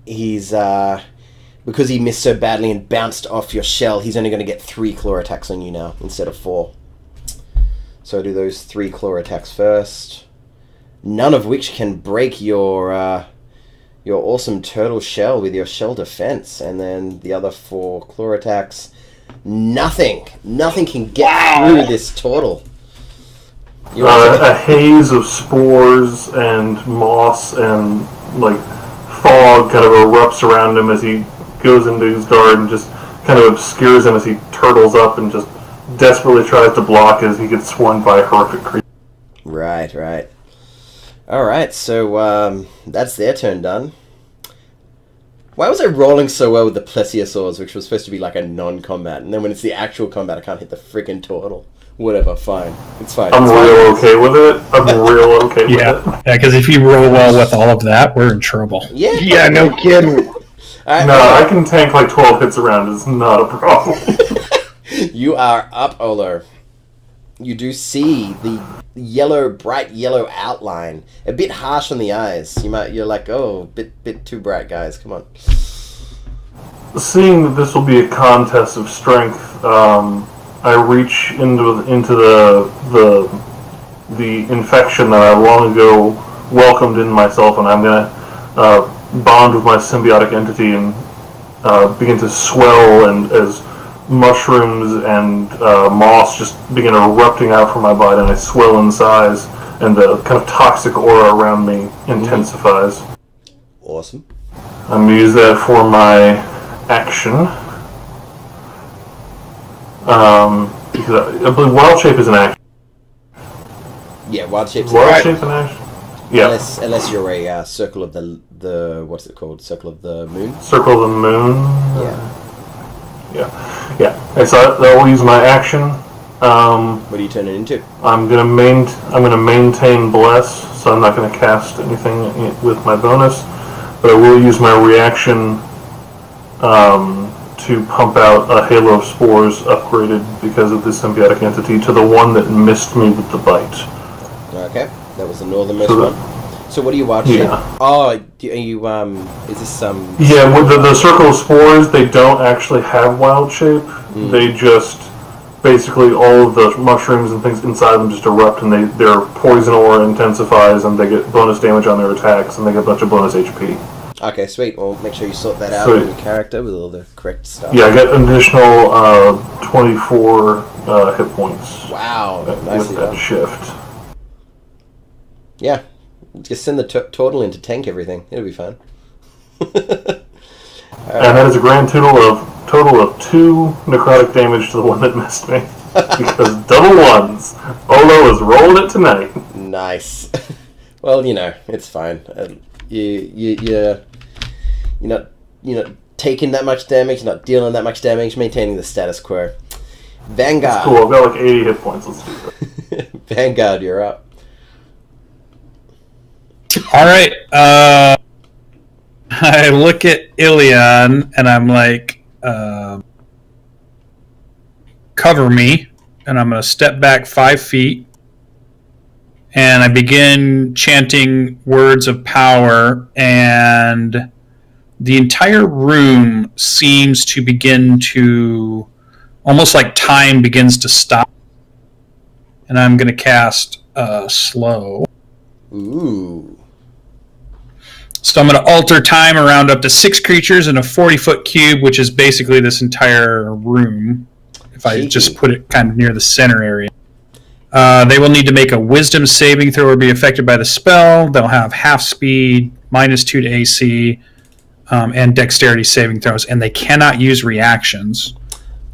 he's because he missed so badly and bounced off your shell, he's only going to get 3 claw attacks on you now instead of 4. So do those 3 claw attacks first, none of which can break your awesome turtle shell with your shell defense, and then the other 4 claw attacks, nothing can get through this turtle. A haze of spores and moss and like fog kind of erupts around him as he goes into his guard and just kind of obscures him as he turtles up and just desperately tries to block as he gets swarmed by a horrific creature. Right. Alright, so that's their turn done. Why was I rolling so well with the plesiosaurs, which was supposed to be like a non-combat, and then when it's the actual combat I can't hit the freaking turtle? Whatever, fine. It's fine. I'm real okay with it. I'm real okay with it. Yeah, because if you roll well with all of that, we're in trouble. Yeah, no kidding. I can tank like 12 hits around. It's not a problem. You are up, Olo. You do see the bright yellow outline. A bit harsh on the eyes. You're like, oh, bit too bright, guys. Come on. Seeing that this will be a contest of strength, I reach into the infection that I long ago welcomed in myself, and I'm gonna bond with my symbiotic entity and begin to swell, and as mushrooms and moss just begin erupting out from my body, and I swell in size, and the kind of toxic aura around me intensifies. Awesome. I'm gonna use that for my action. Because I believe Wild Shape is an action. Yeah, Wild Shape's Wild Shape an action? Yeah. Unless you're a Circle of the what's it called? Circle of the Moon? Circle of the Moon? Yeah. Yeah. And so that will use my action. What are you turning into? I'm gonna maintain Bless, so I'm not gonna cast anything with my bonus, but I will use my reaction to pump out a Halo of Spores upgraded because of the symbiotic entity to the one that missed me with the bite. Okay, that was the northernmost one. So what are you watching? Yeah. Oh, are you is this some... Yeah, with the Circle of Spores, they don't actually have Wild Shape. They just, basically all of the mushrooms and things inside them just erupt, and their poison aura intensifies, and they get bonus damage on their attacks, and they get a bunch of bonus HP. Okay, sweet. Well, make sure you sort that out in your character with all the correct stuff. Yeah, I get an additional 24 hit points. Wow, with nicely that done. shift. Yeah. Just send the turtle in to tank everything. It'll be fun. And that is a grand total of 2 necrotic damage to the one that missed me. Because double ones. Olo has rolled it tonight. Nice. Well, it's fine. You're not taking that much damage, not dealing that much damage, maintaining the status quo. Vanguard. That's cool. I've got like 80 hit points. Let's do that. Vanguard, you're up. All right. I look at Ilion and I'm like, cover me. And I'm going to step back 5 feet. And I begin chanting words of power. And the entire room seems to begin to, almost like time begins to stop. And I'm going to cast slow. Ooh. So I'm going to alter time around up to 6 creatures in a 40-foot cube, which is basically this entire room, if I just put it kind of near the center area. They will need to make a wisdom saving throw or be affected by the spell. They'll have half speed, -2 to AC, and dexterity saving throws, and they cannot use reactions.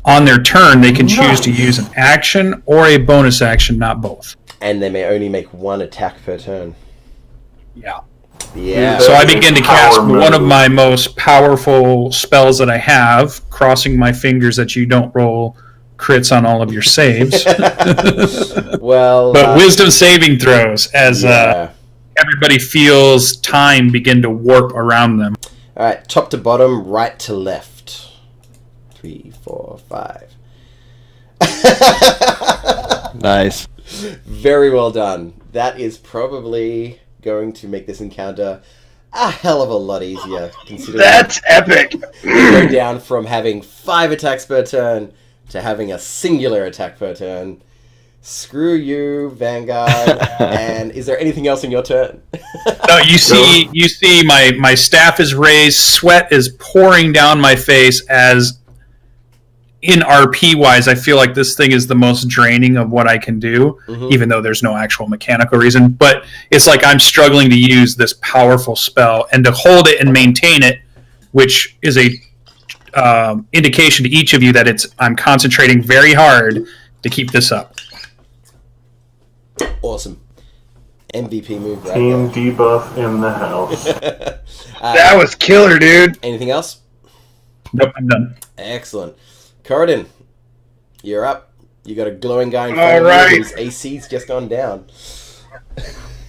On their turn, they can choose to use an action or a bonus action, not both. And they may only make 1 attack per turn. Yeah. Yeah. So I begin to cast one of my most powerful spells that I have, crossing my fingers that you don't roll crits on all of your saves. Well, but wisdom saving throws as everybody feels time begin to warp around them. All right, top to bottom, right to left. 3, 4, 5. Nice. Very well done. That is probably going to make this encounter a hell of a lot easier. Considering That's epic. go down from having 5 attacks per turn to having a singular attack per turn. Screw you, Vanguard. And is there anything else in your turn? No, you see my staff is raised, sweat is pouring down my face as in RP wise, I feel like this thing is the most draining of what I can do, even though there's no actual mechanical reason. But it's like I'm struggling to use this powerful spell and to hold it and maintain it, which is a indication to each of you that I'm concentrating very hard to keep this up. Awesome. MVP move right Team there. debuff in the house. That was killer, dude. Anything else? Nope, I'm done. Excellent. Corridon, you're up. You got a glowing guy in front All of right. you whose AC's just gone down.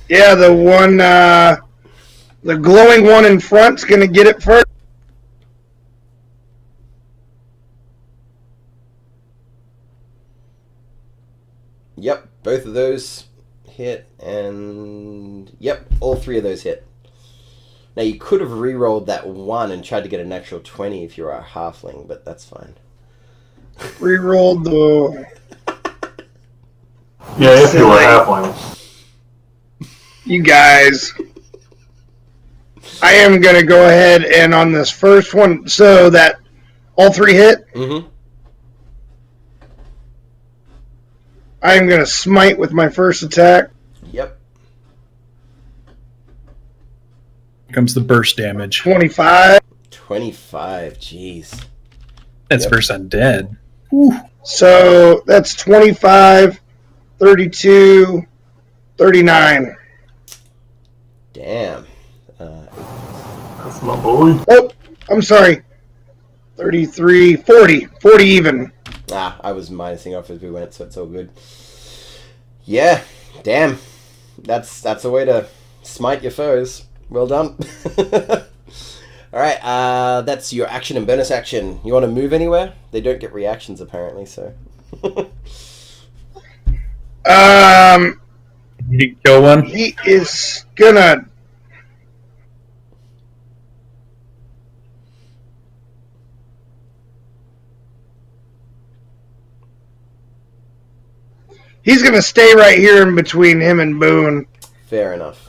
Yeah, the one, the glowing one in front's gonna get it first. Yep, both of those hit, and yep, all 3 of those hit. Now you could have re-rolled that 1 and tried to get a natural 20 if you were a halfling, but that's fine. Rerolled the. Yeah, if you were a halfling. You guys. I am gonna go ahead and on this first one, so that all 3 hit. Mm-hmm. I am gonna smite with my first attack. Yep. Here comes the burst damage. 25. 25, jeez. That's Yep. versus undead. So that's 25, 32, 39. Damn. That's my boy. Oh, I'm sorry. 33, 40. 40 even. I was minusing off as we went, so it's all good. Yeah, damn. That's a way to smite your foes. Well done. Alright, that's your action and bonus action. You want to move anywhere? They don't get reactions, apparently, so... You kill one? He is gonna. He's gonna stay right here in between him and Boone. Fair enough.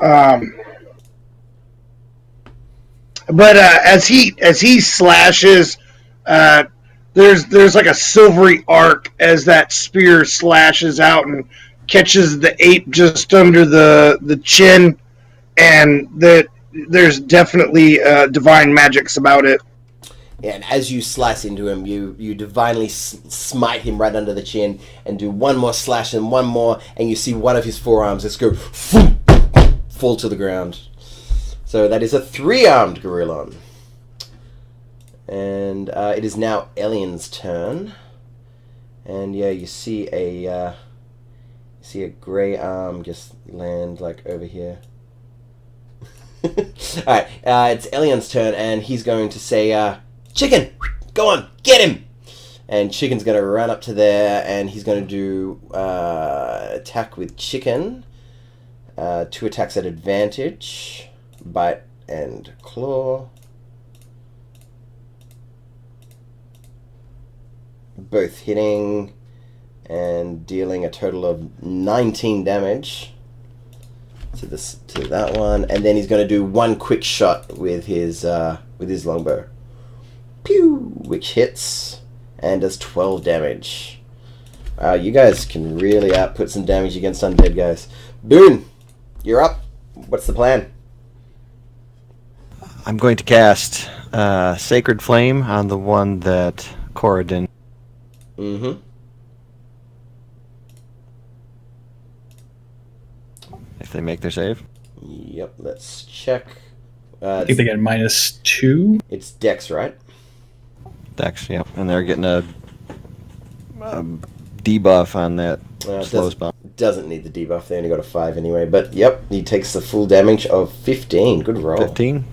But as he slashes, there's like a silvery arc as that spear slashes out and catches the ape just under the chin, and that there's definitely divine magics about it. Yeah, and as you slice into him, you divinely smite him right under the chin and do one more slash and one more, and you see one of his forearms just go fall to the ground. So that is a 3-armed Gorillon. And it is now Elian's turn. And yeah, you see a grey arm just land like over here. Alright, it's Elian's turn, and he's going to say, Chicken! Go on, get him! And Chicken's going to run up to there, and he's going to do attack with Chicken. 2 attacks at advantage. Bite and claw. Both hitting and dealing a total of 19 damage to that one, and then he's going to do one quick shot with his longbow. Pew, which hits and does 12 damage. Wow, you guys can really output some damage against undead guys. Boone, you're up. What's the plan? I'm going to cast Sacred Flame on the one that Corridon. Mm-hmm. If they make their save. Yep, let's check. I think they get -2. It's Dex, right? Dex, yep. And they're getting a debuff on that slow spell. Doesn't need the debuff. They only got a 5 anyway. But yep, he takes the full damage of 15. Good roll. 15?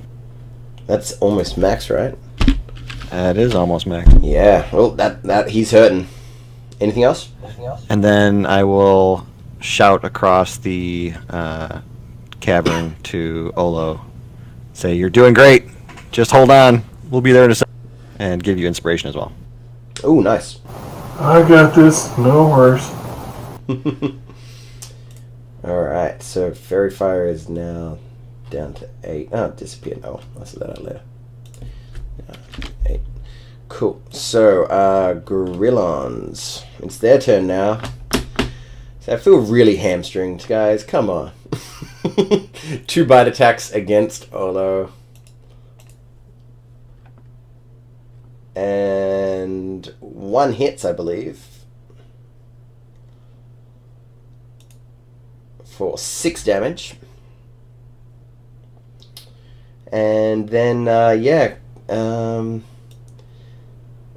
That's almost max, right? That is almost max. Yeah. Well, that he's hurting. Anything else? And then I will shout across the cavern to Olo. Say, you're doing great. Just hold on. We'll be there in a second. And give you inspiration as well. Oh, nice. I got this. No worries. Alright, so Fairy Fire is now down to 8. Oh, it disappeared. Oh, I'll see that out later. 8. Cool. So, Gorillons. It's their turn now. So I feel really hamstringed, guys. Come on. 2 bite attacks against Olo. And 1 hits, I believe. For 6 damage. And then,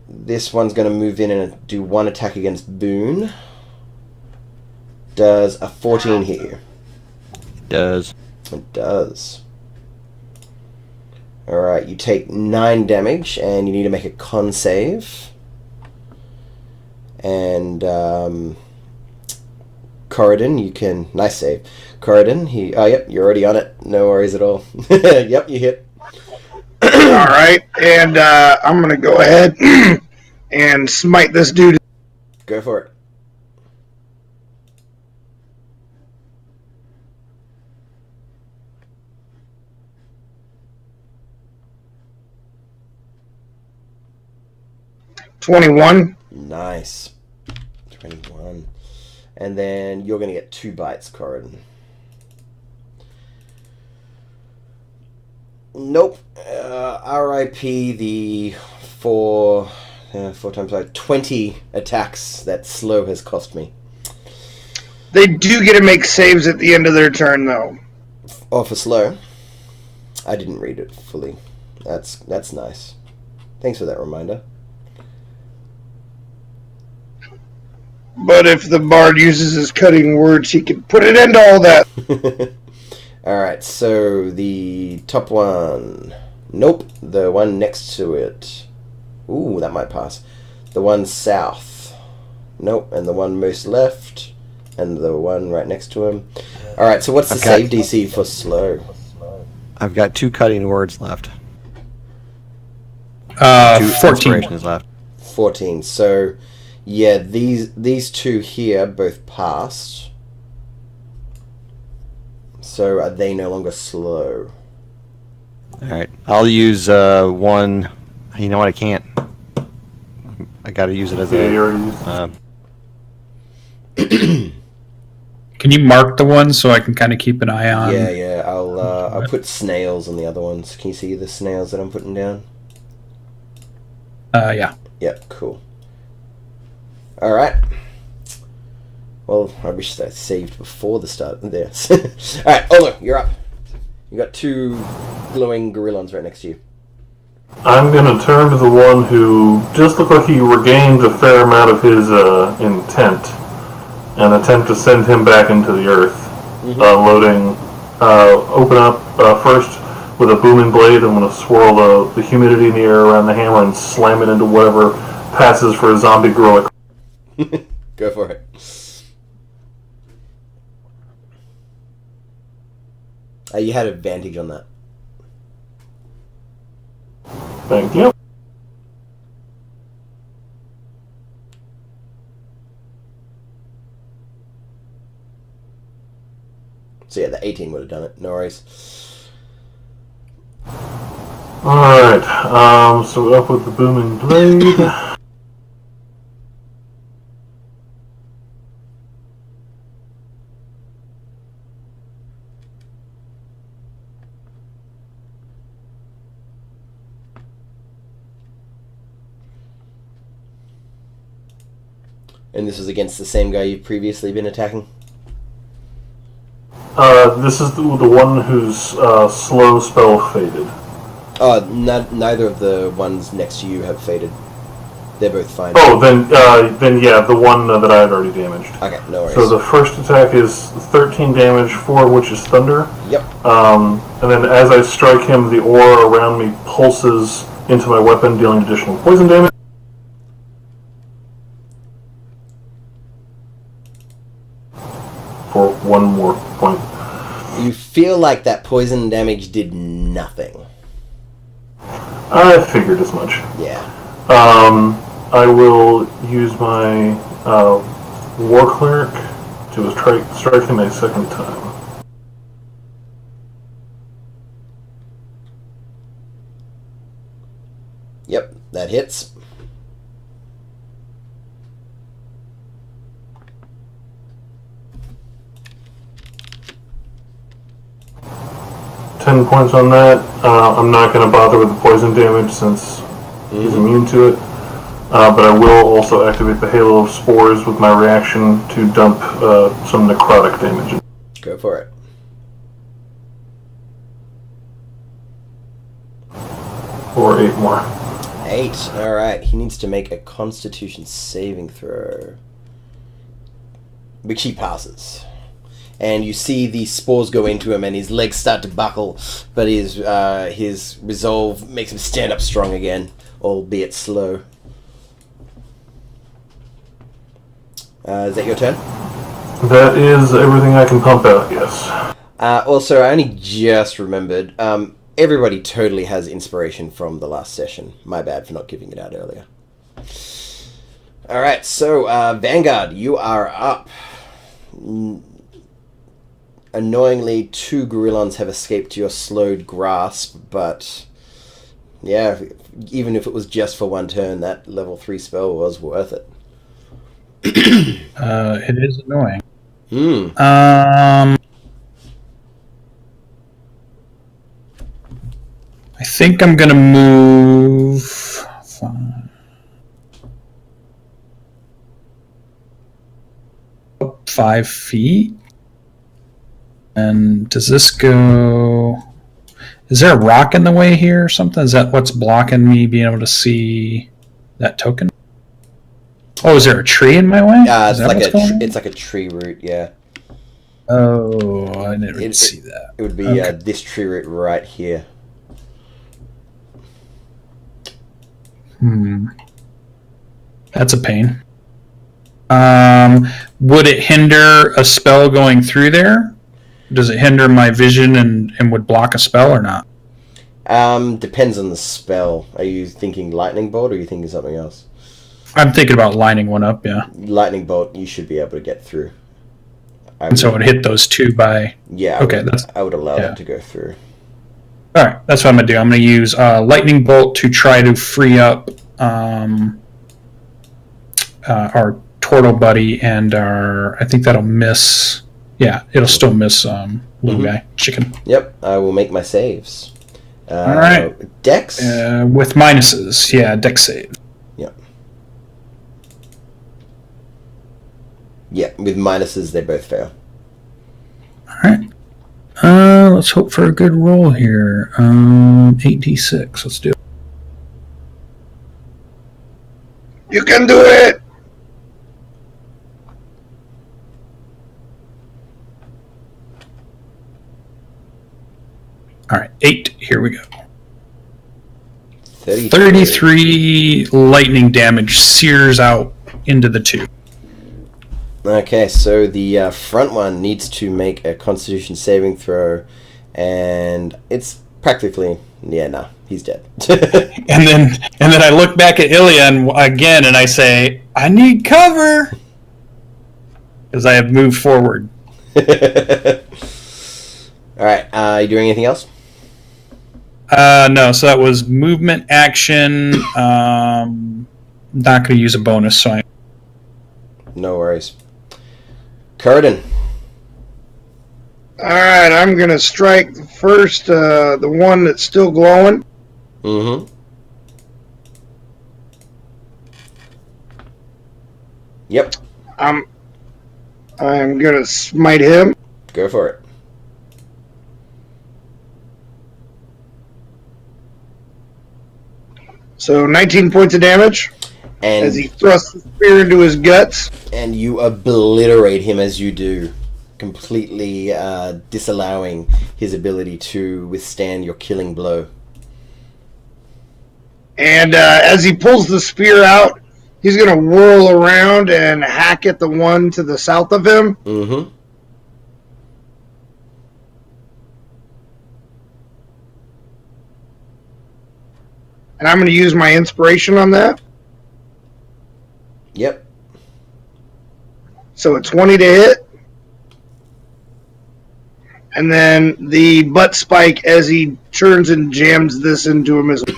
this one's going to move in and do 1 attack against Boone. Does a 14 hit you? It does. It does. Alright, you take 9 damage, and you need to make a con save. And, Corridon, you can... Nice save. Corridon, oh, yep, you're already on it. No worries at all. Yep, you hit. Alright, and I'm going to go ahead and smite this dude. Go for it. $21. Nice. 21. And then you're going to get 2 bites, Corridon. Nope. RIP the 4 times 5, 20 attacks that slow has cost me. They do get to make saves at the end of their turn, though. Oh, for slow? I didn't read it fully. That's nice. Thanks for that reminder. But if the bard uses his cutting words, he can put it into all that. Alright, so the top one. Nope, the one next to it. Ooh, that might pass. The one south. Nope, and the one most left. And the one right next to him. Alright, so what's the save DC for slow? I've got 2 cutting words left. 14. Inspirations left. 14, so... Yeah, these 2 here both passed. So are they no longer slow? Alright, I'll use 1. You know what, I can't. I gotta use it as Yeah, you already used Can you mark the ones so I can kind of keep an eye on? Yeah. I'll put snails on the other ones. Can you see the snails that I'm putting down? Yeah. Yep, cool. Alright. Well, I wish that saved before the start there. Alright, Olo, you're up. You got 2 glowing gorillons right next to you. I'm going to turn to the one who just looked like he regained a fair amount of his intent and attempt to send him back into the earth. Loading, open up first with a booming blade. I'm going to swirl the humidity in the air around the hammer and slam it into whatever passes for a zombie gorilla. Go for it. You had advantage on that. Thank you. So yeah, the 18 would have done it. No worries. Alright, so up with the booming blade. And this is against the same guy you've previously been attacking? This is the one whose slow spell faded. Neither of the ones next to you have faded. They're both fine. Oh, then yeah, the one that I had already damaged. Okay, no worries. So the first attack is 13 damage, 4 of which is thunder. Yep. And then as I strike him, the aura around me pulses into my weapon, dealing additional poison damage. For 1 more point. You feel like that poison damage did nothing. I figured as much. Yeah. I will use my War Cleric to strike him a second time. Yep, that hits. $10 points on that. I'm not going to bother with the poison damage since he's immune to it. But I will also activate the Halo of Spores with my reaction to dump some necrotic damage. Go for it. Or 8 more. 8. Alright, he needs to make a Constitution saving throw. Which he passes. And you see the spores go into him and his legs start to buckle, but his resolve makes him stand up strong again, albeit slow. Is that your turn? That is everything I can pump out, yes. Also, I only just remembered, everybody totally has inspiration from the last session. My bad for not giving it out earlier. Alright, so, Vanguard, you are up. Annoyingly, 2 gorillons have escaped your slowed grasp, but yeah, even if it was just for 1 turn, that level 3 spell was worth it. It is annoying. I think I'm gonna move 5 feet. And does this go... Is there a rock in the way here or something? Is that what's blocking me being able to see that token? Oh, is there a tree in my way? It's like a tree root, yeah. Oh, I didn't see that. It would be this tree root right here. That's a pain. Would it hinder a spell going through there? Does it hinder my vision and would block a spell or not? Depends on the spell. Are you thinking lightning bolt or are you thinking something else? I'm thinking about lining one up, yeah. Lightning bolt, you should be able to get through. And so it would hit those 2 by... Yeah, I would allow that to go through. All right, that's what I'm going to do. I'm going to use lightning bolt to try to free up our turtle buddy and our... I think that'll miss... Yeah, it'll still miss little guy, chicken. Yep, I will make my saves. All right. Dex? With minuses. Yeah, dex save. Yep. Yeah, with minuses, they both fail. All right. Let's hope for a good roll here. 8d6. Let's do it. You can do it! All right, 8. Here we go. 33 lightning damage sears out into the tube. Okay, so the front one needs to make a Constitution saving throw, and it's practically he's dead. And then I look back at Ilian again, and I say, "I need cover," because I have moved forward. All right, you doing anything else? No, so that was movement, action. Not going to use a bonus, so No worries. Curden. Alright, I'm going to strike first the one that's still glowing. Mm-hmm. Yep. I'm going to smite him. Go for it. So 19 points of damage And as he thrusts the spear into his guts. And you obliterate him as you do, completely disallowing his ability to withstand your killing blow. And as he pulls the spear out, he's going to whirl around and hack at the one to the south of him. Mm-hmm. And I'm going to use my inspiration on that. Yep. So a 20 to hit. And then the butt spike as he turns and jams this into a missile.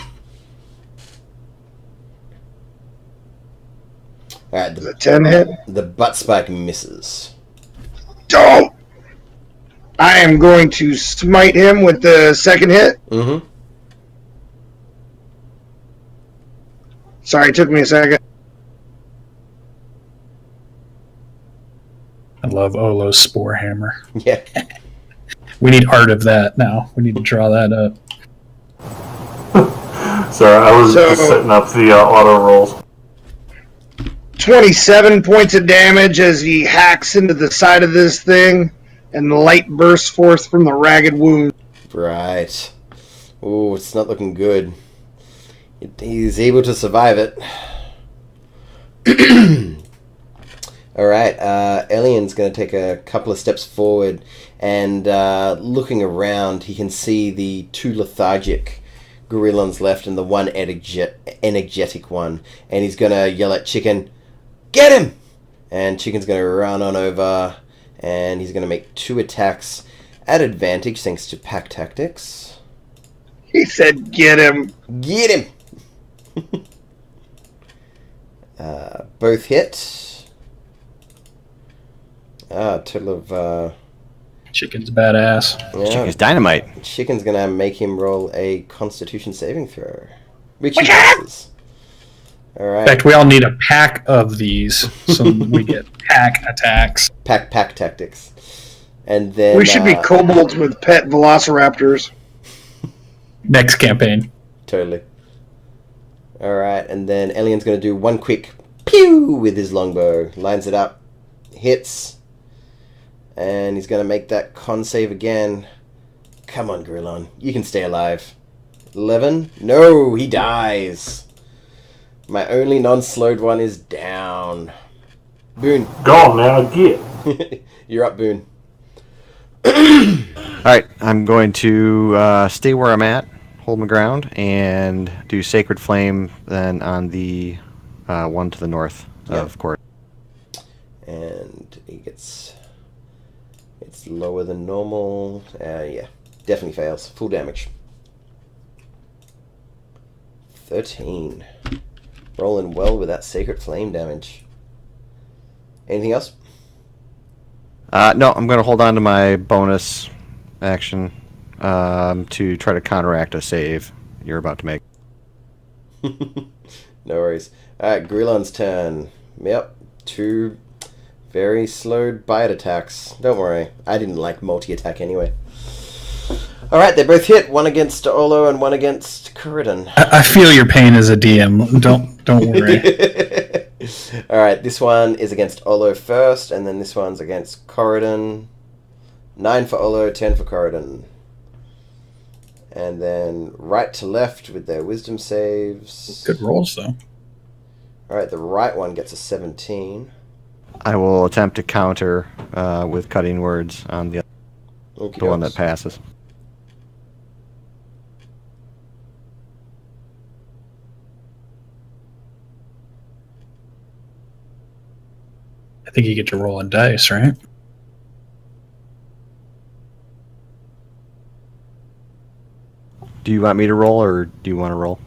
All right. Does a 10 hit? The butt spike misses. Don't! I am going to smite him with the second hit. Mm-hmm. Sorry, it took me a second. I love Olo's Spore Hammer. Yeah. We need art of that now. We need to draw that up. Sorry, I was just setting up the auto rolls. 27 points of damage as he hacks into the side of this thing, and the light bursts forth from the ragged wound. Right. Oh, it's not looking good. He's able to survive it. All right. Elian's going to take a couple of steps forward, and looking around, he can see the two lethargic gorillons left and the one energetic one. And he's going to yell at Chicken, "Get him!" And Chicken's going to run on over, and he's going to make 2 attacks at advantage thanks to pack tactics. He said, "Get him." Get him! Both hit. Total of... Chicken's badass. yeah. Chicken's dynamite. Chicken's gonna make him roll a Constitution saving throw. Which he passes. In Alright. fact, we all need a pack of these, so we get pack attacks. Pack tactics. And then... We should be kobolds with pet velociraptors. Next campaign. Totally. Alright, and then Elian's gonna do one quick pew with his longbow. Lines it up. Hits. And he's going to make that con save again. Come on, Gorillon. You can stay alive. 11? No, he dies. My only non-slowed one is down. Boone. Gone now, get. You're up, Boone. Alright, I'm going to stay where I'm at, hold my ground, and do Sacred Flame then on the one to the north, of course. And he gets... It's lower than normal. Yeah, definitely fails. Full damage. 13. Rolling well with that Sacred Flame damage. Anything else? No, I'm going to hold on to my bonus action to try to counteract a save you're about to make. No worries. Alright, Grilon's turn. Yep, 2 very slow bite attacks. Don't worry, I didn't like multi-attack anyway. Alright, they both hit. One against Olo and one against Corridon. I feel your pain as a DM. Don't worry. Alright, this one is against Olo first, and then this one's against Corridon. 9 for Olo, 10 for Corridon. And then right to left with their wisdom saves. Good rolls, though. Alright, the right one gets a 17. I will attempt to counter with cutting words on the one that passes. I think you get to roll on dice, right? Do you want me to roll, or do you want to roll?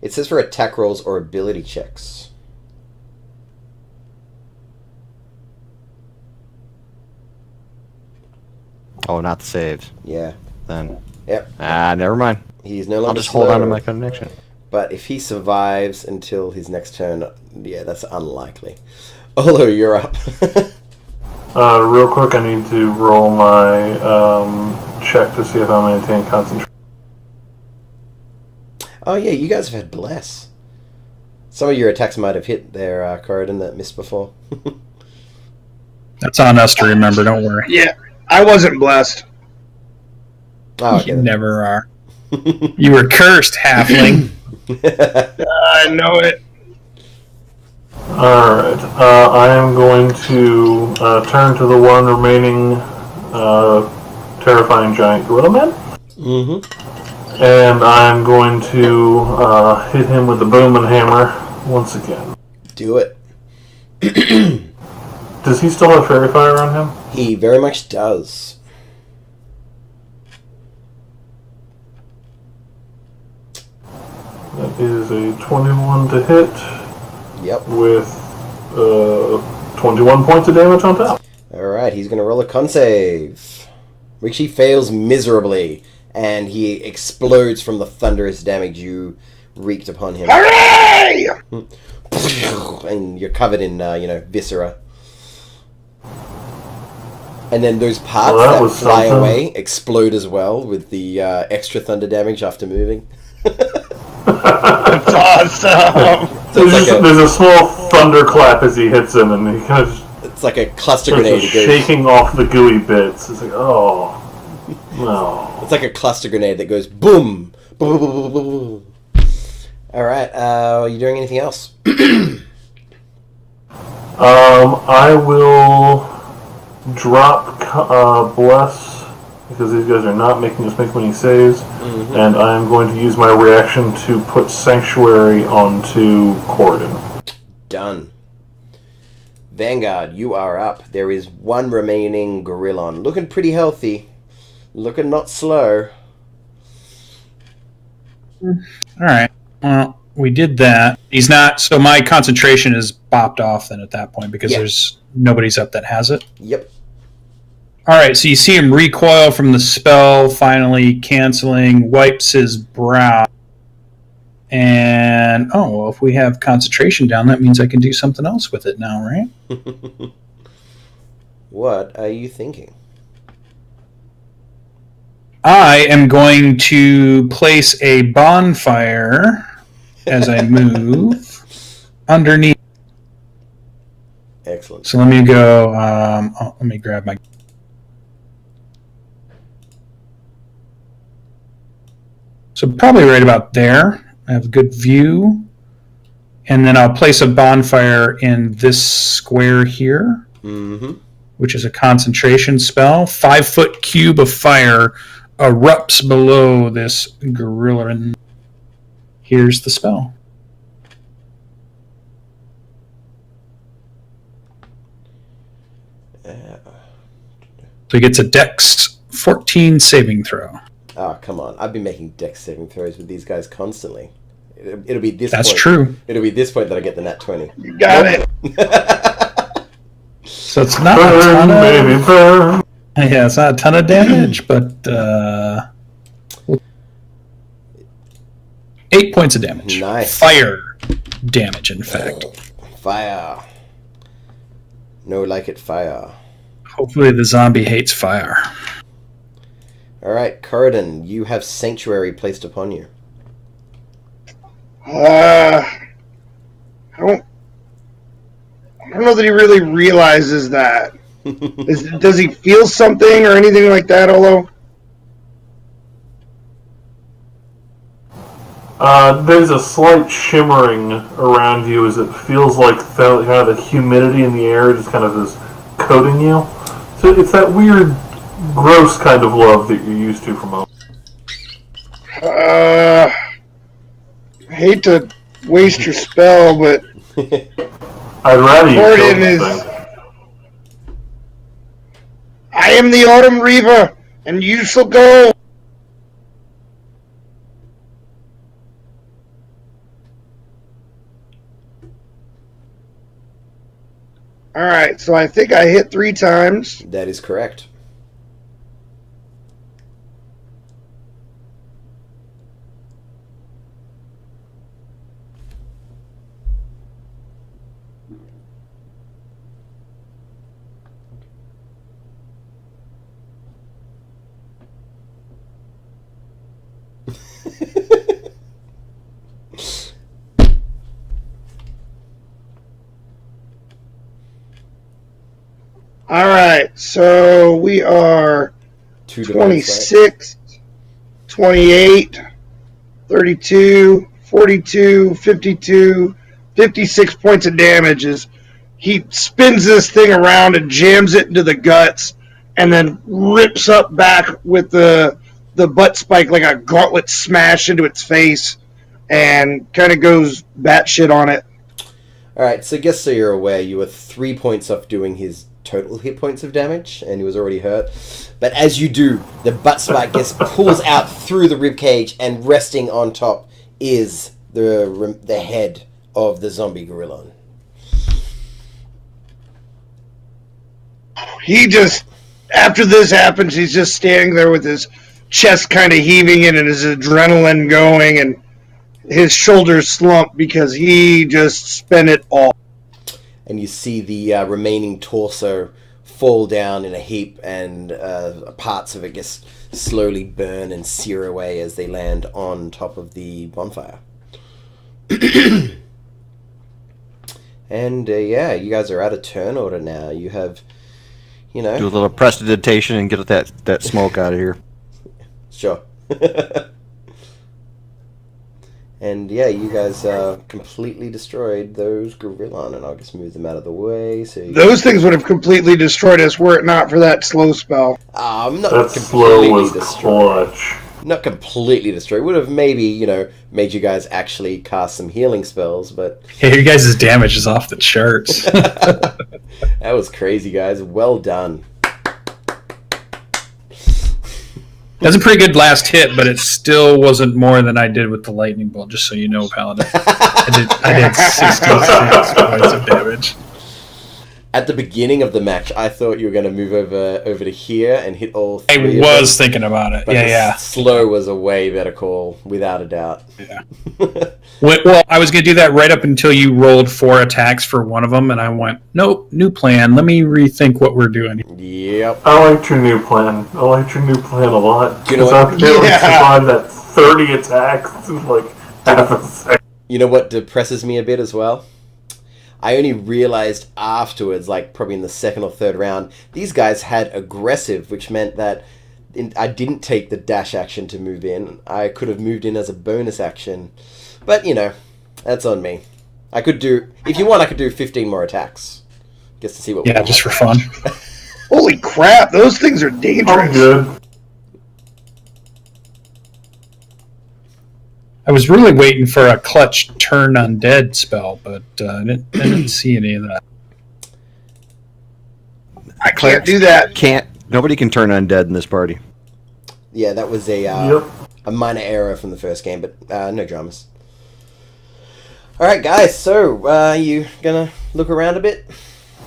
It says for attack rolls or ability checks. Oh, not the saves. Yeah. Then. Yep. Never mind. He's no longer I'll just hold on to my connection. But if he survives until his next turn, yeah, that's unlikely. Olo, you're up. Real quick, I need to roll my check to see if I maintain concentration. Oh yeah, you guys have had bless. Some of your attacks might have hit there, Corridon, that missed before. That's on us to remember, don't worry. Yeah, I wasn't blessed. Oh, okay. You never are. You were cursed, halfling. I know it. Alright, I am going to turn to the one remaining terrifying giant gorilla man. Mm-hmm. And I'm going to hit him with the boom and hammer once again. Do it. Does he still have fairy fire on him? He very much does. That is a 21 to hit. Yep. With 21 points of damage on top. Alright, he's going to roll a con save. Which he fails miserably. And he explodes from the thunderous damage you wreaked upon him. Hooray! And you're covered in, viscera. And then those parts that fly away explode as well with the extra thunder damage after moving. That's awesome. There's a small thunderclap as he hits him, and he kind of it's like a cluster grenade. Shaking off the gooey bits. It's like, oh, no. It's like a cluster grenade that goes boom, boom, boom, boom, boom, boom. All right. Are you doing anything else? I will drop bless because these guys are not making us make many saves, and I am going to use my reaction to put sanctuary onto Corridon. Done. Vanguard, you are up. There is one remaining Gorillon. Looking pretty healthy. Looking not slow. Alright. Well, we did that. He's not... So my concentration is bopped off then at that point because there's nobody's up that has it? Yep. Alright, so you see him recoil from the spell, finally canceling, wipes his brow. And, well, if we have concentration down, that means I can do something else with it now, right? What are you thinking? I am going to place a bonfire as I move underneath. Excellent. So let me go, let me grab my... So probably right about there. I have a good view. And then I'll place a bonfire in this square here, which is a concentration spell. 5-foot cube of fire erupts below this gorilla. And here's the spell. So he gets a Dex 14 saving throw. Oh, come on. I've been making Dex saving throws with these guys constantly. It'll be this That's point. true. It'll be this point that I get the nat 20. You got it. So it's not a ton of... Baby, burn. Yeah, it's not a ton of damage, but 8 points of damage. Nice. Fire damage, in fact. Fire. No like it fire. Hopefully the zombie hates fire. Alright, Corridon, you have Sanctuary placed upon you. I don't know that he really realizes that. Does he feel something or anything like that, Olo? There's a slight shimmering around you as it feels like kind of the humidity in the air just kind of is coating you. So it's that weird, gross kind of love that you're used to from him. I hate to waste your spell, but I'd rather you kill Corridon this is... thing. I am the Autumn Reaver, and you shall go. Alright, so I think I hit 3 times. That is correct. Alright, so we are 26, 28, 32, 42, 52, 56 points of damage as he spins this thing around and jams it into the guts and then rips up back with the butt spike like a gauntlet smash into its face and kind of goes batshit on it. Alright, so just so you're aware, you were 3 points off doing his total hit points of damage, and he was already hurt. But as you do, the butt spike just pulls out through the ribcage, and resting on top is the head of the zombie gorilla. He just, after this happens, he's just standing there with his chest kind of heaving in and his adrenaline going, and his shoulders slump because he just spent it all. And you see the remaining torso fall down in a heap, and parts of it just slowly burn and sear away as they land on top of the bonfire. And yeah, you guys are out of turn order now. You have, you know... Do a little prestidigitation and get that smoke out of here. Sure. And yeah, you guys completely destroyed those gorilla, and I'll just move them out of the way. So those things would have completely destroyed us were it not for that slow spell. Not That completely slow was destroyed. clutch. Not completely destroyed. Would have maybe, you know, made you guys actually cast some healing spells, but... Yeah, your guys' damage is off the charts. That was crazy, guys. Well done. That's a pretty good last hit, but it still wasn't more than I did with the lightning bolt, just so you know, Paladin. I did 66 points of damage. At the beginning of the match, I thought you were going to move over to here and hit all three. I was thinking about it. But Yeah. slow was a way better call, without a doubt. Yeah. Well, I was going to do that right up until you rolled 4 attacks for one of them, and I went, nope, new plan. Let me rethink what we're doing. Yep. I liked your new plan. I liked your new plan a lot. You know Because what? I've been able to survive that 30 attacks in like half a second. You know what depresses me a bit as well? I only realized afterwards, like probably in the second or third round, these guys had aggressive, which meant that I didn't take the dash action to move in. I could have moved in as a bonus action. But, you know, that's on me. I could do, if you want, I could do 15 more attacks. Just to see what... Yeah, just for fun. Holy crap, those things are dangerous. I'm good. I was really waiting for a clutch turn undead spell, but I didn't see any of that. I can't do that. Nobody can turn undead in this party. Yeah, that was a minor error from the first game, but no dramas. Alright guys, so you gonna look around a bit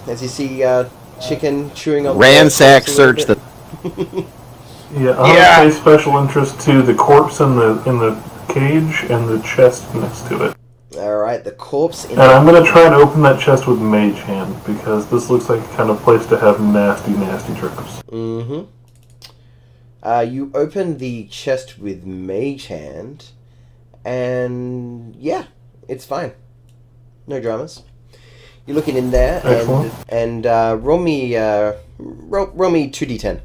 as you see chicken chewing on ransack the search the. Yeah, I'm gonna pay special interest to the corpse in the cage and the chest next to it. Alright, the corpse in And I'm gonna try and open that chest with Mage Hand, because this looks like a kind of place to have nasty, nasty triggers. Mm-hmm. You open the chest with Mage Hand, and yeah, it's fine. No dramas. You're looking in there, and roll me 2d10.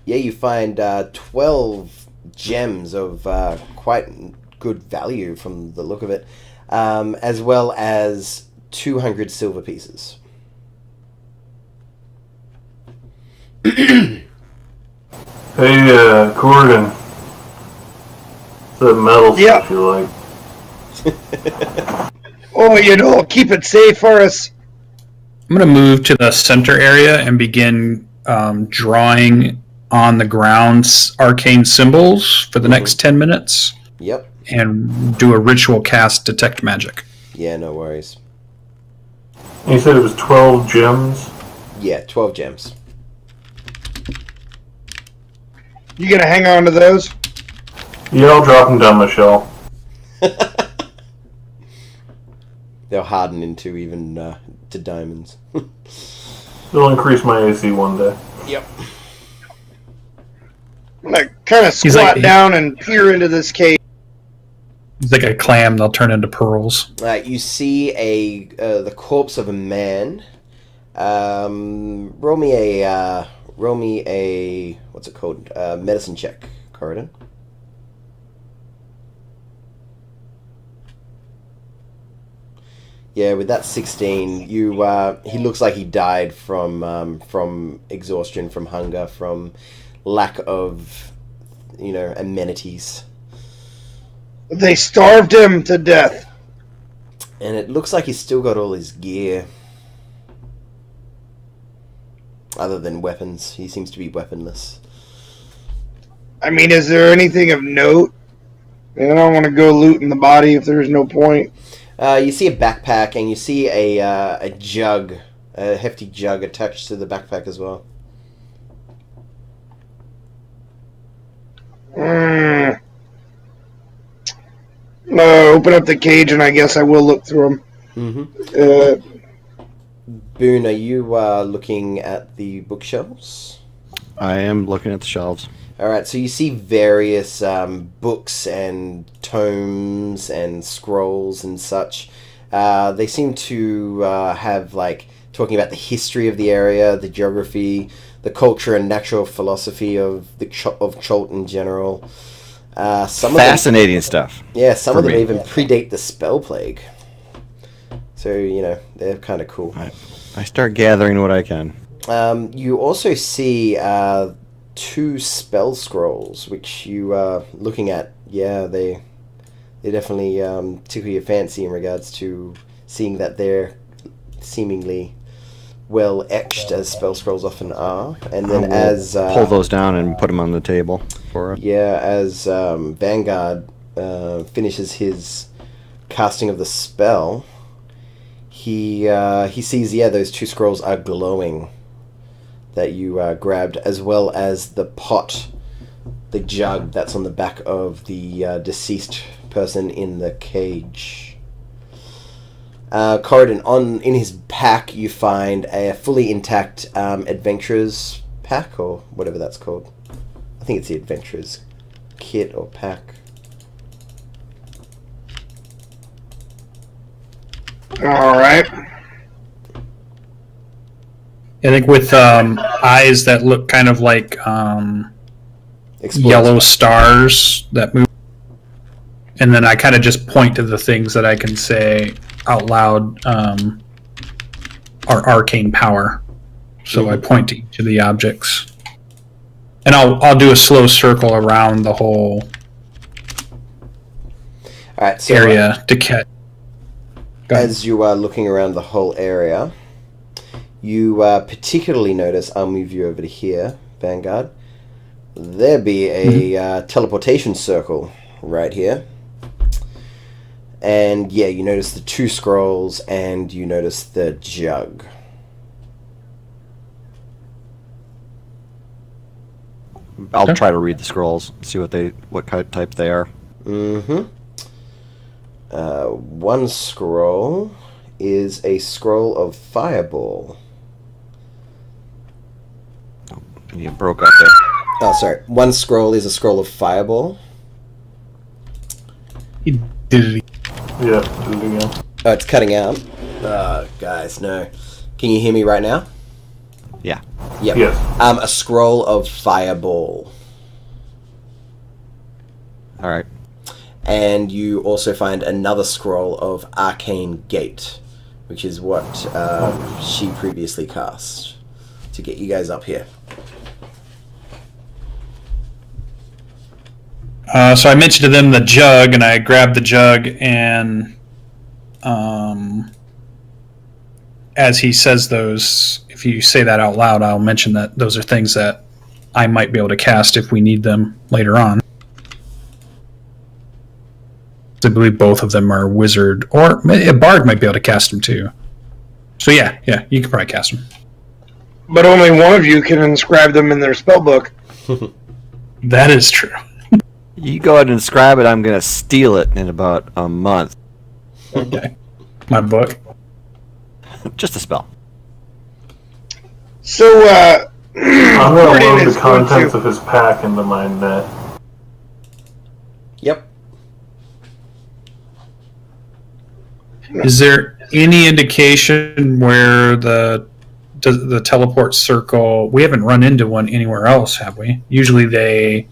Yeah, you find 12 gems of quite good value from the look of it, as well as 200 silver pieces. Hey, Gordon. The metal stuff you like. Oh, keep it safe for us. I'm going to move to the center area and begin drawing on the ground arcane symbols for the next 10 minutes. Yep. And do a ritual cast Detect Magic. Yeah, no worries. You said it was 12 gems? Yeah, 12 gems. You gonna hang on to those? Yeah, I'll drop them down my shelf. They'll harden into even to diamonds. It'll increase my AC one day. Yep. I'm gonna kind of squat down and peer into this cave. It's like a clam; they'll turn into pearls. You see the corpse of a man. Roll me a what's it called? Medicine check, Corridon. Yeah, with that 16, he looks like he died from exhaustion, from hunger, from lack of, amenities. They starved him to death. And it looks like he's still got all his gear. Other than weapons. He seems to be weaponless. I mean, is there anything of note? I don't want to go looting the body if there's no point. You see a backpack, and you see a jug, a hefty jug attached to the backpack as well. Open up the cage, and I guess I will look through them. Mm-hmm. Boone, are you looking at the bookshelves? I am looking at the shelves. Alright, so you see various books and tomes and scrolls and such. They seem to have, talking about the history of the area, the geography, the culture and natural philosophy of Cholt in general. Fascinating stuff. Yeah, some of them even predate the spell plague. So, they're kind of cool. I start gathering what I can. You also see 2 spell scrolls, which you are looking at. Yeah, they definitely tickle your fancy in regards to seeing that they're seemingly well etched, as spell scrolls often are. And then pull those down and put them on the table for us. Yeah, as Vanguard finishes his casting of the spell, he sees those 2 scrolls are glowing that you grabbed, as well as the pot, the jug that's on the back of the deceased person in the cage. Corridon, in his pack you find a fully intact adventurer's pack, or whatever that's called. I think it's the adventurer's kit or pack. Alright. I think with eyes that look kind of like yellow stars that move. And then I kind of just point to the things that I can say out loud are arcane power. So I point to each of the objects. And I'll do a slow circle around the whole area to catch. As you are looking around the whole area, you particularly notice, I'll move you over to here, Vanguard, there be a teleportation circle right here. And yeah, you notice the 2 scrolls and you notice the jug. I'll try to read the scrolls, see what type they are. One scroll is a scroll of fireball. You broke up there. Oh, sorry. One scroll is a scroll of fireball. He did it. Yeah, do it again. Oh, it's cutting out. Guys, no. Can you hear me right now? Yeah. Yep. Yes. A scroll of fireball. All right. And you also find another scroll of arcane gate, which is what she previously cast to get you guys up here. So I mentioned to them the jug, and I grabbed the jug, and as he says those, if you say that out loud, I'll mention that those are things that I might be able to cast if we need them later on. I believe both of them are wizard, or a bard might be able to cast them too. So yeah, you can probably cast them. But only one of you can inscribe them in their spellbook. That is true. You go ahead and inscribe it. I'm going to steal it in about a month. Okay. My book. I'm Just a spell. So, going to Gordon load is the going contents to- of his pack into my net. Yep. Is there any indication where the teleport circle? We haven't run into one anywhere else, have we? Usually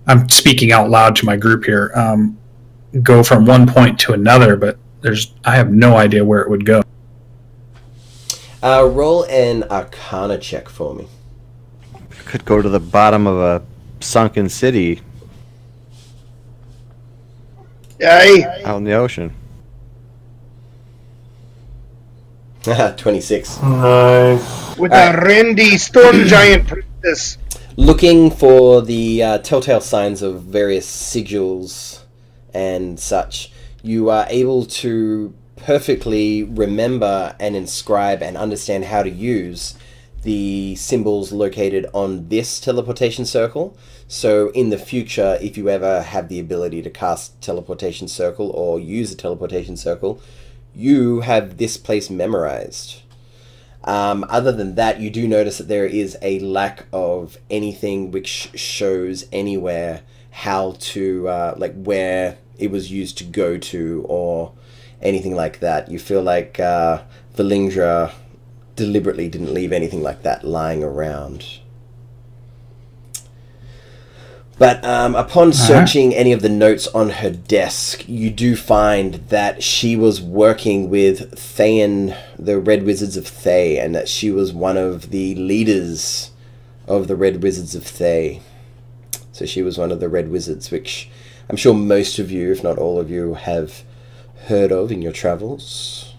I'm speaking out loud to my group here. Go from one point to another, but I have no idea where it would go. Roll an Arcana check for me. Could go to the bottom of a sunken city Aye. out in the ocean. 26. Nice. With Alright. a Randy Storm Giant Princess. Looking for the telltale signs of various sigils and such, you are able to perfectly remember and inscribe and understand how to use the symbols located on this teleportation circle. So in the future, if you ever have the ability to cast teleportation circle or use a teleportation circle, you have this place memorized. Other than that, you do notice that there is a lack of anything which shows anywhere how to, like where it was used to go to or anything like that. You feel like Valindra deliberately didn't leave anything like that lying around. But upon searching any of the notes on her desk, you do find that she was working with Thayan, the Red Wizards of Thay, and that she was one of the leaders of the Red Wizards of Thay. So she was one of the Red Wizards, which I'm sure most of you, if not all of you, have heard of in your travels.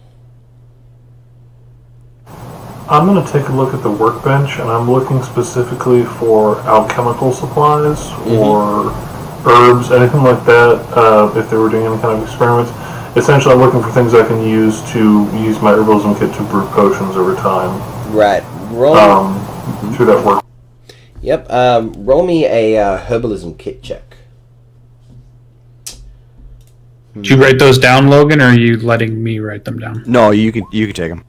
I'm going to take a look at the workbench, and I'm looking specifically for alchemical supplies or herbs, anything like that, if they were doing any kind of experiments. Essentially, I'm looking for things I can use to use my herbalism kit to brew potions over time. Right. Roll. Through that work. Yep. Roll me a herbalism kit check. Did you write those down, Logan, or are you letting me write them down? No, you can take them.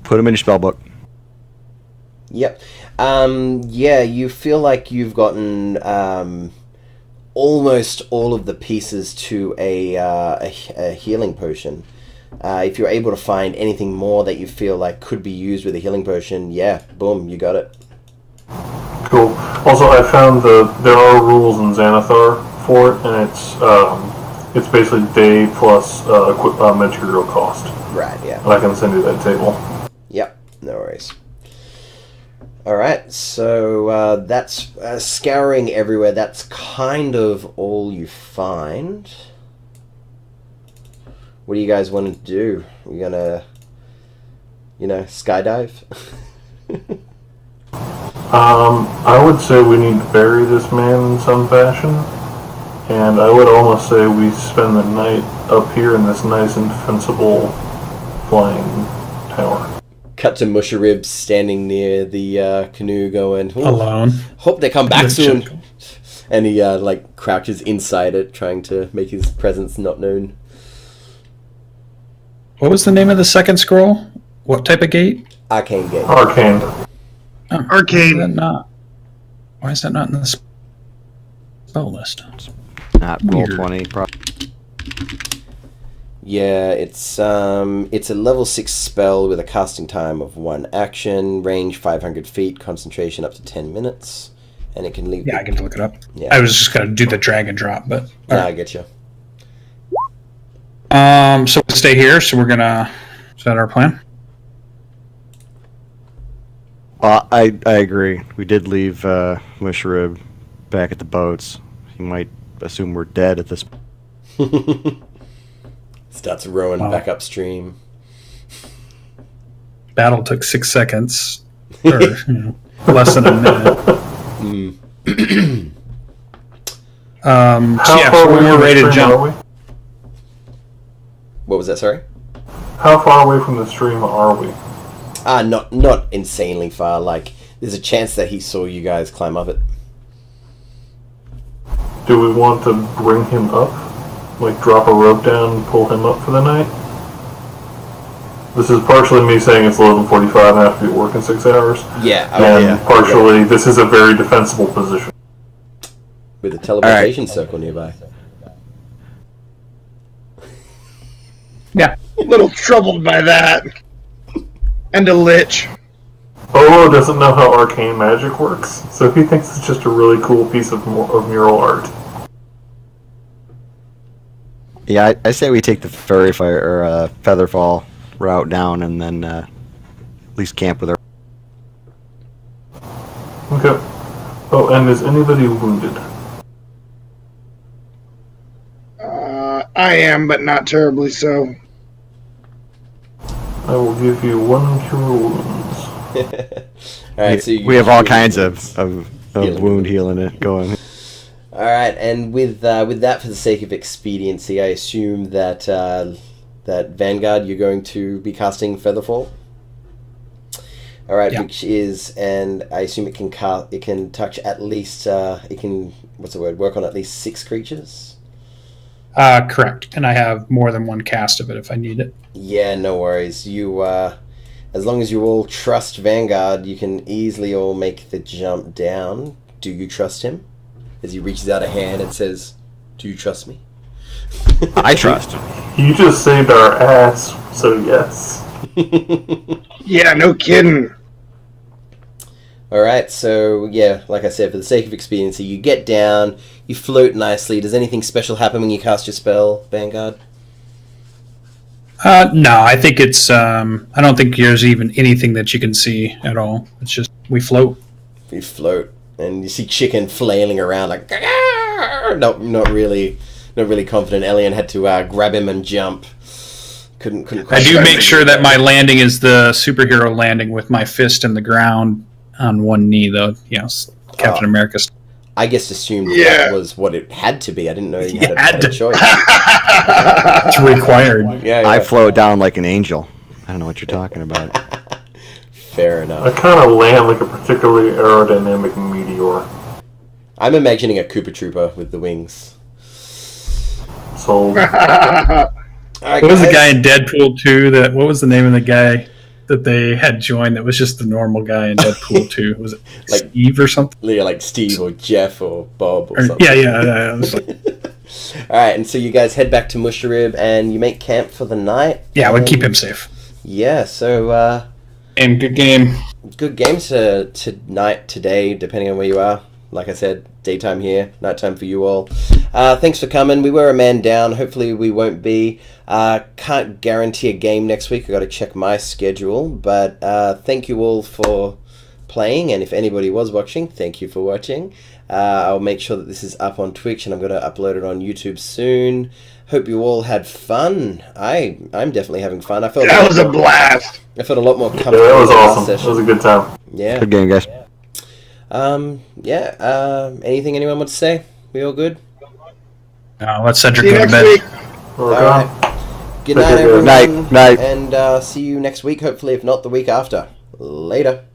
Put them in your spell book. Yep. Yeah, you feel like you've gotten almost all of the pieces to a healing potion. If you're able to find anything more that you feel like could be used with a healing potion, yeah, boom, you got it. Cool. Also, I found there are rules in Xanathar for it, and it's basically day plus material cost. Right, yeah. And I can send you that table. Yep, no worries. Alright, so that's scouring everywhere. That's kind of all you find. What do you guys want to do? You gonna, skydive? I would say we need to bury this man in some fashion. And I would almost say we spend the night up here in this nice invincible flying tower. Cut to Musharib standing near the canoe going, Alone. Hope they come back Good soon. joke. And he crouches inside it, trying to make his presence not known. What was the name of the second scroll? What type of gate? Arcane Gate. Arcane. Oh, Arcane. Why is that not in the spell list? Not roll Weird. 20. Yeah, it's a level 6 spell with a casting time of 1 action, range 500 feet, concentration up to 10 minutes, and it can leave... Yeah, I can look it up. Yeah. I was just going to do the drag and drop, but... Nah, I get you. So we'll stay here, so we're going to... Is that our plan? I agree. We did leave Musharib back at the boats. He might assume we're dead at this point. Starts rowing back upstream. Battle took 6 seconds. Or, less than a minute. So when we're ready to jump... What was that, sorry? How far away from the stream are we? Not insanely far. Like, there's a chance that he saw you guys climb up it. Do we want to bring him up? Like, drop a rope down and pull him up for the night? This is partially me saying it's 11:45 and I have to be at work in 6 hours. Yeah. And partially, this is a very defensible position. With a teleportation circle nearby. Yeah. A little troubled by that. And a lich. Olo doesn't know how arcane magic works, so he thinks it's just a really cool piece of mural art. Yeah, I say we take the fairy fire or featherfall route down, and then at least camp with her. Okay. Oh, and is anybody wounded? I am, but not terribly so. I will give you 1 cure wounds. Alright, so we have all kinds of wound healing going. Alright, and with that, for the sake of expediency, I assume that that Vanguard, you're going to be casting Featherfall. Alright, Yeah. which is, and I assume it can touch at least work on at least 6 creatures? Correct. And I have more than one cast of it if I need it. Yeah, no worries. You, as long as you all trust Vanguard, you can easily all make the jump down. Do you trust him? As he reaches out a hand and says, "Do you trust me?" I trust. You just saved our ass, so yes. Yeah, no kidding. Alright, so, yeah, like I said, for the sake of expediency, you get down, you float nicely. Does anything special happen when you cast your spell, Vanguard? No, I think it's... I don't think there's even anything that you can see at all. It's just we float. You float, and you see Chicken flailing around like... Not really confident. Elian had to grab him and jump. Couldn't I do make sure that my landing is the superhero landing with my fist in the ground on one knee, though. Captain America. I just assumed Yeah. that was what it had to be. I didn't know you had, had a to. choice. It's required. Yeah, I float down like an angel. I don't know what you're talking about. Fair I enough. kind of land like a particularly aerodynamic meteor. I'm imagining a Koopa Trooper with the wings. So, All right, What was the guys. guy in Deadpool 2? What was the name of the guy that they had joined that was just the normal guy in Deadpool 2? Was it Like- Steve or something? Yeah, like Steve or Jeff or Bob or Or, something. yeah. It was like, Alright, and so you guys head back to Musharib and you make camp for the night. yeah, we'd And- keep him safe. Yeah, so And good game. good game tonight, today, depending on where you are. Like I said, daytime here, nighttime for you all. Thanks for coming. We were a man down. Hopefully we won't be. Can't guarantee a game next week. I've got to check my schedule. But thank you all for playing. And if anybody was watching, thank you for watching. I'll make sure that this is up on Twitch and I'm going to upload it on YouTube soon. Hope you all had fun. I'm definitely having fun. I felt That was a blast. I felt a lot more yeah, comfortable. that was than last awesome. That session. was a good time. Yeah. Good game, guys. Anything anyone want to say? We all good? Let Cedric See you go to next bed. week. All Alright. right. Good night, everyone. Night. And see you next week, hopefully, if not the week after. Later.